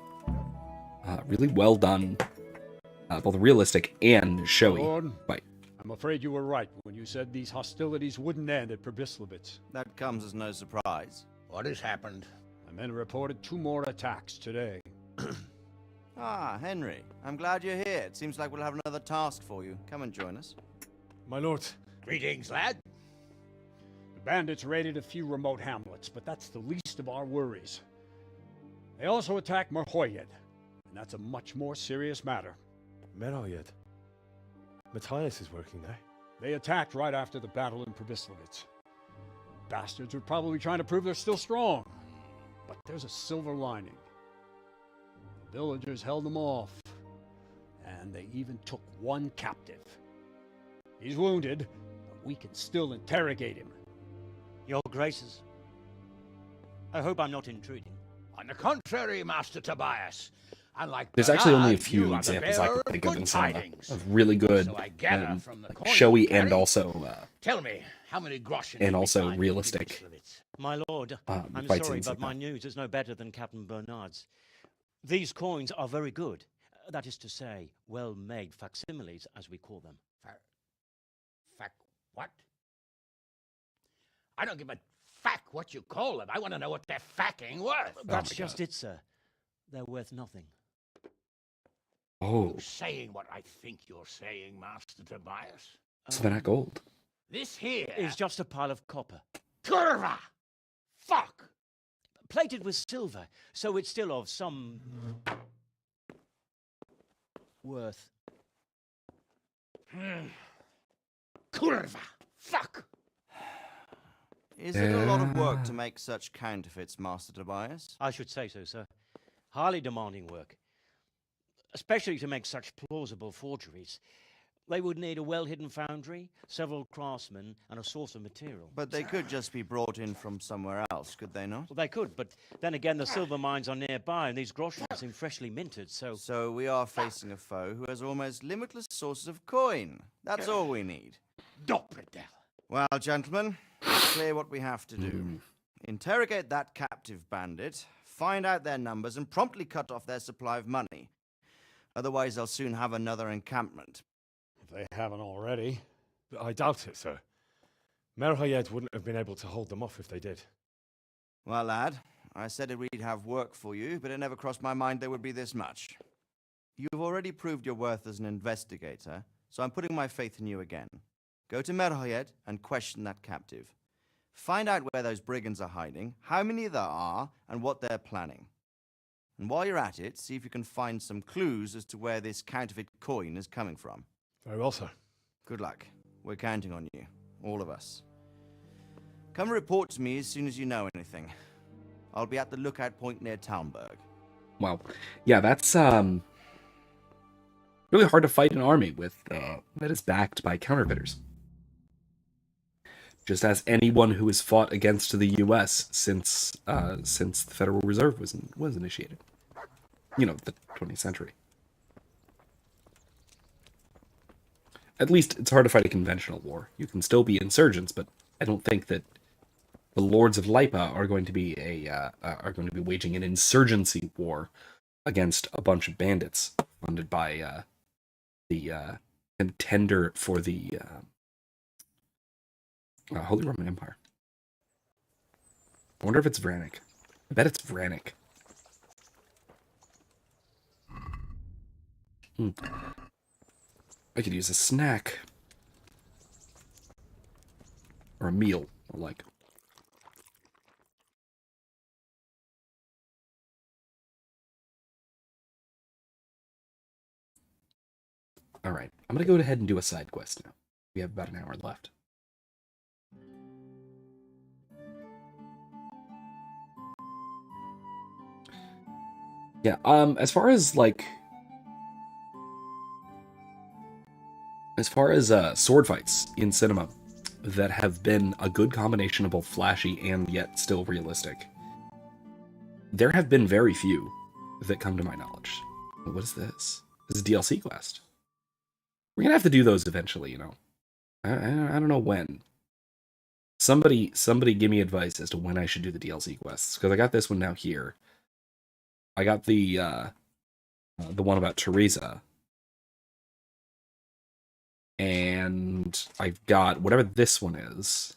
Both realistic and showy fight. I'm afraid you were right when you said these hostilities wouldn't end at Probislavitz. That comes as no surprise. What has happened? My men reported 2 more attacks today. Ah, Henry. I'm glad you're here. It seems like we'll have another task for you. Come and join us. My lord. Greetings, lad. The bandits raided a few remote hamlets, but that's the least of our worries. They also attacked Merhoyed, and that's a much more serious matter. Merhoyed? Matthias is working there. They attacked right after the battle in Probislavitz. Bastards were probably trying to prove they're still strong. But there's a silver lining. The villagers held them off, and they even took 1 captive. He's wounded, but we can still interrogate him. Your Graces, I hope I'm not intruding. On the contrary, Master Tobias. Unlike There's actually only a Bernard, few you are the examples I bearer can think of of in good cinema tidings. of really good, So I gather from the coin showy, you carry. and also Tell me, how many groschen and did we also find in realistic. My lord, I'm fight sorry, scenes but like my that. news is no better than Captain Bernard's. These coins are very good. That is to say, well-made facsimiles, as we call them. What? I don't give a fuck what you call them. I want to know what they're fucking worth. That's just it, sir. They're worth nothing. Oh. You saying what I think you're saying, Master Tobias? So they're not gold. This here is just a pile of copper. Curva! Fuck! Plated with silver, so it's still of some worth. Curva! Fuck! Is it a lot of work to make such counterfeits, Master Tobias? I should say so, sir. Highly demanding work. Especially to make such plausible forgeries. They would need a well-hidden foundry, several craftsmen, and a source of material. But they could just be brought in from somewhere else, could they not? Well, they could, but then again, the silver mines are nearby, and these groschen seem freshly minted, so... So we are facing a foe who has almost limitless sources of coin. That's all we need. Doppelter. Well, gentlemen, it's clear what we have to do. Interrogate that captive bandit, find out their numbers, and promptly cut off their supply of money. Otherwise, they'll soon have another encampment. If they haven't already. I doubt it, sir. Merhoyed wouldn't have been able to hold them off if they did. Well, lad, I said we'd have work for you, but it never crossed my mind there would be this much. You've already proved your worth as an investigator, so I'm putting my faith in you again. Go to Merhoyed and question that captive. Find out where those brigands are hiding, how many there are, and what they're planning. And while you're at it, see if you can find some clues as to where this counterfeit coin is coming from. Very well, sir. Good luck. We're counting on you. All of us. Come report to me as soon as you know anything. I'll be at the lookout point near Talmberg. Well, yeah, that's really hard to fight an army with that is backed by counterfeiters. Just as anyone who has fought against the U.S. since the Federal Reserve was initiated. You know, the 20th century. At least it's hard to fight a conventional war. You can still be insurgents, but I don't think that the Lords of Lipa are going to be waging an insurgency war against a bunch of bandits funded by the contender for the Holy Roman Empire. I wonder if it's Vranik. I bet it's Vranik. I could use a snack. Or a meal, or like. Alright, I'm gonna go ahead and do a side quest now. We have about an hour left. Yeah, as far as sword fights in cinema that have been a good combination of both flashy and yet still realistic, there have been very few that come to my knowledge. What is this? This is a DLC quest. We're gonna have to do those eventually, you know. I don't know when. Somebody give me advice as to when I should do the DLC quests, because I got this one now here. I got the one about Teresa. And I've got whatever this one is.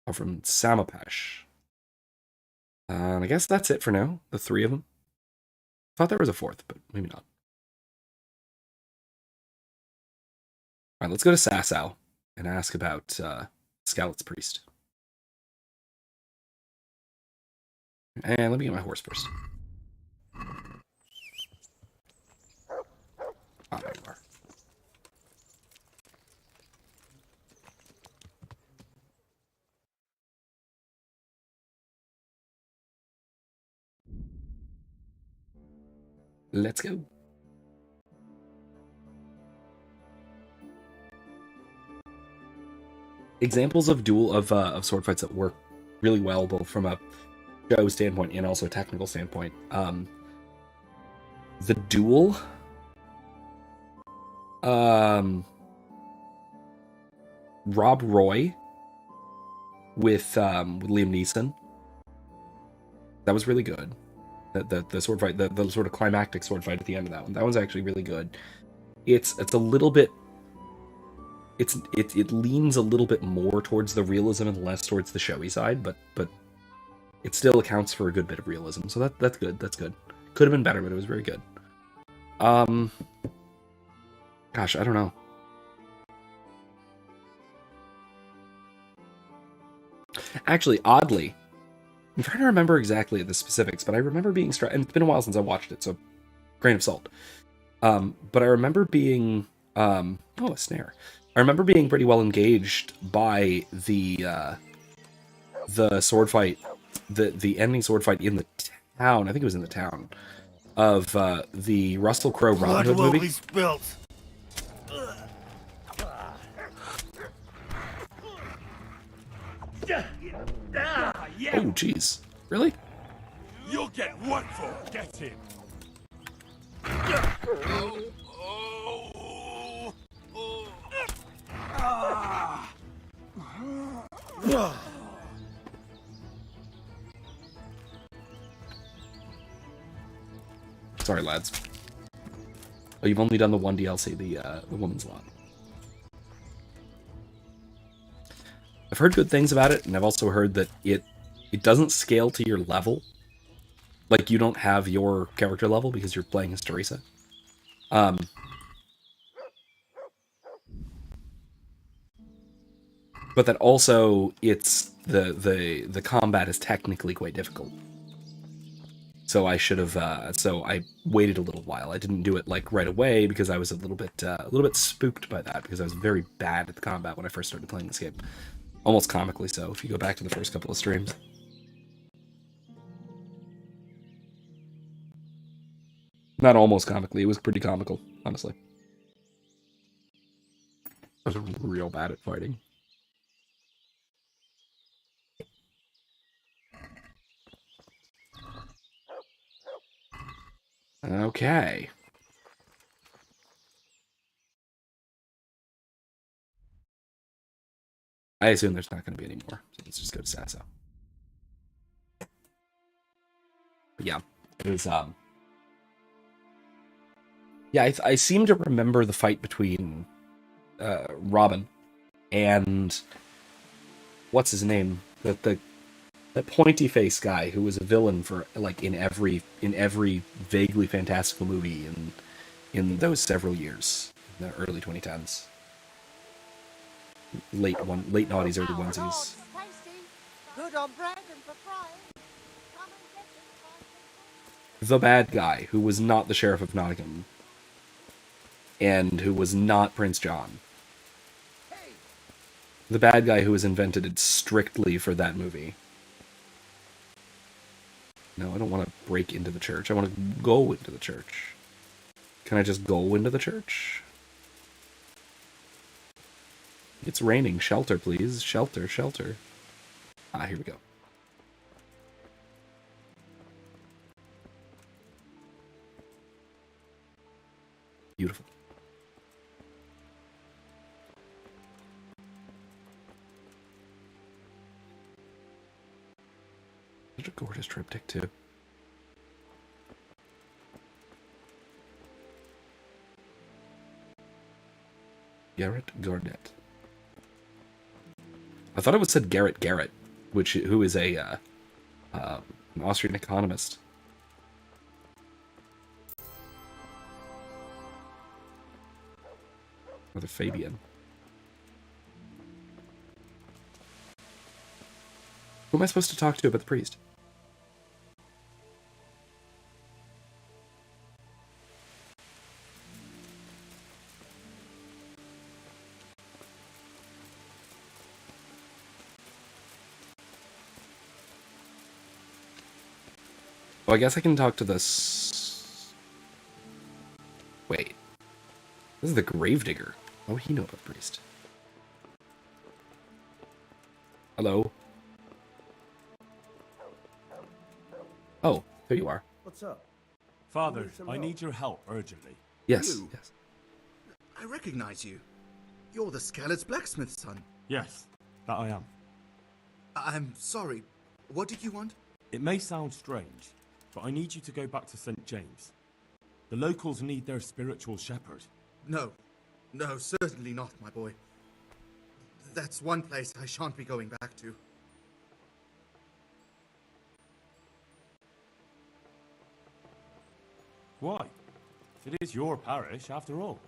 Oh, from Samapesh. I guess that's it for now. The 3 of them. Thought there was a 4th, but maybe not. Alright, let's go to Sasau and ask about Skalit's priest. And let me get my horse first. Ah, there you are. Let's go. Examples of sword fights that work really well, both from a show standpoint and also a technical standpoint. The duel. Rob Roy with Liam Neeson. That was really good. The sword fight, the sort of climactic sword fight at the end of that one. That one's actually really good. It's a little bit. It leans a little bit more towards the realism and less towards the showy side, but it still accounts for a good bit of realism. So that's good. That's good. Could have been better, but it was very good. Gosh, I don't know. Actually, oddly, I'm trying to remember exactly the specifics, but I remember being struck, and it's been a while since I watched it, so grain of salt. But I remember being, oh, a snare. I remember being pretty well engaged by the sword fight, the ending sword fight in the town. I think it was in the town of the Russell Crowe Robin Hood movie. Be spilt. Oh, jeez. Really? You'll get what for? Get him. Sorry, lads. Oh, you've only done the one DLC, the Woman's Lot. I've heard good things about it, and I've also heard that it doesn't scale to your level. Like, you don't have your character level because you're playing as Teresa. But that also, it's the combat is technically quite difficult. So I should have. So I waited a little while. I didn't do it like right away because I was a little bit spooked by that because I was very bad at the combat when I first started playing this game. Almost comically so, if you go back to the first couple of streams. Not almost comically, it was pretty comical, honestly. I was real bad at fighting. Okay. I assume there's not going to be any more, so let's just go to Sasso. But yeah, it was, yeah, I seem to remember the fight between Robin and what's his name? That pointy face guy who was a villain for like in every vaguely fantastical movie in those several years, in the early 2010s. Late noughties, early onesies. Good on bread and for frying. The bad guy who was not the Sheriff of Nottingham and who was not Prince John. The bad guy who was invented strictly for that movie. No, I don't want to break into the church. I want to go into the church. Can I just go into the church? It's raining. Shelter, please. Shelter, shelter. Ah, here we go. Beautiful. Such a gorgeous triptych, too. Garrett Garnett. I thought it was said Garrett Garrett, who is an Austrian economist. Or the Fabian. Who am I supposed to talk to about the priest? Oh, I guess I can talk to this. Wait. This is the Gravedigger. How would he know about the priest? Hello? Oh, there you are. What's up? Father, I need your help urgently. Yes, You? yes. I recognize you. You're the Scarlet's blacksmith's son. Yes, that I am. I'm sorry. What did you want? It may sound strange, but I need you to go back to St. James. The locals need their spiritual shepherd. No. No, certainly not, my boy. That's one place I shan't be going back to. Why? It is your parish, after all.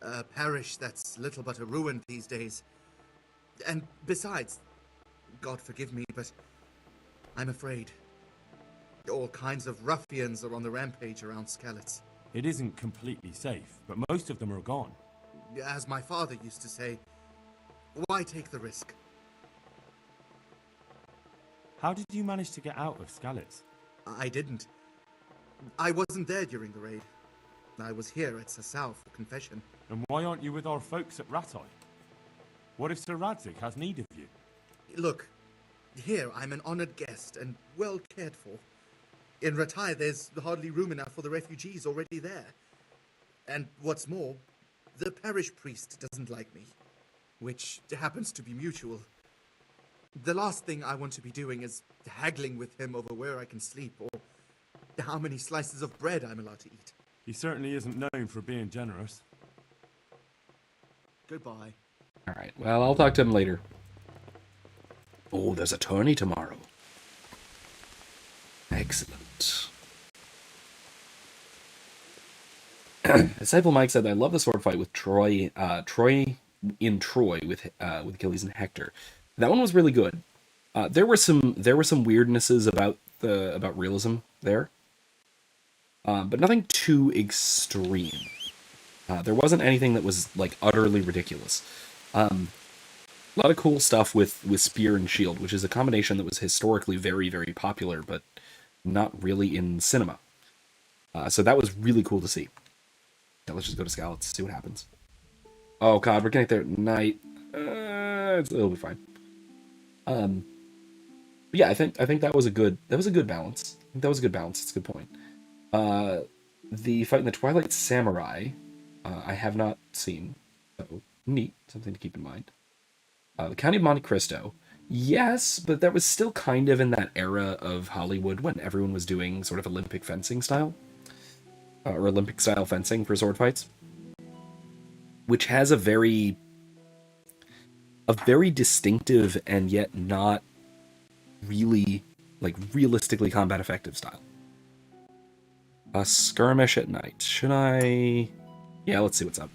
A parish that's little but a ruin these days. And besides, God forgive me, but I'm afraid all kinds of ruffians are on the rampage around Skalitz. It isn't completely safe, but most of them are gone. As my father used to say, why take the risk? How did you manage to get out of Skalitz? I didn't. I wasn't there during the raid. I was here at Sassau for confession. And why aren't you with our folks at Ratai? What if Sir Radzik has need of you? Look, here I'm an honored guest and well cared for. In Ratai, there's hardly room enough for the refugees already there. And what's more, the parish priest doesn't like me, which happens to be mutual. The last thing I want to be doing is haggling with him over where I can sleep or how many slices of bread I'm allowed to eat. He certainly isn't known for being generous. Goodbye. Alright, well, I'll talk to him later. Oh, there's a tourney tomorrow. Excellent. Disciple Mike said, I love the sword fight with Troy in Troy with Achilles and Hector. That one was really good. There were some weirdnesses about realism there. But nothing too extreme. There wasn't anything that was like utterly ridiculous. A lot of cool stuff with spear and shield, which is a combination that was historically very, very popular, but not really in cinema. So that was really cool to see. Yeah, let's just go to Scallots, see what happens. Oh god, we're getting there at night. It'll be fine. But yeah, I think that was a good balance. I think that was a good balance. It's a good point. The fight in the Twilight Samurai, I have not seen. So neat, something to keep in mind. The County of Monte Cristo, yes, but that was still kind of in that era of Hollywood when everyone was doing sort of Olympic fencing style, or Olympic style fencing for sword fights, which has a very distinctive and yet not really like realistically combat effective style. A skirmish at night. Should I? Yeah, let's see what's up.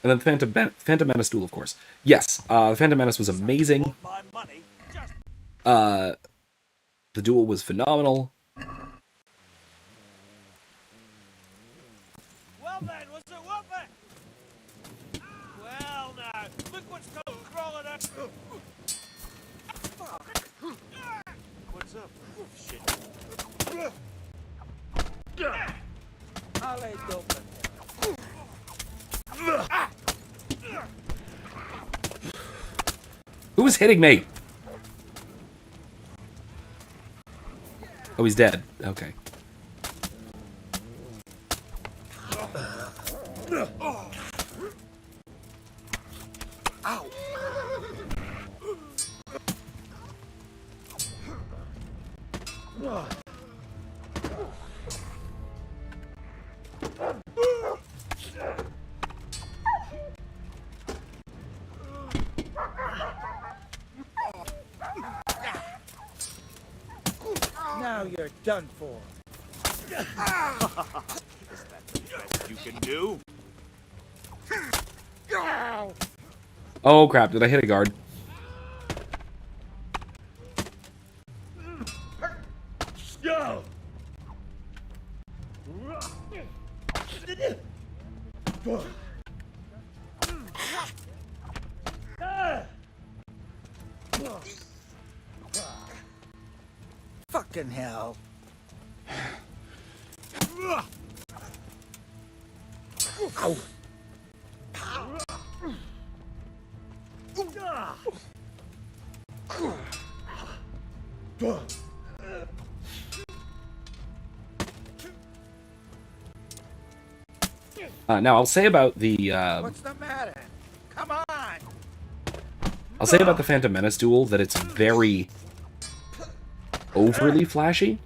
And then Phantom Menace duel, of course. Yes, the Phantom Menace was amazing. The duel was phenomenal. Well then, was it what then? Well now, look what's come crawling up. What's up? Shit. I'll lay Dublin. Who was hitting me? Oh, he's dead. Okay. Ow! Now you're done for. Is that the best you can do? Oh crap, did I hit a guard? Go! Fucking hell. Ow! Now I'll say about the What's the matter? Come on! I'll say about the Phantom Menace duel that it's very overly flashy,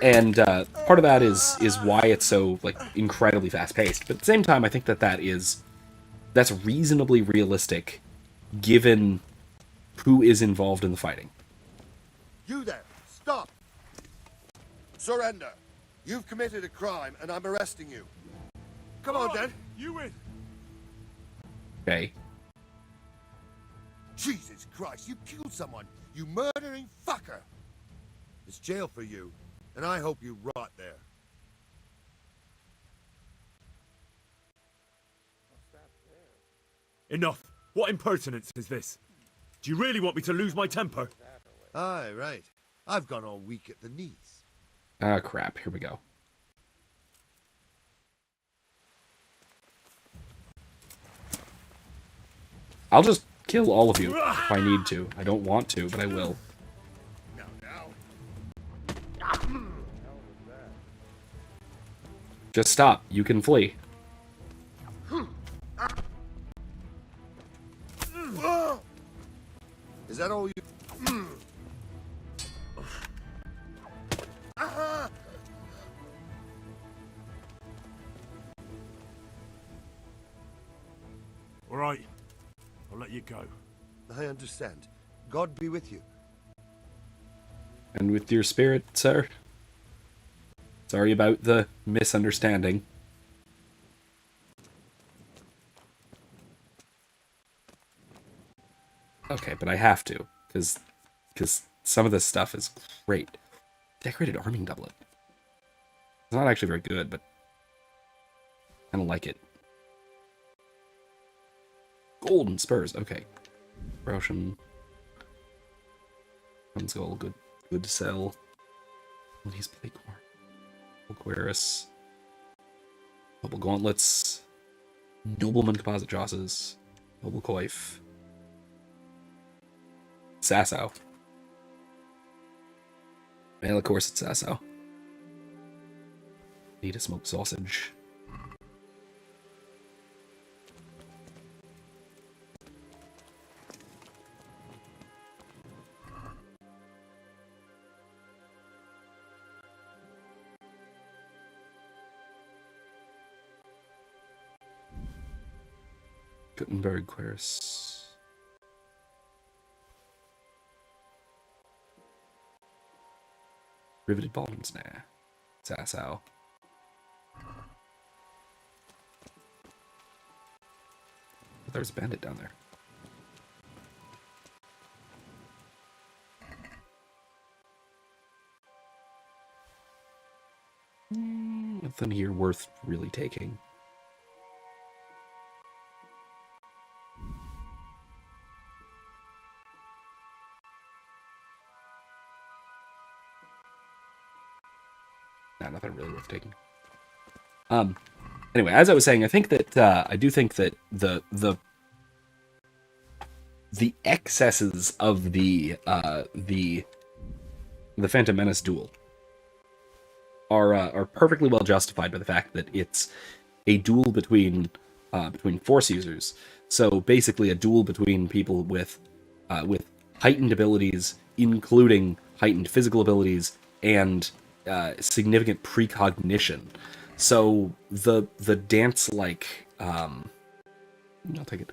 and part of that is why it's so like incredibly fast paced. But at the same time, I think that's reasonably realistic, given who is involved in the fighting. You there! Stop! Surrender! You've committed a crime, and I'm arresting you. Come on, then! You win! Okay. Jesus Christ, you killed someone! You murdering fucker! It's jail for you, and I hope you rot there. Enough! What impertinence is this? Do you really want me to lose my temper? Aye, right. I've gone all weak at the knees. Ah, crap. Here we go. I'll just kill all of you if I need to. I don't want to, but I will. Just stop. You can flee. Is that all you... All right. I'll let you go. I understand. God be with you. And with your spirit, sir. Sorry about the misunderstanding. Okay, but I have to, because some of this stuff is great. Decorated arming doublet. It's not actually very good, but I don't like it. Golden spurs. Okay. Roshan. Skull. Good to sell. These plate core. Aquarius. Noble gauntlets. Nobleman composite josses. Noble coif. Sasau. Well, of course it's Sasau. Need a smoked sausage. Gutenberg Queris. Riveted bonds, nah. Sasau. There's a bandit down there. Nothing here worth really taking. Nah, nothing really worth taking. Anyway, as I was saying, I think that I do think that the excesses of the Phantom Menace duel are perfectly well justified by the fact that it's a duel between Force users. So basically, a duel between people with heightened abilities, including heightened physical abilities and significant precognition. So the dance-like, I'll take it.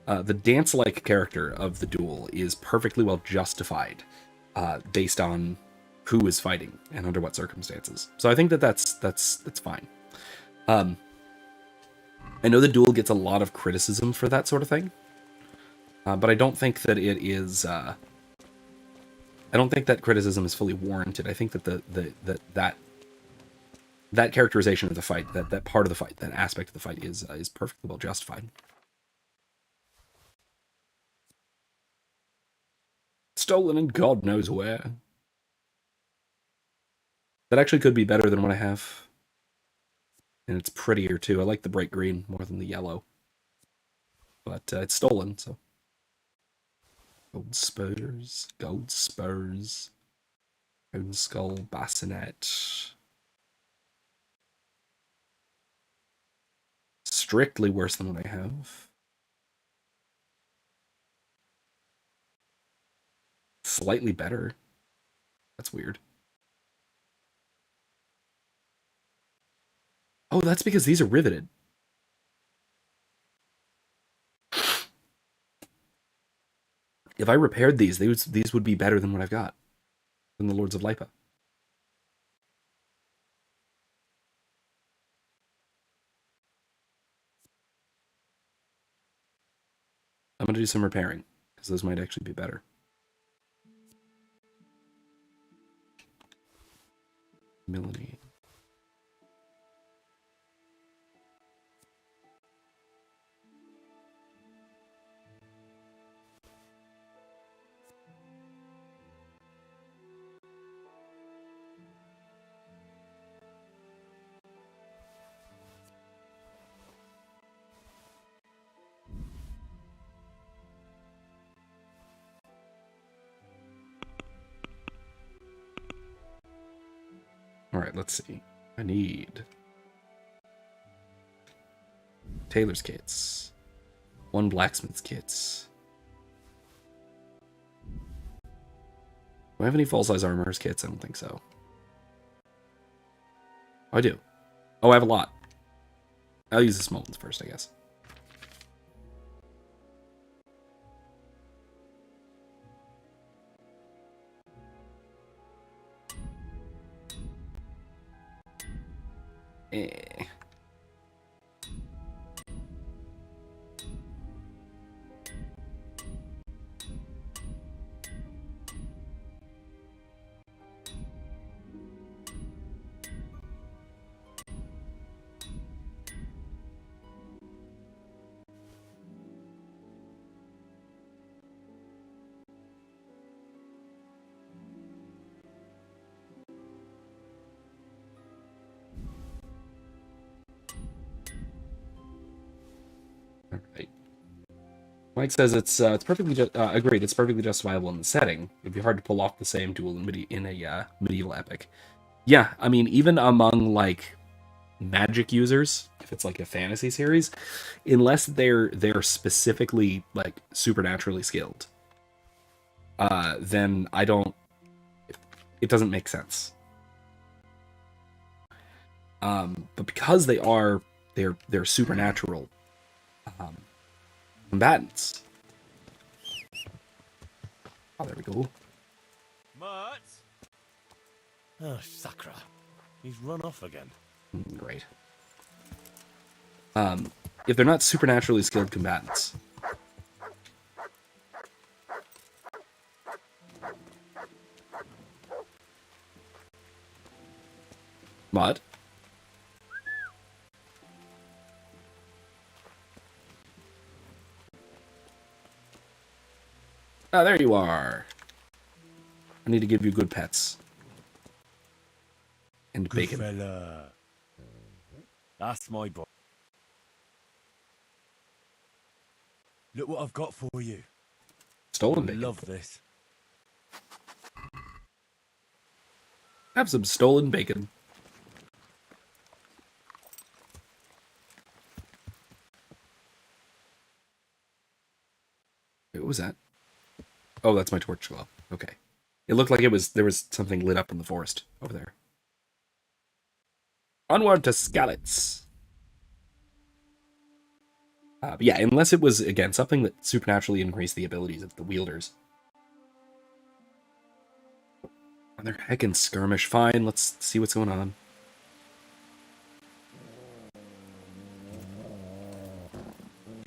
The dance-like character of the duel is perfectly well justified based on who is fighting and under what circumstances. So I think that's fine. I know the duel gets a lot of criticism for that sort of thing, but I don't think that it is. I don't think that criticism is fully warranted. I think that that characterization of the fight, that part of the fight, that aspect of the fight is perfectly well justified. Stolen in God knows where. That actually could be better than what I have. And it's prettier too. I like the bright green more than the yellow. But it's stolen, so. Gold spurs, Golden skull, bassinet. Strictly worse than what I have. Slightly better. That's weird. Oh, that's because these are riveted. If I repaired these would be better than what I've got. Than the Lords of Lipa. I'm going to do some repairing, because those might actually be better. Millie. Alright, let's see. I need tailor's kits. 1 blacksmith's kits. Do I have any full-size armorer's kits? I don't think so. Oh, I do. Oh, I have a lot. I'll use the small ones first, I guess. Eh. All right. Mike says it's perfectly agreed. It's perfectly justifiable in the setting. It'd be hard to pull off the same duel in a medieval epic. Yeah, I mean, even among like magic users, if it's like a fantasy series, unless they're specifically like supernaturally skilled, then I don't. It doesn't make sense. But because they're supernatural combatants. Oh, there we go. Mutt? Oh, Sakra. He's run off again. Great. If they're not supernaturally skilled combatants, Mud? Ah, there you are. I need to give you good pets. And Good bacon. fella. That's my boy. Look what I've got for you. Stolen bacon. Love this. Have some stolen bacon. Wait, what was that? Oh, that's my torch glow. Okay. It looked like there was something lit up in the forest over there. Onward to Skalitz. But yeah, unless it was, again, something that supernaturally increased the abilities of the wielders. And they're heckin' skirmish. Fine, let's see what's going on.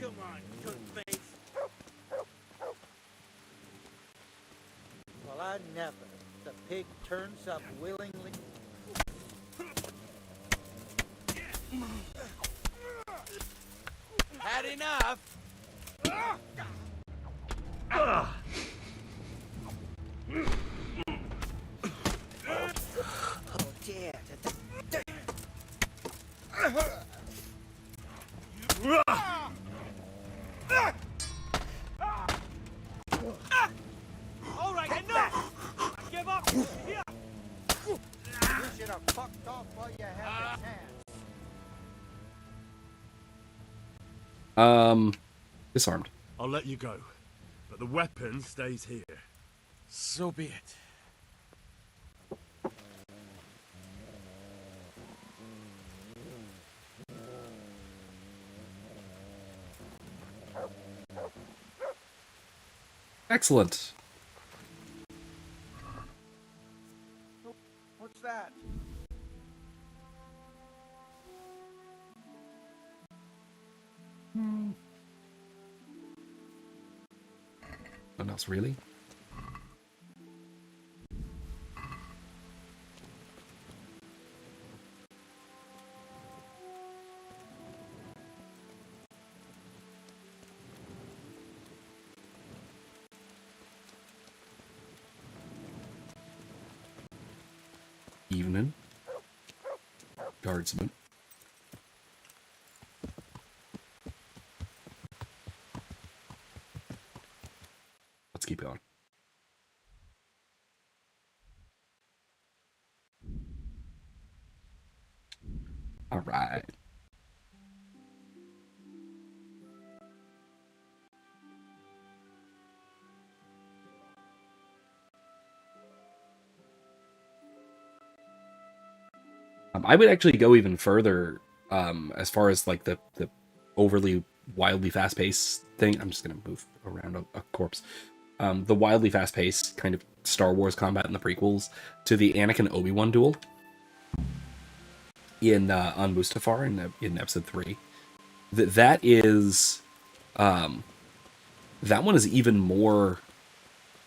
Come on, good face. Well, I never. The pig turns up willingly. Had enough? Oh, dear. All right, enough! I give up! Here! You should have fucked off while you had the chance. Disarmed. I'll let you go, but the weapon stays here. So be it. Excellent. What's that? What else, really? Evening. Guardsman. Let's keep going. All right. I would actually go even further as far as like the overly wildly fast paced thing. I'm just gonna move around a corpse. The wildly fast paced kind of Star Wars combat in the prequels to the Anakin Obi-Wan duel in on Mustafar in episode 3. That is that one is even more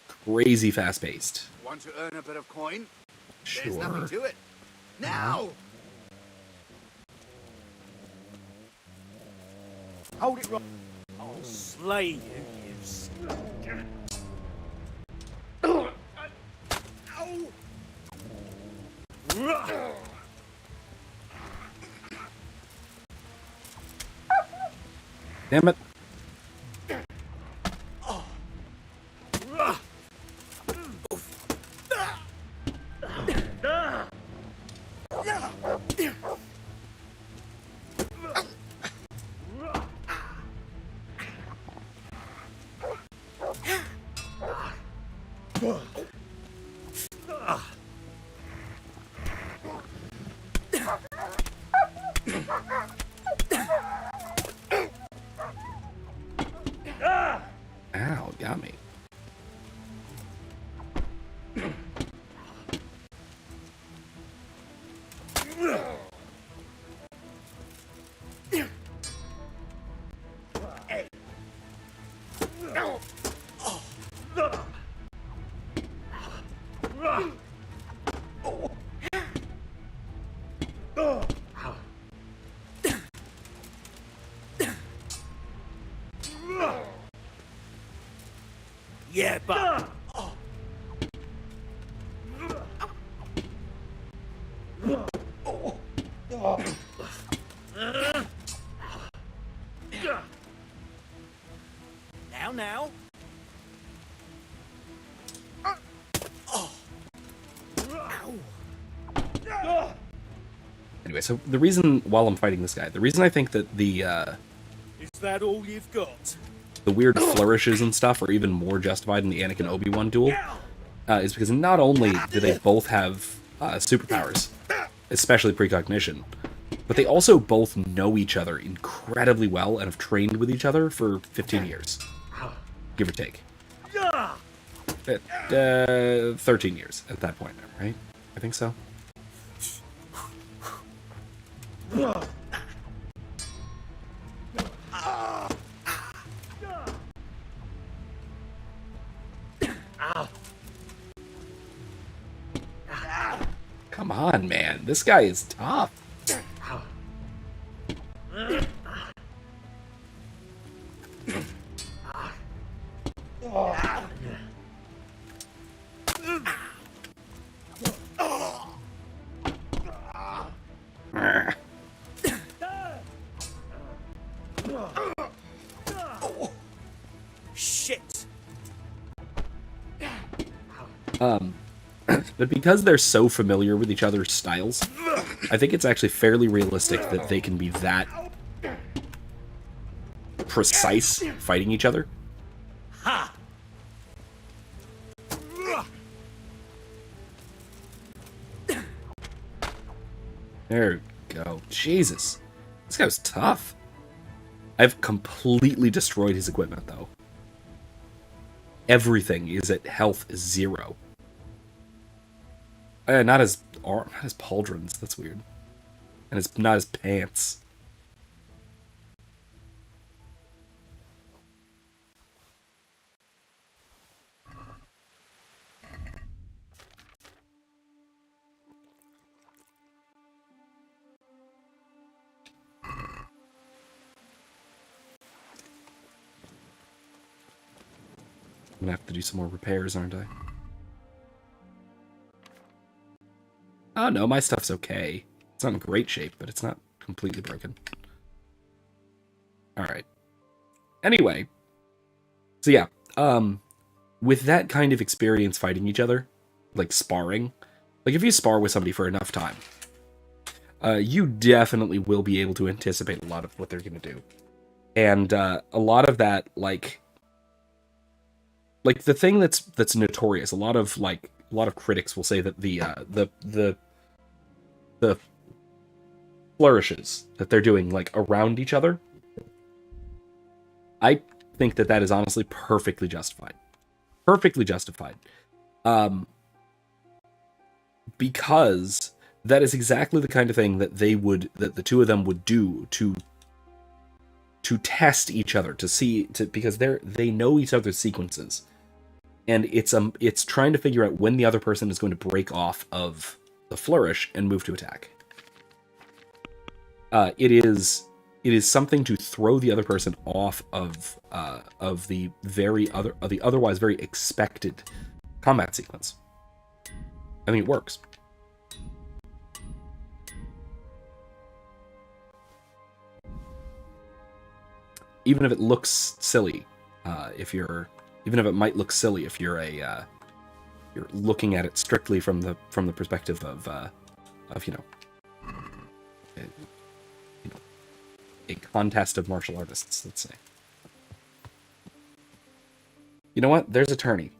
crazy fast paced. Want to earn a bit of coin? Sure. There's nothing to it. Now! Hold it right. I'll slay you, you Damn it. Yeah, but... Now. Anyway, so the reason, while I'm fighting this guy, the reason I think that the Is that all you've got? weird flourishes and stuff are even more justified in the Anakin Obi-Wan duel is because not only do they both have superpowers, especially precognition, but they also both know each other incredibly well and have trained with each other for 15 years, give or take. 13 years at that point, right? I think so. Come on, man. This guy is tough. Shit. But because they're so familiar with each other's styles, I think it's actually fairly realistic that they can be that precise fighting each other. Ha! There we go. Jesus. This guy was tough. I've completely destroyed his equipment, though. Everything is at health 0. Not his pauldrons. That's weird. And it's not his pants. I'm gonna have to do some more repairs, aren't I? Oh no, my stuff's okay. It's not in great shape, but it's not completely broken. Alright. Anyway. So yeah, with that kind of experience fighting each other, like sparring, like if you spar with somebody for enough time, you definitely will be able to anticipate a lot of what they're gonna do. And a lot of that, like the thing that's notorious, a lot of critics will say that the flourishes that they're doing like around each other, I think that is honestly perfectly justified. Perfectly justified. Because that is exactly the kind of thing that the two of them would do to test each other, because they know each other's sequences. And it's trying to figure out when the other person is going to break off of the flourish and move to attack. It is something to throw the other person off of the otherwise very expected combat sequence. I think it works. Even if it looks silly, even if it might look silly if you're you're looking at it strictly from the perspective of a contest of martial artists, let's say. You know what? There's a tourney.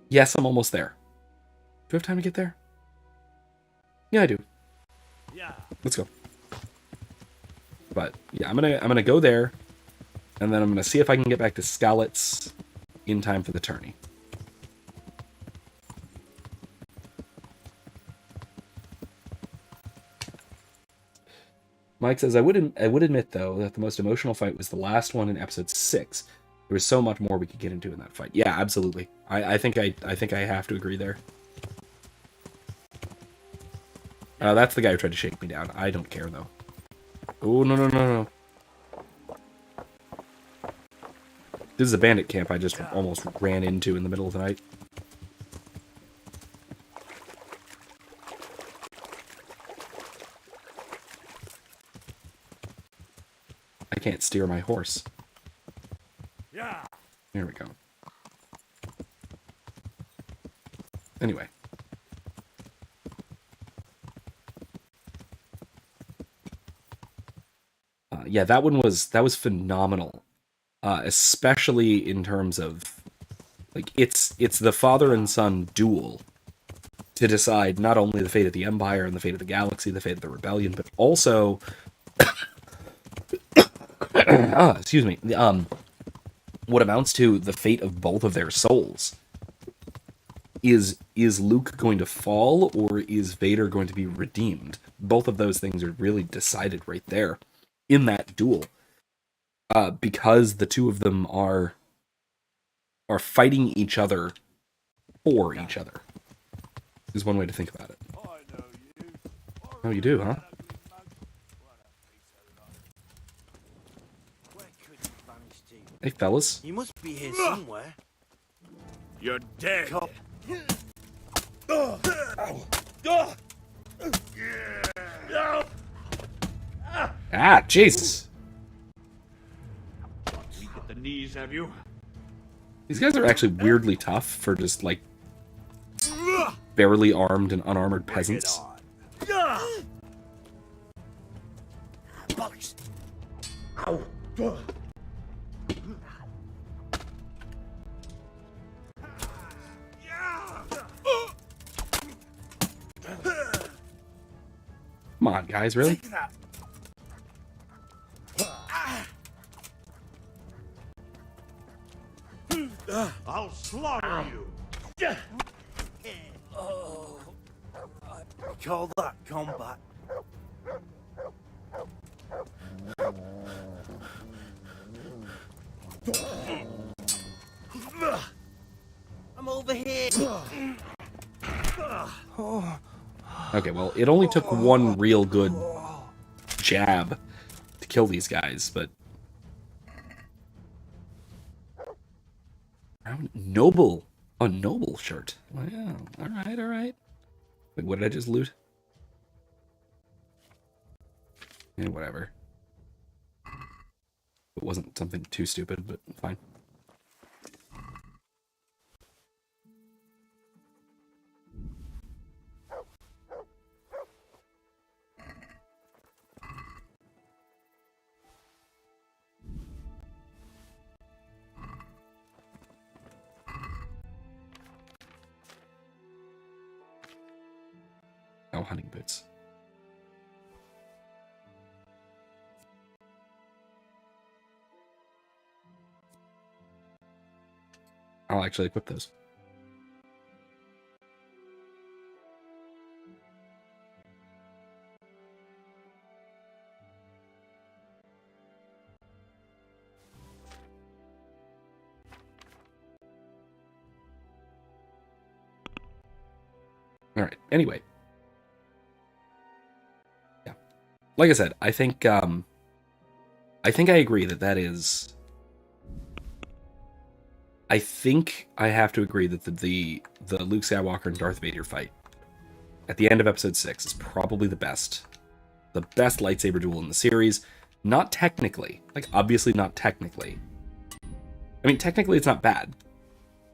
Yes, I'm almost there. Do I have time to get there? Yeah, I do. Yeah. Let's go. But yeah, I'm gonna go there, and then I'm gonna see if I can get back to Skalitz in time for the tourney. Mike says, I would admit though that the most emotional fight was the last one in episode 6. There was so much more we could get into in that fight. Yeah, absolutely. I think I have to agree there. That's the guy who tried to shake me down. I don't care though. Oh no. This is a bandit camp I just almost ran into in the middle of the night. I can't steer my horse. Yeah. There we go. Anyway. Yeah, that was phenomenal. Especially in terms of, like, it's the father and son duel to decide not only the fate of the Empire and the fate of the galaxy, the fate of the rebellion, but also excuse me, what amounts to the fate of both of their souls. Is Luke going to fall, or is Vader going to be redeemed? Both of those things are really decided right there in that duel. Because the two of them are fighting each other for each other, is one way to think about it. Oh, you do, huh? Hey, fellas. You must be here somewhere. You're dead. Ah, Jesus. Weak at the knees, have you? These guys are actually weirdly tough for just, like, barely armed and unarmored peasants. Bollocks. Ow. Come on, guys, really? I'll slaughter you. Oh, I call that combat. I'm over here. Okay, well, it only took one real good jab to kill these guys, but... Noble. A noble shirt. Wow. Alright, alright. Wait, what did I just loot? Yeah, whatever. It wasn't something too stupid, but fine. Oh, hunting boots. I'll actually equip those. All right. Anyway. Yeah. Like I said, I think I agree that is. I think I have to agree that the Luke Skywalker and Darth Vader fight at the end of Episode 6 is probably the best lightsaber duel in the series. Not technically, like obviously not technically. I mean, technically it's not bad,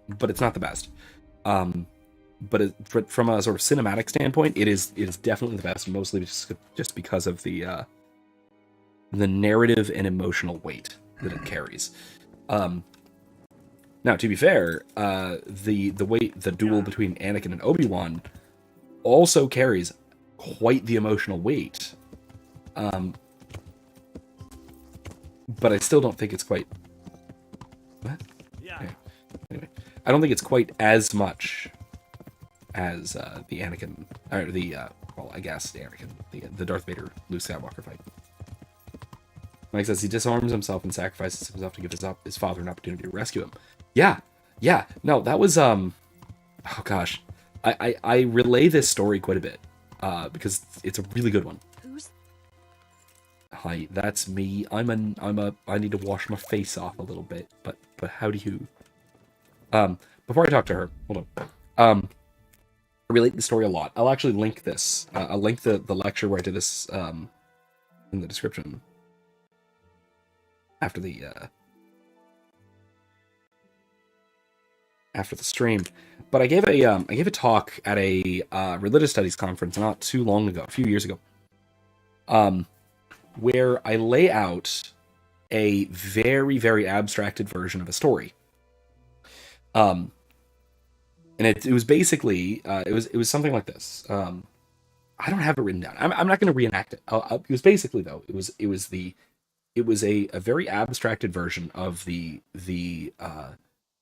but it's not the best. But from a sort of cinematic standpoint, it is definitely the best, mostly just because of the narrative and emotional weight that it carries. Now, to be fair, the duel between Anakin and Obi-Wan also carries quite the emotional weight. But I still don't think it's quite... What? Yeah. Anyway, I don't think it's quite as much as the Anakin, or well, I guess the Anakin, the Darth Vader Luke Skywalker fight. Like says, he disarms himself and sacrifices himself to give his father an opportunity to rescue him. Yeah. No, that was oh gosh, I relay this story quite a bit because it's a really good one. Hi, that's me. I need to wash my face off a little bit, but how do you? Before I talk to her, hold on. I relate the story a lot. I'll actually link this. I'll link the lecture where I did this in the description after the stream. But I gave a talk at a religious studies conference not too long ago, a few years ago, where I lay out a very, very abstracted version of a story. And it was basically it was something like this. I don't have it written down. I'm not going to reenact it. It was basically though it was a very abstracted version of the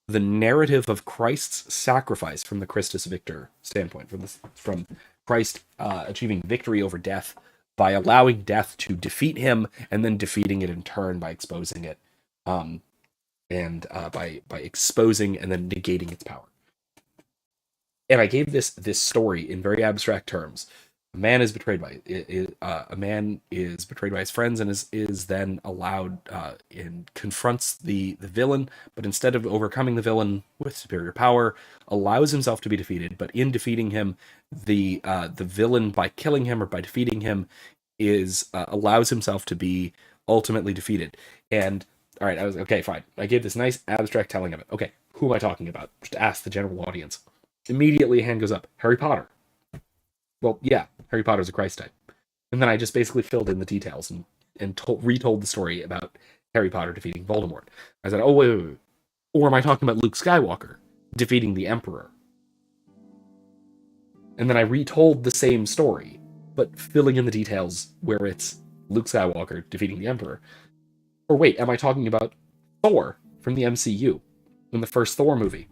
narrative of Christ's sacrifice from the Christus Victor standpoint, from Christ achieving victory over death by allowing death to defeat him and then defeating it in turn by exposing it, and by exposing and then negating its power. And I gave this story in very abstract terms. A man is betrayed by his friends and is then allowed and confronts the villain, but instead of overcoming the villain with superior power, allows himself to be defeated. But in defeating him, the villain, by killing him or by defeating him, is allows himself to be ultimately defeated. And all right, I was okay, fine. I gave this nice abstract telling of it. Okay, who am I talking about? Just ask the general audience. Immediately, a hand goes up. Harry Potter. Well, yeah, Harry Potter's a Christ type. And then I just basically filled in the details and retold the story about Harry Potter defeating Voldemort. I said, oh, wait. Or am I talking about Luke Skywalker defeating the Emperor? And then I retold the same story, but filling in the details where it's Luke Skywalker defeating the Emperor. Or wait, am I talking about Thor from the MCU in the first Thor movie?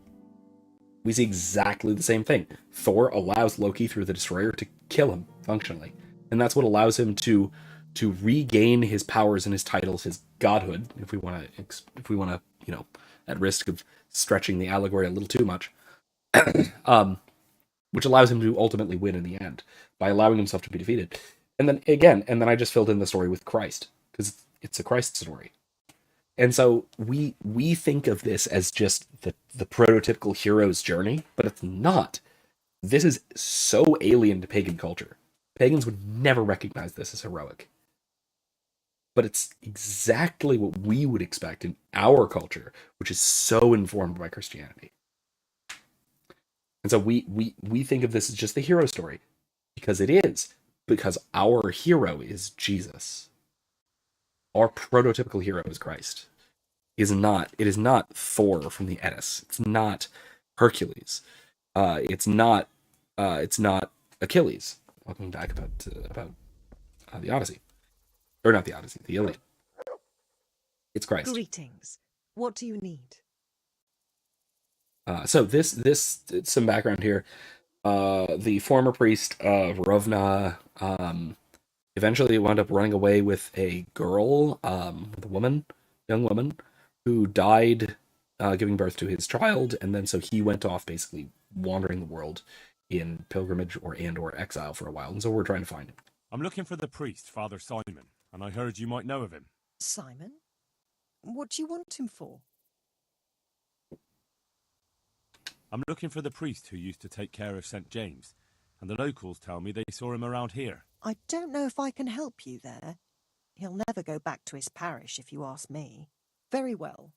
We see exactly the same thing. Thor allows Loki through the Destroyer to kill him functionally, and that's what allows him to regain his powers and his titles, his godhood. If we want to, at risk of stretching the allegory a little too much, which allows him to ultimately win in the end by allowing himself to be defeated. And then I just filled in the story with Christ because it's a Christ story. And so we think of this as just the prototypical hero's journey, but it's not. This is so alien to pagan culture. Pagans would never recognize this as heroic. But it's exactly what we would expect in our culture, which is so informed by Christianity. And so we think of this as just the hero story, because it is, because our hero is Jesus. Our prototypical hero is Christ. It is not Thor from the Edis. It's not Hercules. It's not Achilles. Welcome back about the Odyssey, or not the Odyssey, the Iliad. It's Christ. Greetings. What do you need? So this some background here. The former priest of Rovna eventually wound up running away with a girl, with a young woman, who died giving birth to his child, and then so he went off basically wandering the world in pilgrimage or exile for a while, and so we're trying to find him. I'm looking for the priest, Father Simon, and I heard you might know of him. Simon? What do you want him for? I'm looking for the priest who used to take care of St. James, and the locals tell me they saw him around here. I don't know if I can help you there. He'll never go back to his parish, if you ask me. Very well.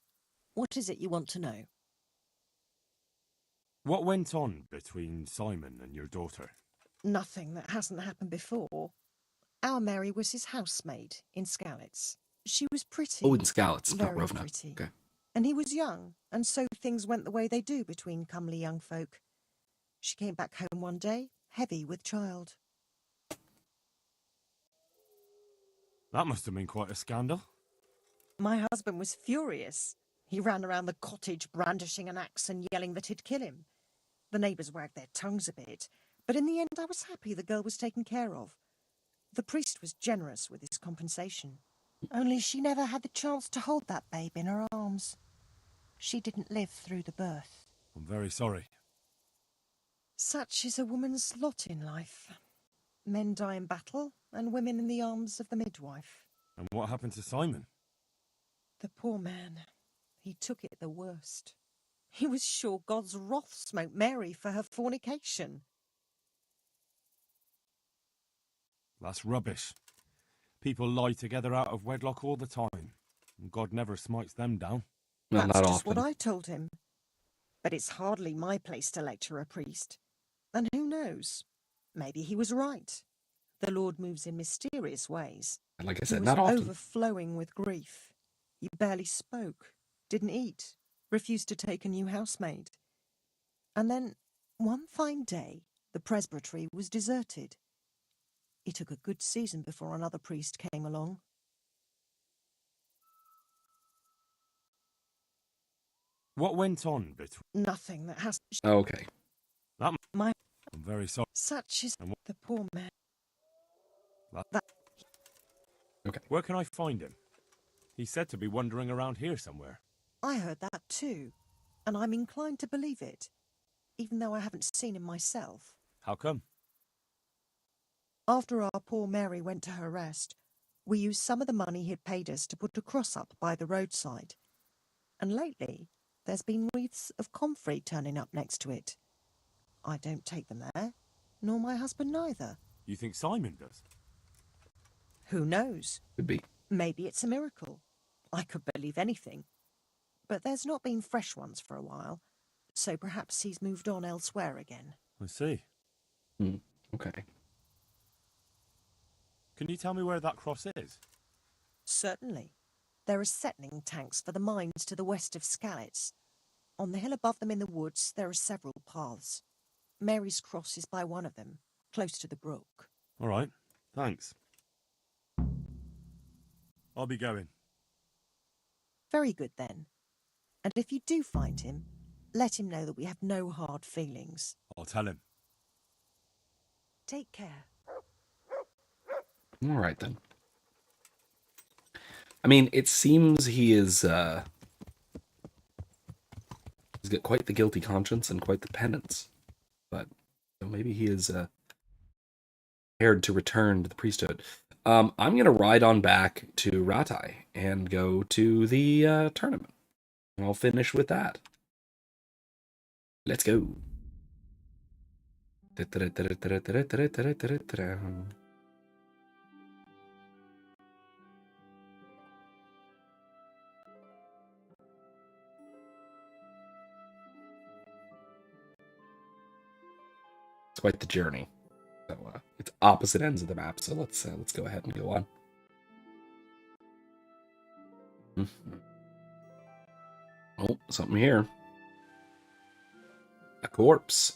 What is it you want to know? What went on between Simon and your daughter? Nothing that hasn't happened before. Our Mary was his housemaid in Skalitz. She was pretty. Oh, in Skalitz, not very Rovna. pretty. Okay. And he was young, and so things went the way they do between comely young folk. She came back home one day, heavy with child. That must have been quite a scandal. My husband was furious. He ran around the cottage brandishing an axe and yelling that he'd kill him. The neighbours wagged their tongues a bit, but in the end I was happy the girl was taken care of. The priest was generous with his compensation. Only she never had the chance to hold that babe in her arms. She didn't live through the birth. I'm very sorry. Such is a woman's lot in life. Men die in battle, and women in the arms of the midwife. And what happened to Simon? The poor man. He took it the worst. He was sure God's wrath smote Mary for her fornication. That's rubbish. People lie together out of wedlock all the time, and God never smites them down. Well, That's not just often. what I told him. But it's hardly my place to lecture a priest. And who knows? Maybe he was right. The Lord moves in mysterious ways. And like I He said, was not often. overflowing with grief. He barely spoke, didn't eat, refused to take a new housemaid. And then, one fine day, the presbytery was deserted. It took a good season before another priest came along. What went on between... Nothing that has... Okay. That... My... I'm very sorry. Such is And the poor man. That... Okay. Where can I find him? He's said to be wandering around here somewhere. I heard that too, and I'm inclined to believe it, even though I haven't seen him myself. How come? After our poor Mary went to her rest, we used some of the money he'd paid us to put a cross up by the roadside. And lately, there's been wreaths of comfrey turning up next to it. I don't take them there, nor my husband neither. You think Simon does? Who knows? Could be. Maybe it's a miracle. I could believe anything. But there's not been fresh ones for a while, so perhaps he's moved on elsewhere again. I see. Okay. Can you tell me where that cross is? Certainly. There are settling tanks for the mines to the west of Skalitz. On the hill above them in the woods, there are several paths. Mary's cross is by one of them, close to the brook. All right. Thanks. I'll be going. Very good, then. And if you do find him, let him know that we have no hard feelings. I'll tell him. Take care. All right, then. I mean, it seems he is, he's got quite the guilty conscience and quite the penance. But so maybe he is, prepared to return to the priesthood. I'm going to ride on back to Ratai and go to the tournament. And I'll finish with that. Let's go. It's quite the journey. So it's opposite ends of the map. So let's go ahead and go on. Oh, something here. A corpse.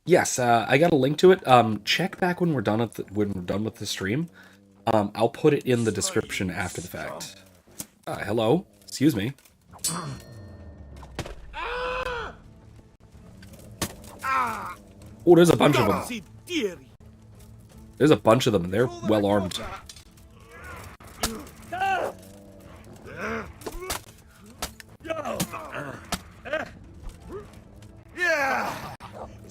Yes, I got a link to it. Check back when we're done with the stream. I'll put it in the description after the fact. Hello, excuse me. Oh, there's a bunch of them. There's a bunch of them, and they're well armed. Is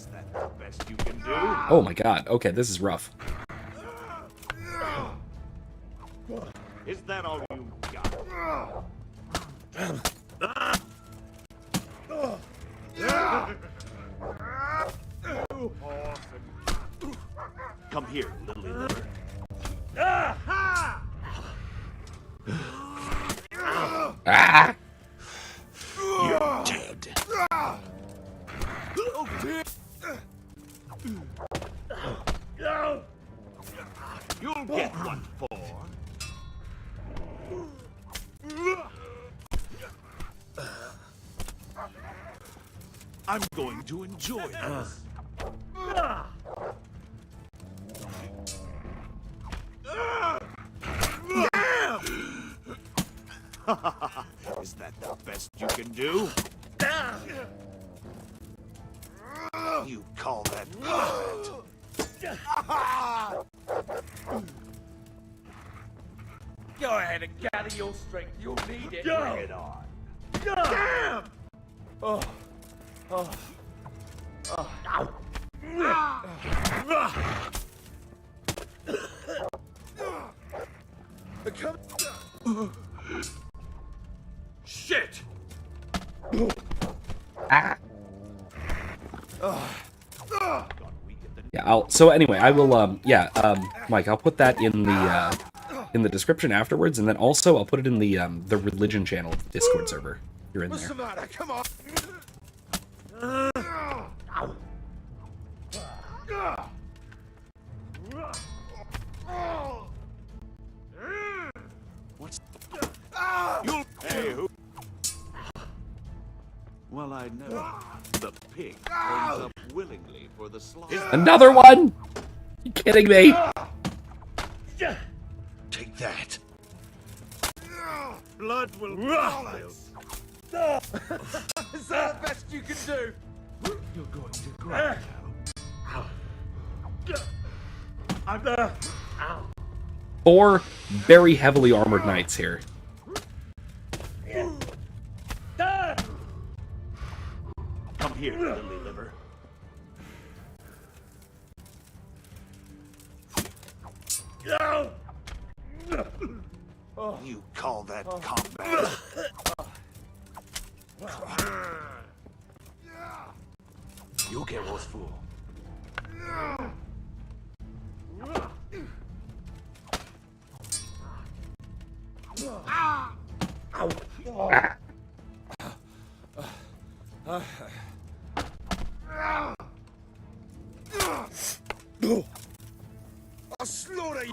that the best you can do? Oh my god. Okay, this is rough. Is that all you got? Come here, little lover. Ah! You're dead. You'll get one for. I'm going to enjoy this. Is that the best you can do? You call that good? Go ahead and gather your strength. You'll need it. Bring it on. Damn! Oh. Oh. Oh. Come. Shit! Ah. Yeah. So anyway, I will. Mike, I'll put that in the description afterwards, and then also I'll put it in the religion channel of the Discord server. You're in What's there. the matter? Come on. What's... You'll... Hey, who... Well, I know. The pig turns up willingly for the slaughter. Another one? You kidding me? Take that. Blood will follow. Is that the best you can do? You're going to cry now. I'm there. 4 very heavily armored knights here. Come here, lily liver. You call that combat? You'll get what's full. I'll slaughter you.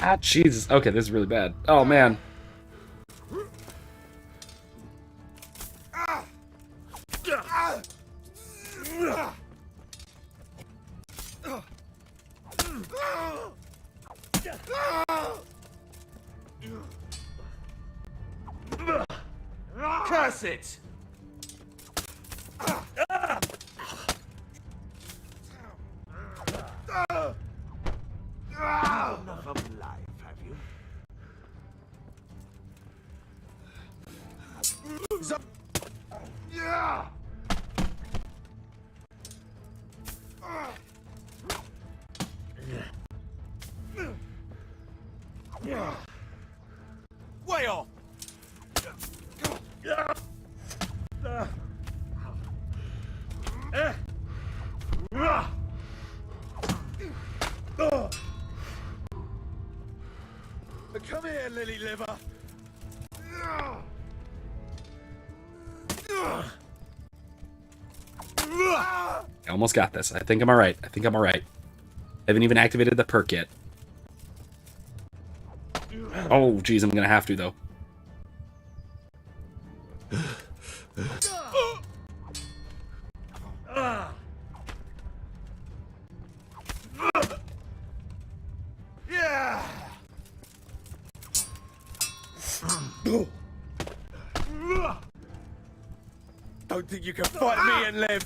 Ah, Jesus. Okay, this is really bad. Oh, man. Curse it! Enough of life, have you? Yeah! Way off! Come here, lily liver. I almost got this. I think I'm alright. I think I'm alright. Haven't even activated the perk yet. Oh, geez, I'm gonna have to, though. Yeah! Don't think you can fight me and live.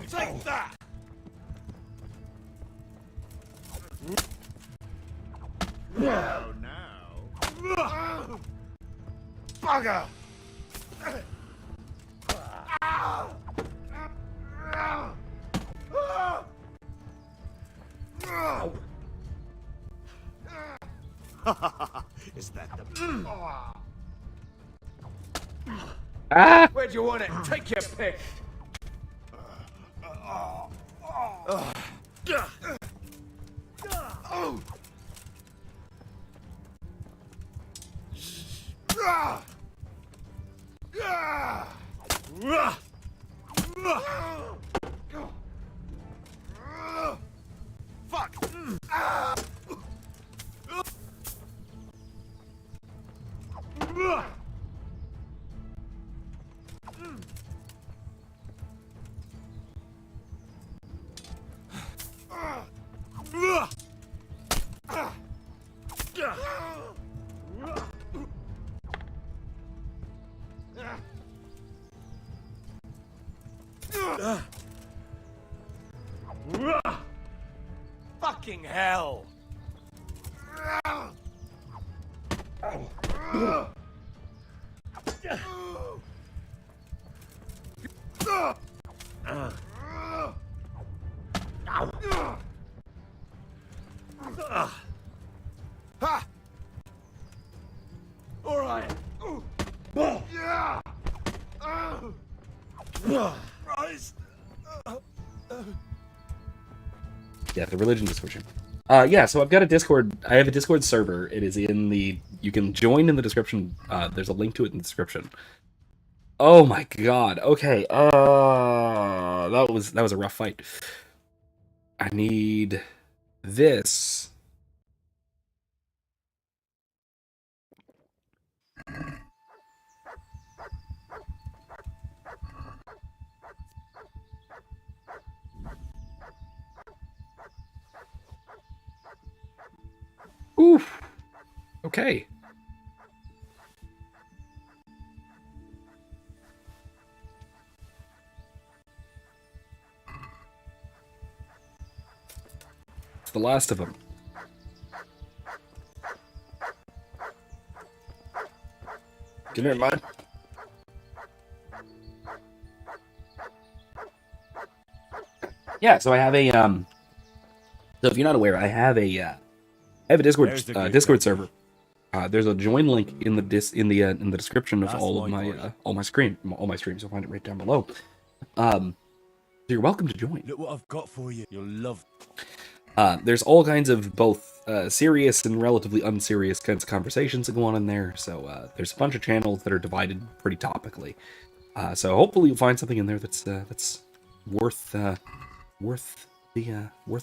Take that! Well, now. Bugger! Is that the... Ah! Where'd you want it? Take your pick. Fuck! Fucking hell! Ha! All right. Christ. Yeah, the religion description. Yeah, so I've got a Discord. I have a Discord server. It is in the. You can join in the description. There's a link to it in the description. Oh my god. Okay. That was a rough fight. I need this. Oof. Okay. It's the last of them. Give me mine. Yeah, so I have a so if you're not aware, I have a Discord Discord server. There's a join link in the in the description of all my streams. You'll find it right down below. So you're welcome to join. Look what I've got for you. You'll love. There's all kinds of both serious and relatively unserious kinds of conversations that go on in there. So there's a bunch of channels that are divided pretty topically. So hopefully you'll find something in there that's worth the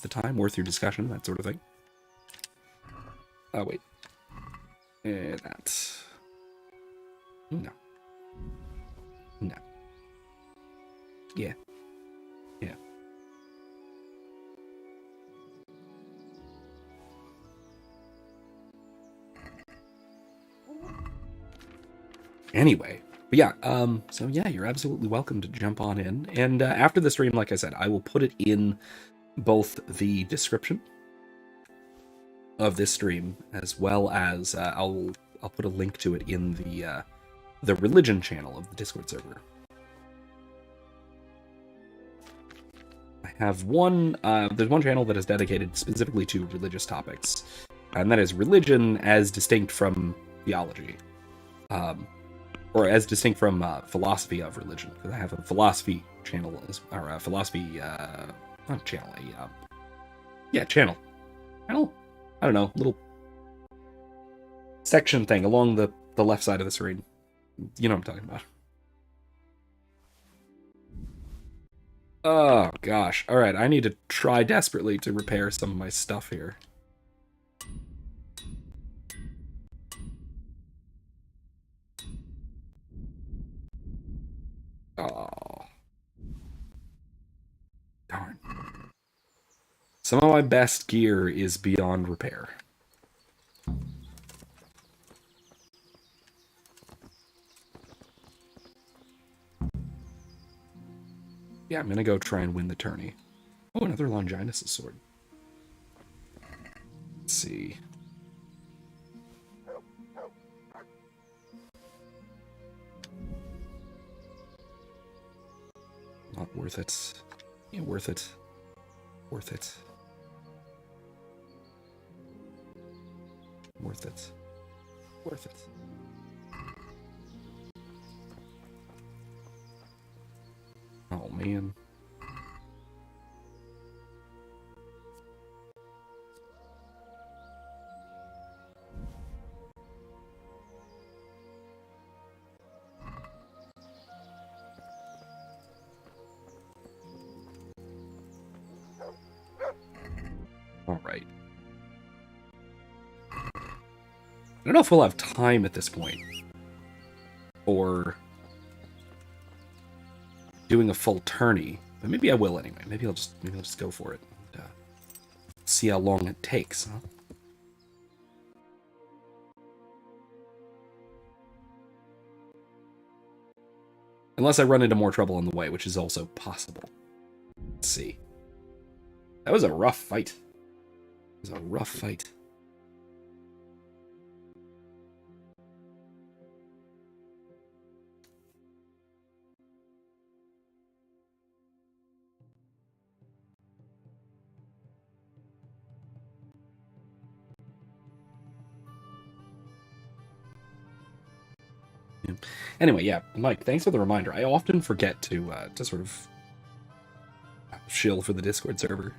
time, worth your discussion, that sort of thing. Oh wait, that's no. Yeah. Anyway, but yeah, so yeah, you're absolutely welcome to jump on in. And after the stream, like I said, I will put it in both the description of this stream as well as I'll put a link to it in the religion channel of the Discord server. I have one. There's one channel that is dedicated specifically to religious topics, and that is religion as distinct from theology. Or as distinct from philosophy of religion, because I have a philosophy channel, or a philosophy, not channel, channel, I don't know, little section thing along the left side of the screen. You know what I'm talking about. Oh gosh, alright, I need to try desperately to repair some of my stuff here. Oh. Darn. Some of my best gear is beyond repair. Yeah, I'm gonna go try and win the tourney. Oh, another Longinus' sword. Let's see. Not worth it. Yeah, worth it. Worth it. Worth it. Worth it. Oh, man. All right. I don't know if we'll have time at this point for doing a full tourney, but maybe I will anyway. Maybe I'll just go for it and see how long it takes, huh? Unless I run into more trouble on the way, which is also possible. Let's see. That was a rough fight. It was a rough fight. Anyway, yeah, Mike, thanks for the reminder. I often forget to sort of shill for the Discord server.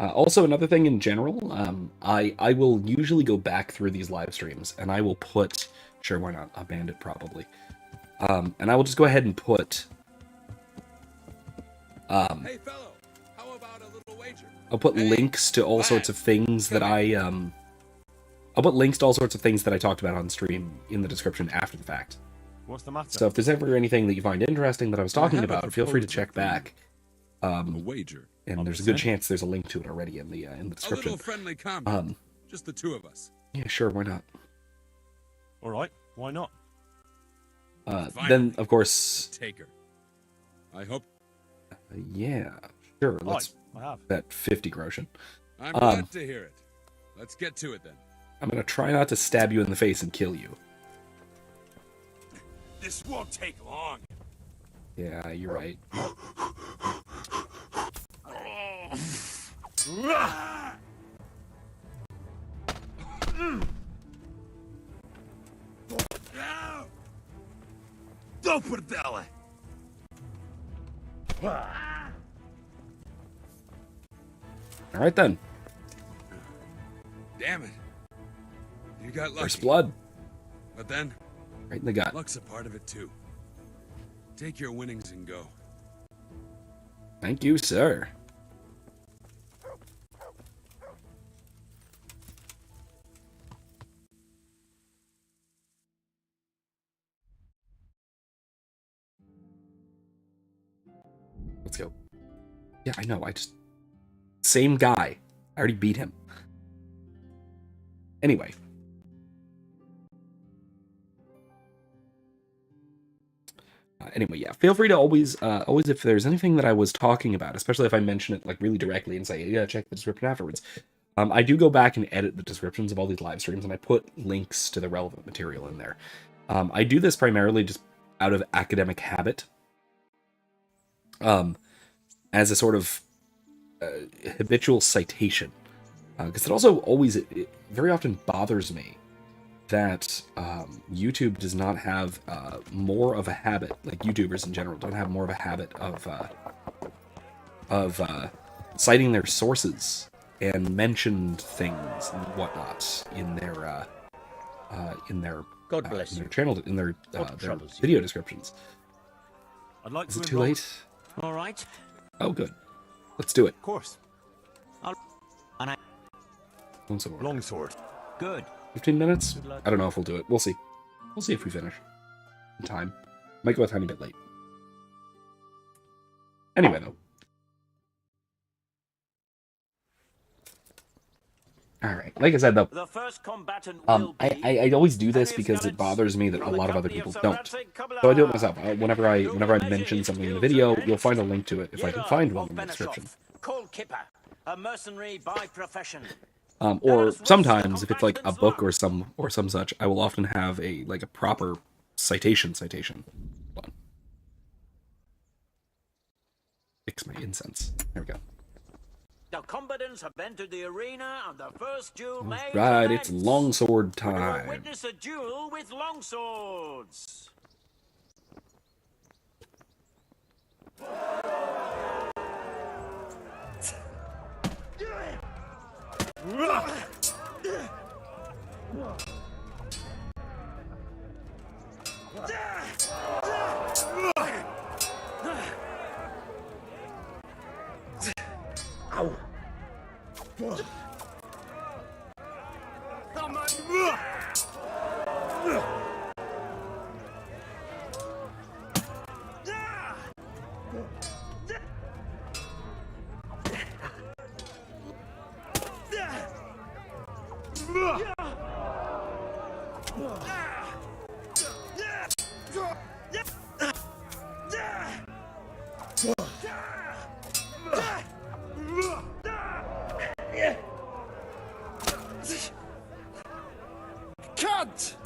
Also, another thing in general, I will usually go back through these live streams, and I will put, sure, why not, a bandit probably, and I will just go ahead and put, Hey fellow, how about a little wager? I'll put links to all sorts of things that I'll put links to all sorts of things that I talked about on stream in the description after the fact. What's the matter? So if there's ever anything that you find interesting that I was talking about, feel free to check back. A wager. And there's a good chance there's a link to it already in the description. A little friendly combat. Just the two of us. Yeah, sure, why not? All right, why not? Then, of course... Taker. I hope... yeah, sure, let's bet 50 groschen. I'm glad to hear it. Let's get to it then. I'm gonna try not to stab you in the face and kill you. This won't take long. Yeah, you're right. Doperdelle! Alright then. Damn it. You got lucky. First blood. But then... right in the gut. Luck's a part of it too. Take your winnings and go. Thank you, sir. Let's go. Yeah, I know, same guy. I already beat him. Anyway. Anyway, yeah, feel free to always if there's anything that I was talking about, especially if I mention it like really directly and say, yeah, check the description afterwards. I do go back and edit the descriptions of all these live streams, and I put links to the relevant material in there. I do this primarily just out of academic habit, as a sort of habitual citation, because it also always it very often bothers me that YouTube does not have more of a habit, like YouTubers in general don't have more of a habit of citing their sources and mentioned things and whatnot in their God bless in their you. channel, in their video descriptions. I'd like Is to it too enroll- late? All right. Oh, good. Let's do it. Of course. Longsword. Longsword. Good. 15 minutes? I don't know if we'll do it. We'll see. We'll see if we finish in time. Might go a tiny bit late. Anyway, though. Alright, like I said, though, The first combatant I always do this because it bothers me that a lot of other people don't. So I do it myself. Whenever I mention something in a video, you'll find a link to it if I can find one in the description. called Kipper, a mercenary by profession. Or sometimes, if it's like a book or some such, I will often have a proper citation. Hold on. Fix my incense. There we go. The combatants have entered the arena, and the first duel may Right, commence. it's longsword We will time. witness a duel with longswords. Ow. Cunt!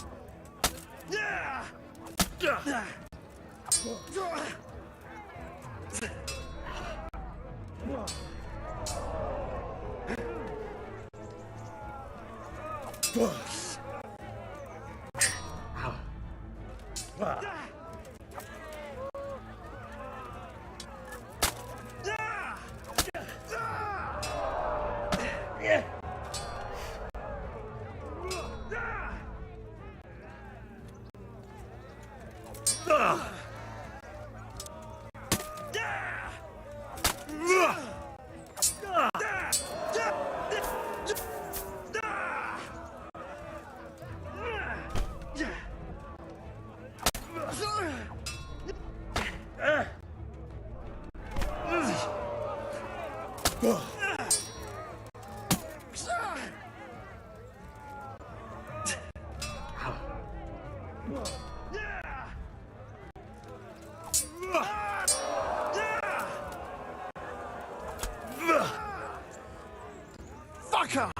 Fucker!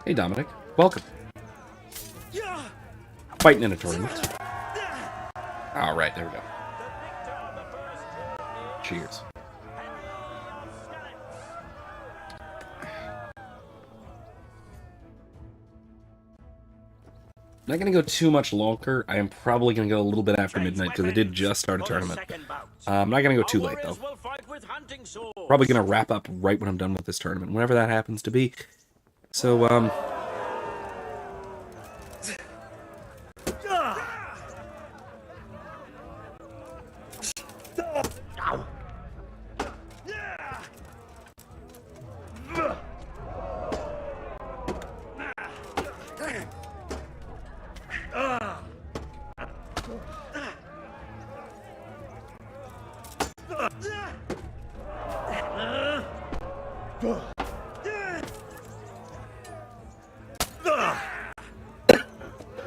Hey, Dominic. Welcome. Fighting in a tournament. All right, there we go. Cheers. Not going to go too much longer. I am probably going to go a little bit after midnight because I did just start a tournament. I'm not going to go too late, though. Probably going to wrap up right when I'm done with this tournament, whenever that happens to be. So,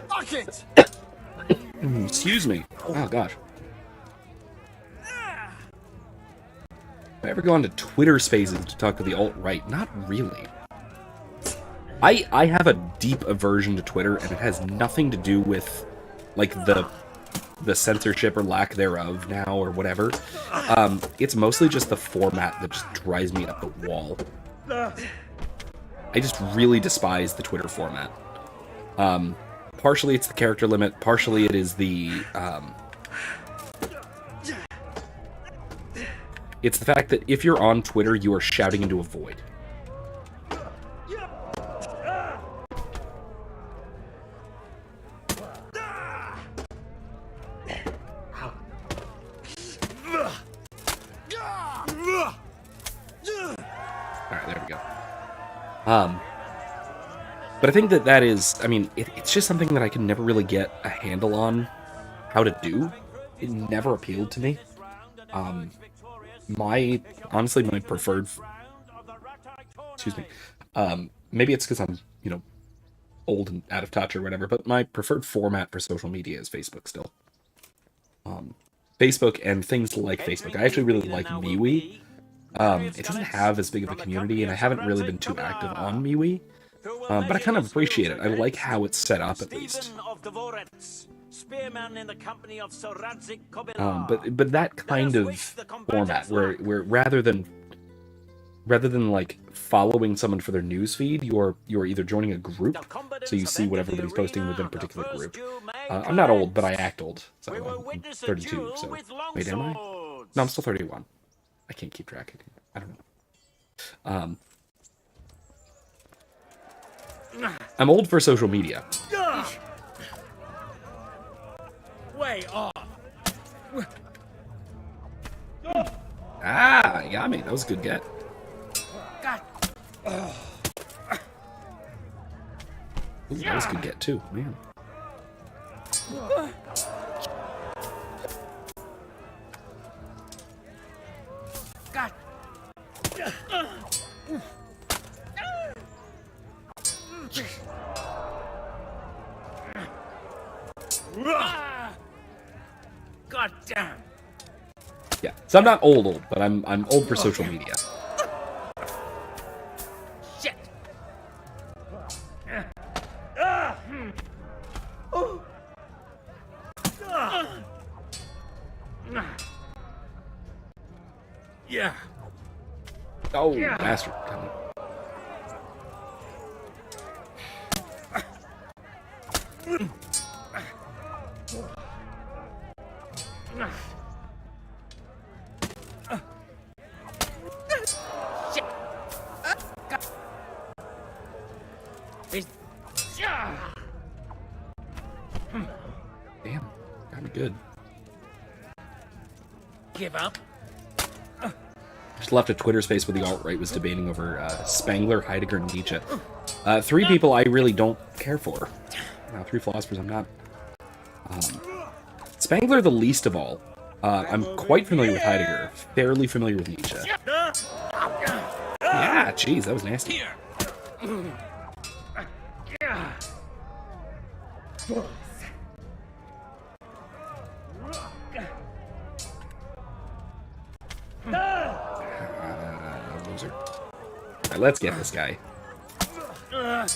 Fuck it! excuse me. Oh, gosh. Have I ever gone to Twitter Spaces to talk to the alt-right? Not really. I have a deep aversion to Twitter, and it has nothing to do with, like, the censorship or lack thereof now or whatever. It's mostly just the format that just drives me up the wall. I just really despise the Twitter format. Partially it's the character limit, partially it is the, it's the fact that if you're on Twitter, you are shouting into a void. Alright, there we go. But I think that is, I mean, it's just something that I can never really get a handle on how to do. It never appealed to me. Honestly, my preferred, excuse me, maybe it's because I'm, you know, old and out of touch or whatever, but my preferred format for social media is Facebook still. Facebook and things like Facebook. I actually really like MeWe. It doesn't have as big of a community, and I haven't really been too active on MeWe. But I kind of appreciate it. I like how it's set up, at least. But that kind of format, where rather than like following someone for their newsfeed, you're either joining a group, so you see what everybody's posting within a particular group. I'm not old, but I act old. So I'm 32. So wait, am I? No, I'm still 31. I can't keep track. I don't know. I'm old for social media. Way off. Ah, you got me. That was a good get. God. Ooh, that was a good get too, man. God. God damn. Yeah, so I'm not old, but I'm old for social media. Shit. Yeah. Oh, bastard. Shit. Damn, got me good. Give up. Just left a Twitter space where the alt-right was debating over Spengler, Heidegger, and Nietzsche. Three people I really don't care for. Three philosophers I'm not. Spengler the least of all. I'm quite familiar with Heidegger, fairly familiar with Nietzsche. Yeah, jeez, that was nasty. Loser. Alright, let's get this guy. God.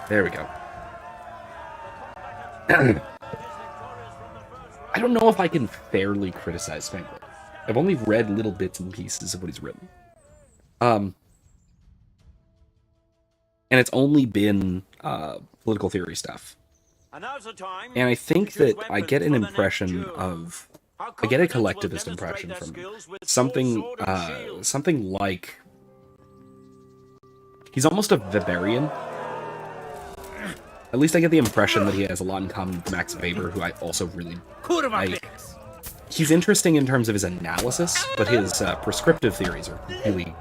There we go. I don't know if I can fairly criticize Spengler. I've only read little bits and pieces of what he's written. And it's only been political theory stuff. And I think that I get an impression of... I get a collectivist impression from him. Something like... He's almost a Weberian. At least I get the impression that he has a lot in common with Max Weber, who I also really like. He's interesting in terms of his analysis, but his prescriptive theories are really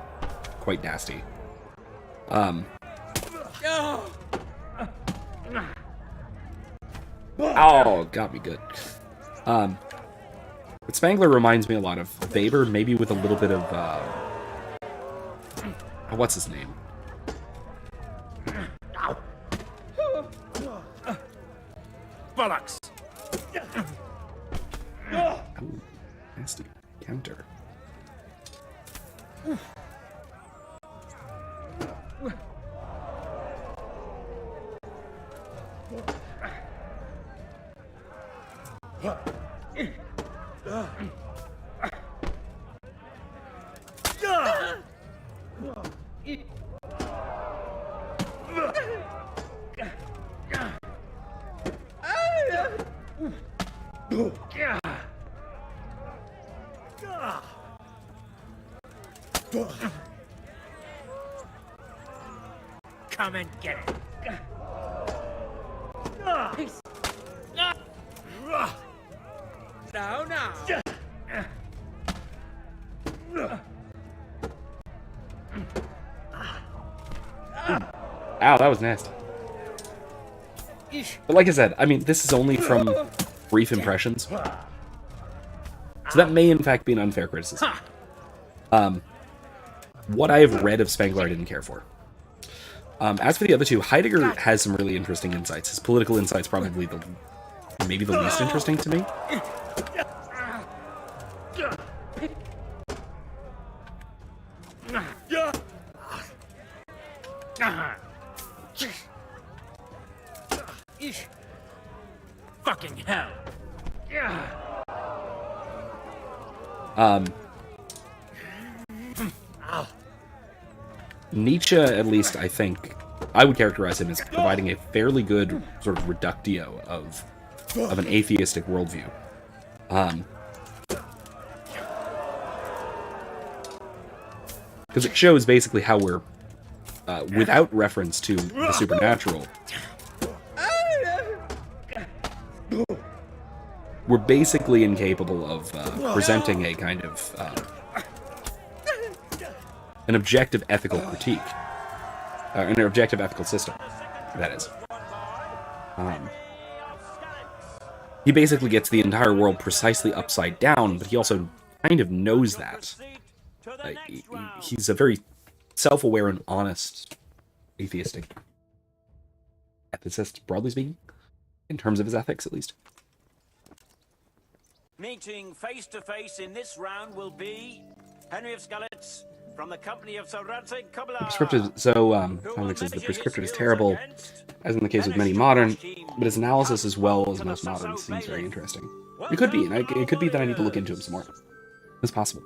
quite nasty. Oh, got me good. But Spengler reminds me a lot of Weber, maybe with a little bit of what's his name? Bollocks. Oh, nasty counter. Come and get it. Peace. Now. Ow, that was nasty. But like I said, I mean, this is only from brief impressions. So that may in fact be an unfair criticism. What I have read of Spengler I didn't care for. As for the other two, Heidegger has some really interesting insights. His political insights probably maybe the least interesting to me. Fucking hell. Nietzsche, at least, I think, I would characterize him as providing a fairly good sort of reductio of an atheistic worldview. Because it shows basically how we're, without reference to the supernatural, we're basically incapable of presenting a kind of an objective ethical critique, an objective ethical system, that is. He basically gets the entire world precisely upside down, but he also kind of knows that. He's a very self-aware and honest atheistic ethicist, broadly speaking, in terms of his ethics, at least. Meeting face to face in this round will be Henry of Skalitz from the company of Sir Radzig Kobyla. Alex says the prescripted is terrible, as in the case with many modern, but his analysis as well as most modern seems very interesting. It could be, and it could be that I need to look into him some more. It's possible.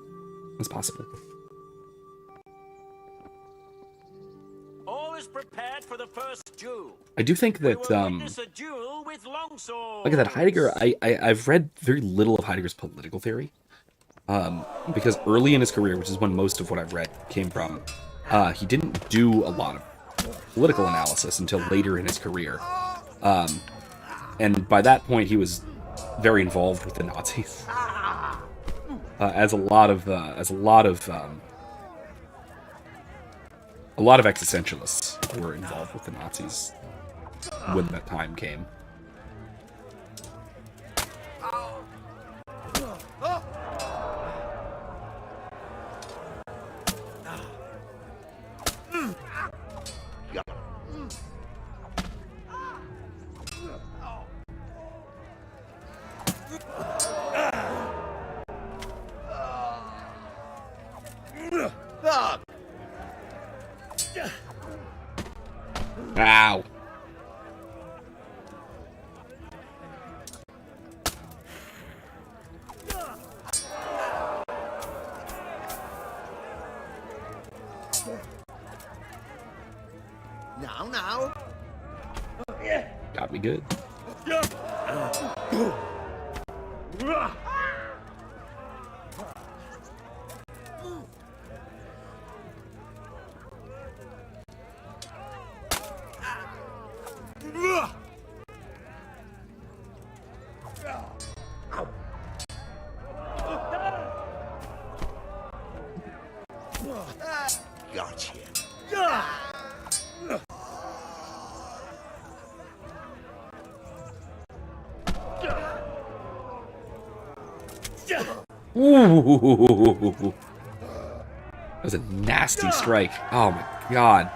It's possible. All is prepared for the first duel. I do think that, look at that, Heidegger, I've read very little of Heidegger's political theory, because early in his career, which is when most of what I've read came from, he didn't do a lot of political analysis until later in his career, and by that point he was very involved with the Nazis, as a lot of existentialists were involved with the Nazis when that time came. Ow. Now. Got me good. Gotcha. Ooh. That was a nasty strike. Oh my god.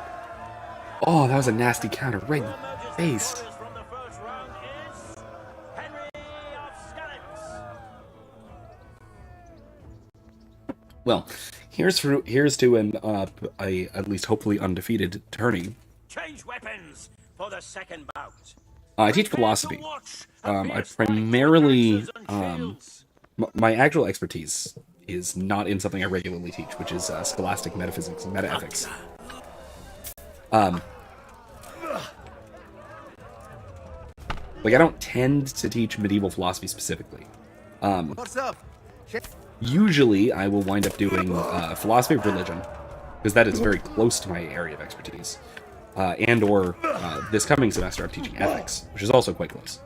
Oh, that was a nasty counter right in the face. Well, here's to an at least hopefully undefeated tourney. Change weapons for the second bout. I teach philosophy. I primarily my actual expertise is not in something I regularly teach, which is scholastic metaphysics and metaethics. Like, I don't tend to teach medieval philosophy specifically. What's up? Usually, I will wind up doing philosophy of religion, because that is very close to my area of expertise. And/or this coming semester, I'm teaching ethics, which is also quite close.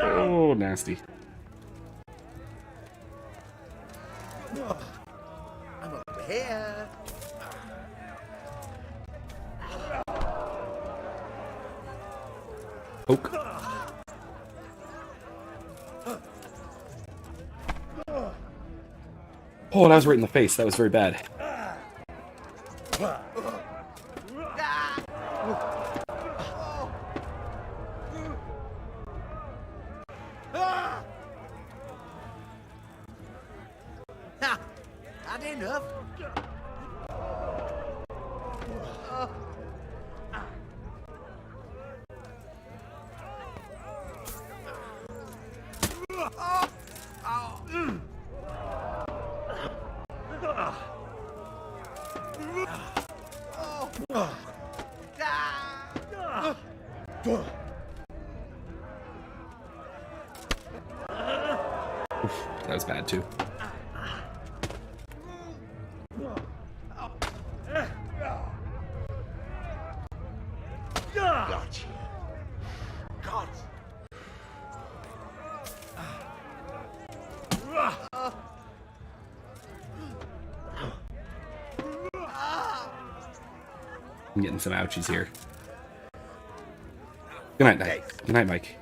Oh, nasty. I'm over here. Poke. Oh, that was right in the face. That was very bad. Not enough. Oof, that was bad too. Gotcha. God. I'm getting some ouchies here. Good night, Mike. Good night, Mike.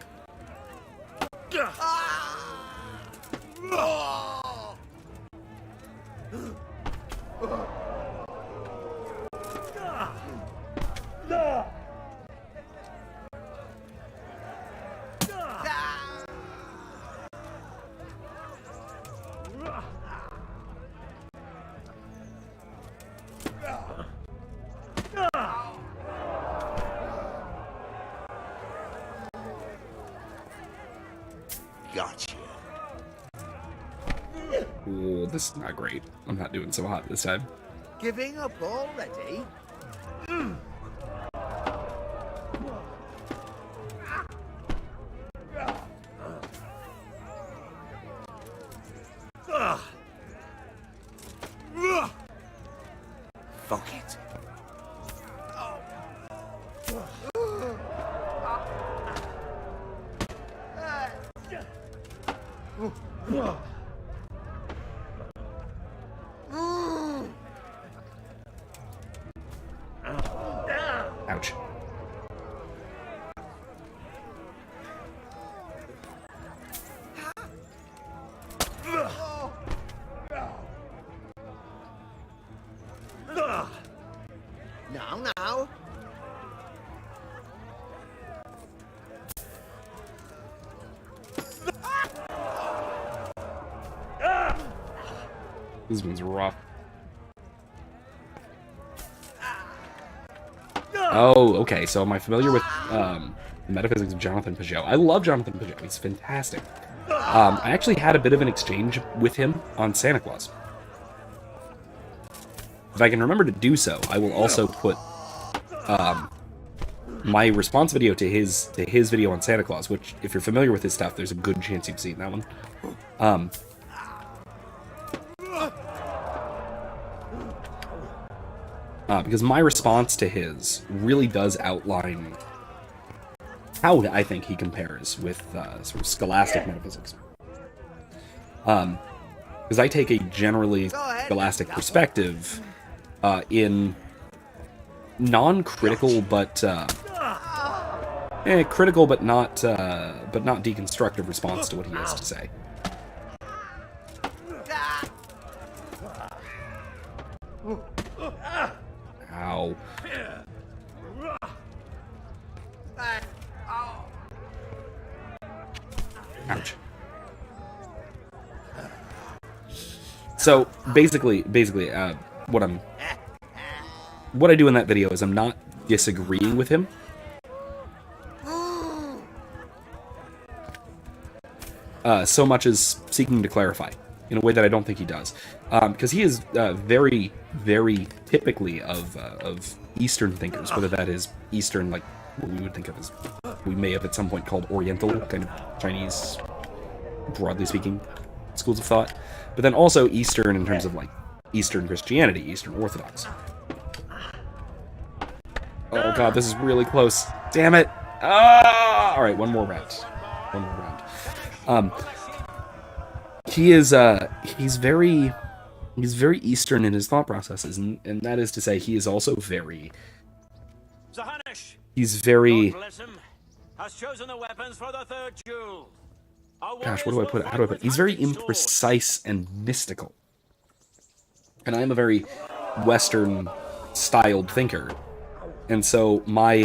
Gotcha. Oh, this is not great. I'm not doing so hot this time. Giving up already? Fuck it. Ouch. Now. This one's rough. Oh, okay. So am I familiar with Metaphysics of Jonathan Peugeot? I love Jonathan Peugeot. He's fantastic. I actually had a bit of an exchange with him on Santa Claus. If I can remember to do so, I will also put my response video to his video on Santa Claus, which, if you're familiar with his stuff, there's a good chance you've seen that one. Because my response to his really does outline how I think he compares with sort of scholastic metaphysics. Because I take a generally scholastic perspective in non-critical but critical but not deconstructive response to what he has to say. Ow. Ouch. So basically, what I do in that video is I'm not disagreeing with him. So much as seeking to clarify in a way that I don't think he does, because he is very, very typically of Eastern thinkers, whether that is Eastern, like what we would think of as, we may have at some point called Oriental, kind of Chinese, broadly speaking, schools of thought, but then also Eastern in terms of like Eastern Christianity, Eastern Orthodox. Oh god, this is really close. Damn it! Ah! All right, one more round. He's very Eastern in his thought processes, and that is to say, he is also very. He's very. Has chosen the weapons for the third duel. Gosh, what do I put? How do I put? He's very imprecise and mystical, and I'm a very Western-styled thinker, and so my.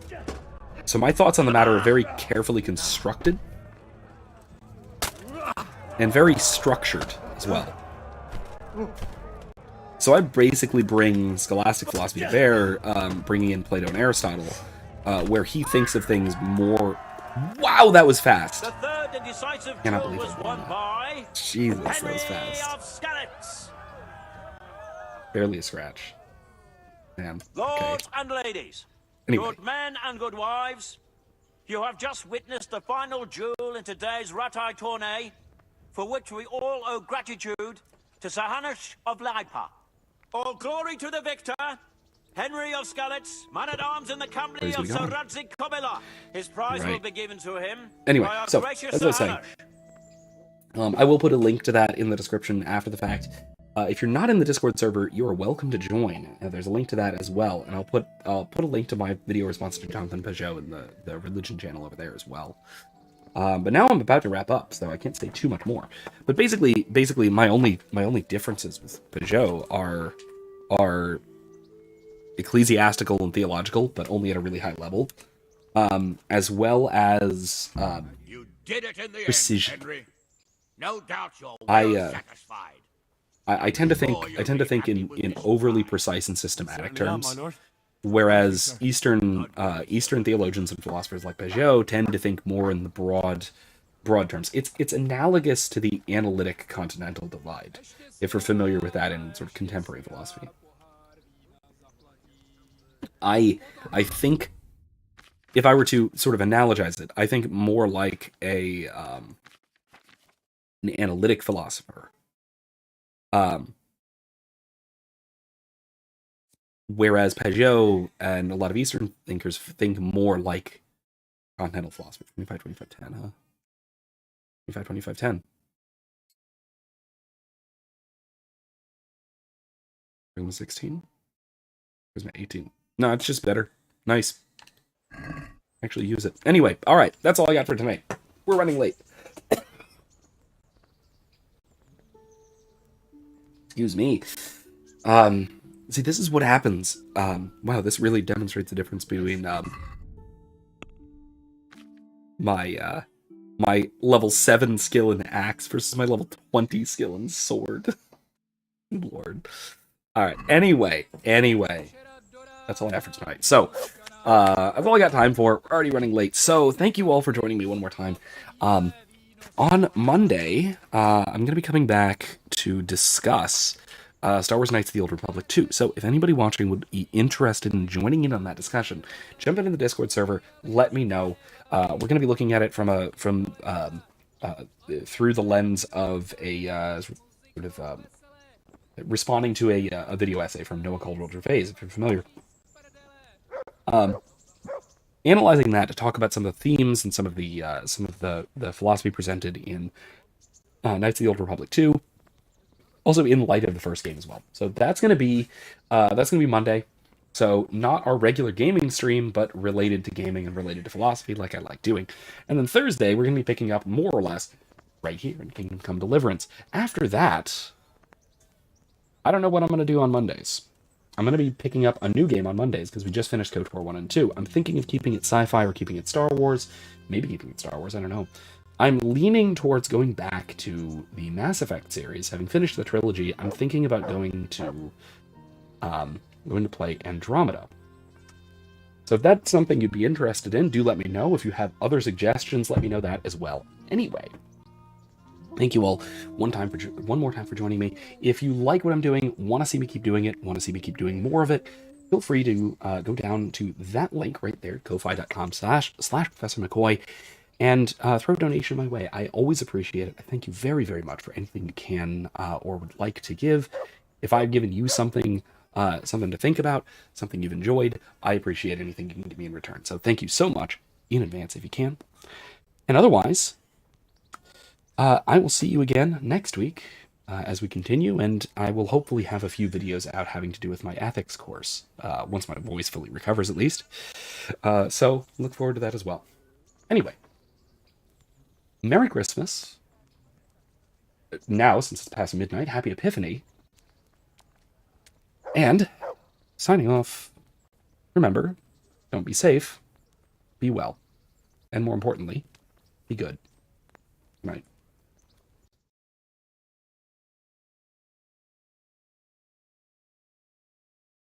Okay. So my thoughts on the matter are very carefully constructed and very structured as well. So I basically bring scholastic philosophy to bear, bringing in Plato and Aristotle, where he thinks of things more... Wow, that was fast! The third and decisive Cannot duel believe was it. won by Jesus, that was Henry fast. of Skalitz. Barely a scratch. Man, okay. Lords and ladies, Anyway. good men and good wives, you have just witnessed the final duel in today's Ratai tourney, for which we all owe gratitude to Sir Hanush of Laipa. All glory to the victor, Henry of Skalitz, man-at-arms in the company Where's of he Sir going? Radzik Kobila. His prize will Right. be given to him Anyway, by our so, gracious as I was Sir saying, Hanush. I will put a link to that in the description after the fact. If you're not in the Discord server, you are welcome to join. There's a link to that as well, and I'll put a link to my video response to Jonathan Peugeot in the religion channel over there as well. But now I'm about to wrap up, so I can't say too much more. But basically, my only differences with Peugeot are ecclesiastical and theological, but only at a really high level, as well as You did it in the precision. end, Henry. No doubt you're I well satisfied. tend to think in overly precise and systematic terms, whereas Eastern theologians and philosophers like Peugeot tend to think more in the broad terms. It's analogous to the analytic continental divide, if we're familiar with that in sort of contemporary philosophy. I think if I were to sort of analogize it, I think more like an analytic philosopher. Whereas Peugeot and a lot of Eastern thinkers think more like continental philosophy. 25-25-10, huh? 25-25-10. Bring my 16. Where's my 18? No, it's just better. Nice. Actually use it. Anyway, alright, that's all I got for tonight. We're running late. Excuse me. See, this is what happens. Wow, this really demonstrates the difference between my level 7 skill in axe versus my level 20 skill in sword. Lord. Alright, anyway. That's all I have for tonight. So, that's all I got time for. We're already running late. So, thank you all for joining me one more time. On Monday, I'm going to be coming back to discuss Star Wars Knights of the Old Republic 2. So if anybody watching would be interested in joining in on that discussion, jump into the Discord server, let me know. We're going to be looking at it from through the lens of a sort of responding to a video essay from Noah Caldwell Gervais, if you're familiar. Analyzing that to talk about some of the themes and some of the philosophy presented in Knights of the Old Republic 2. Also in light of the first game as well. So that's gonna be Monday. So not our regular gaming stream, but related to gaming and related to philosophy, like I like doing. And then Thursday we're gonna be picking up more or less right here in Kingdom Come Deliverance. After that, I don't know what I'm gonna do on Mondays. I'm gonna be picking up a new game on Mondays because we just finished KOTOR 1 and 2. I'm thinking of keeping it sci-fi or keeping it Star Wars. Maybe keeping it Star Wars, I don't know. I'm leaning towards going back to the Mass Effect series. Having finished the trilogy, I'm thinking about going to play Andromeda. So if that's something you'd be interested in, do let me know. If you have other suggestions, let me know that as well. Anyway, thank you all one more time for joining me. If you like what I'm doing, want to see me keep doing it, want to see me keep doing more of it, feel free to go down to that link right there, ko-fi.com/Professor McCoy. And throw a donation my way. I always appreciate it. I thank you very, very much for anything you can or would like to give. If I've given you something to think about, something you've enjoyed, I appreciate anything you can give me in return. So thank you so much in advance if you can. And otherwise, I will see you again next week as we continue, and I will hopefully have a few videos out having to do with my ethics course, once my voice fully recovers at least. So look forward to that as well. Anyway. Merry Christmas. Now, since it's past midnight, Happy Epiphany. And, signing off, remember, don't be safe, be well, and more importantly, be good. Good night.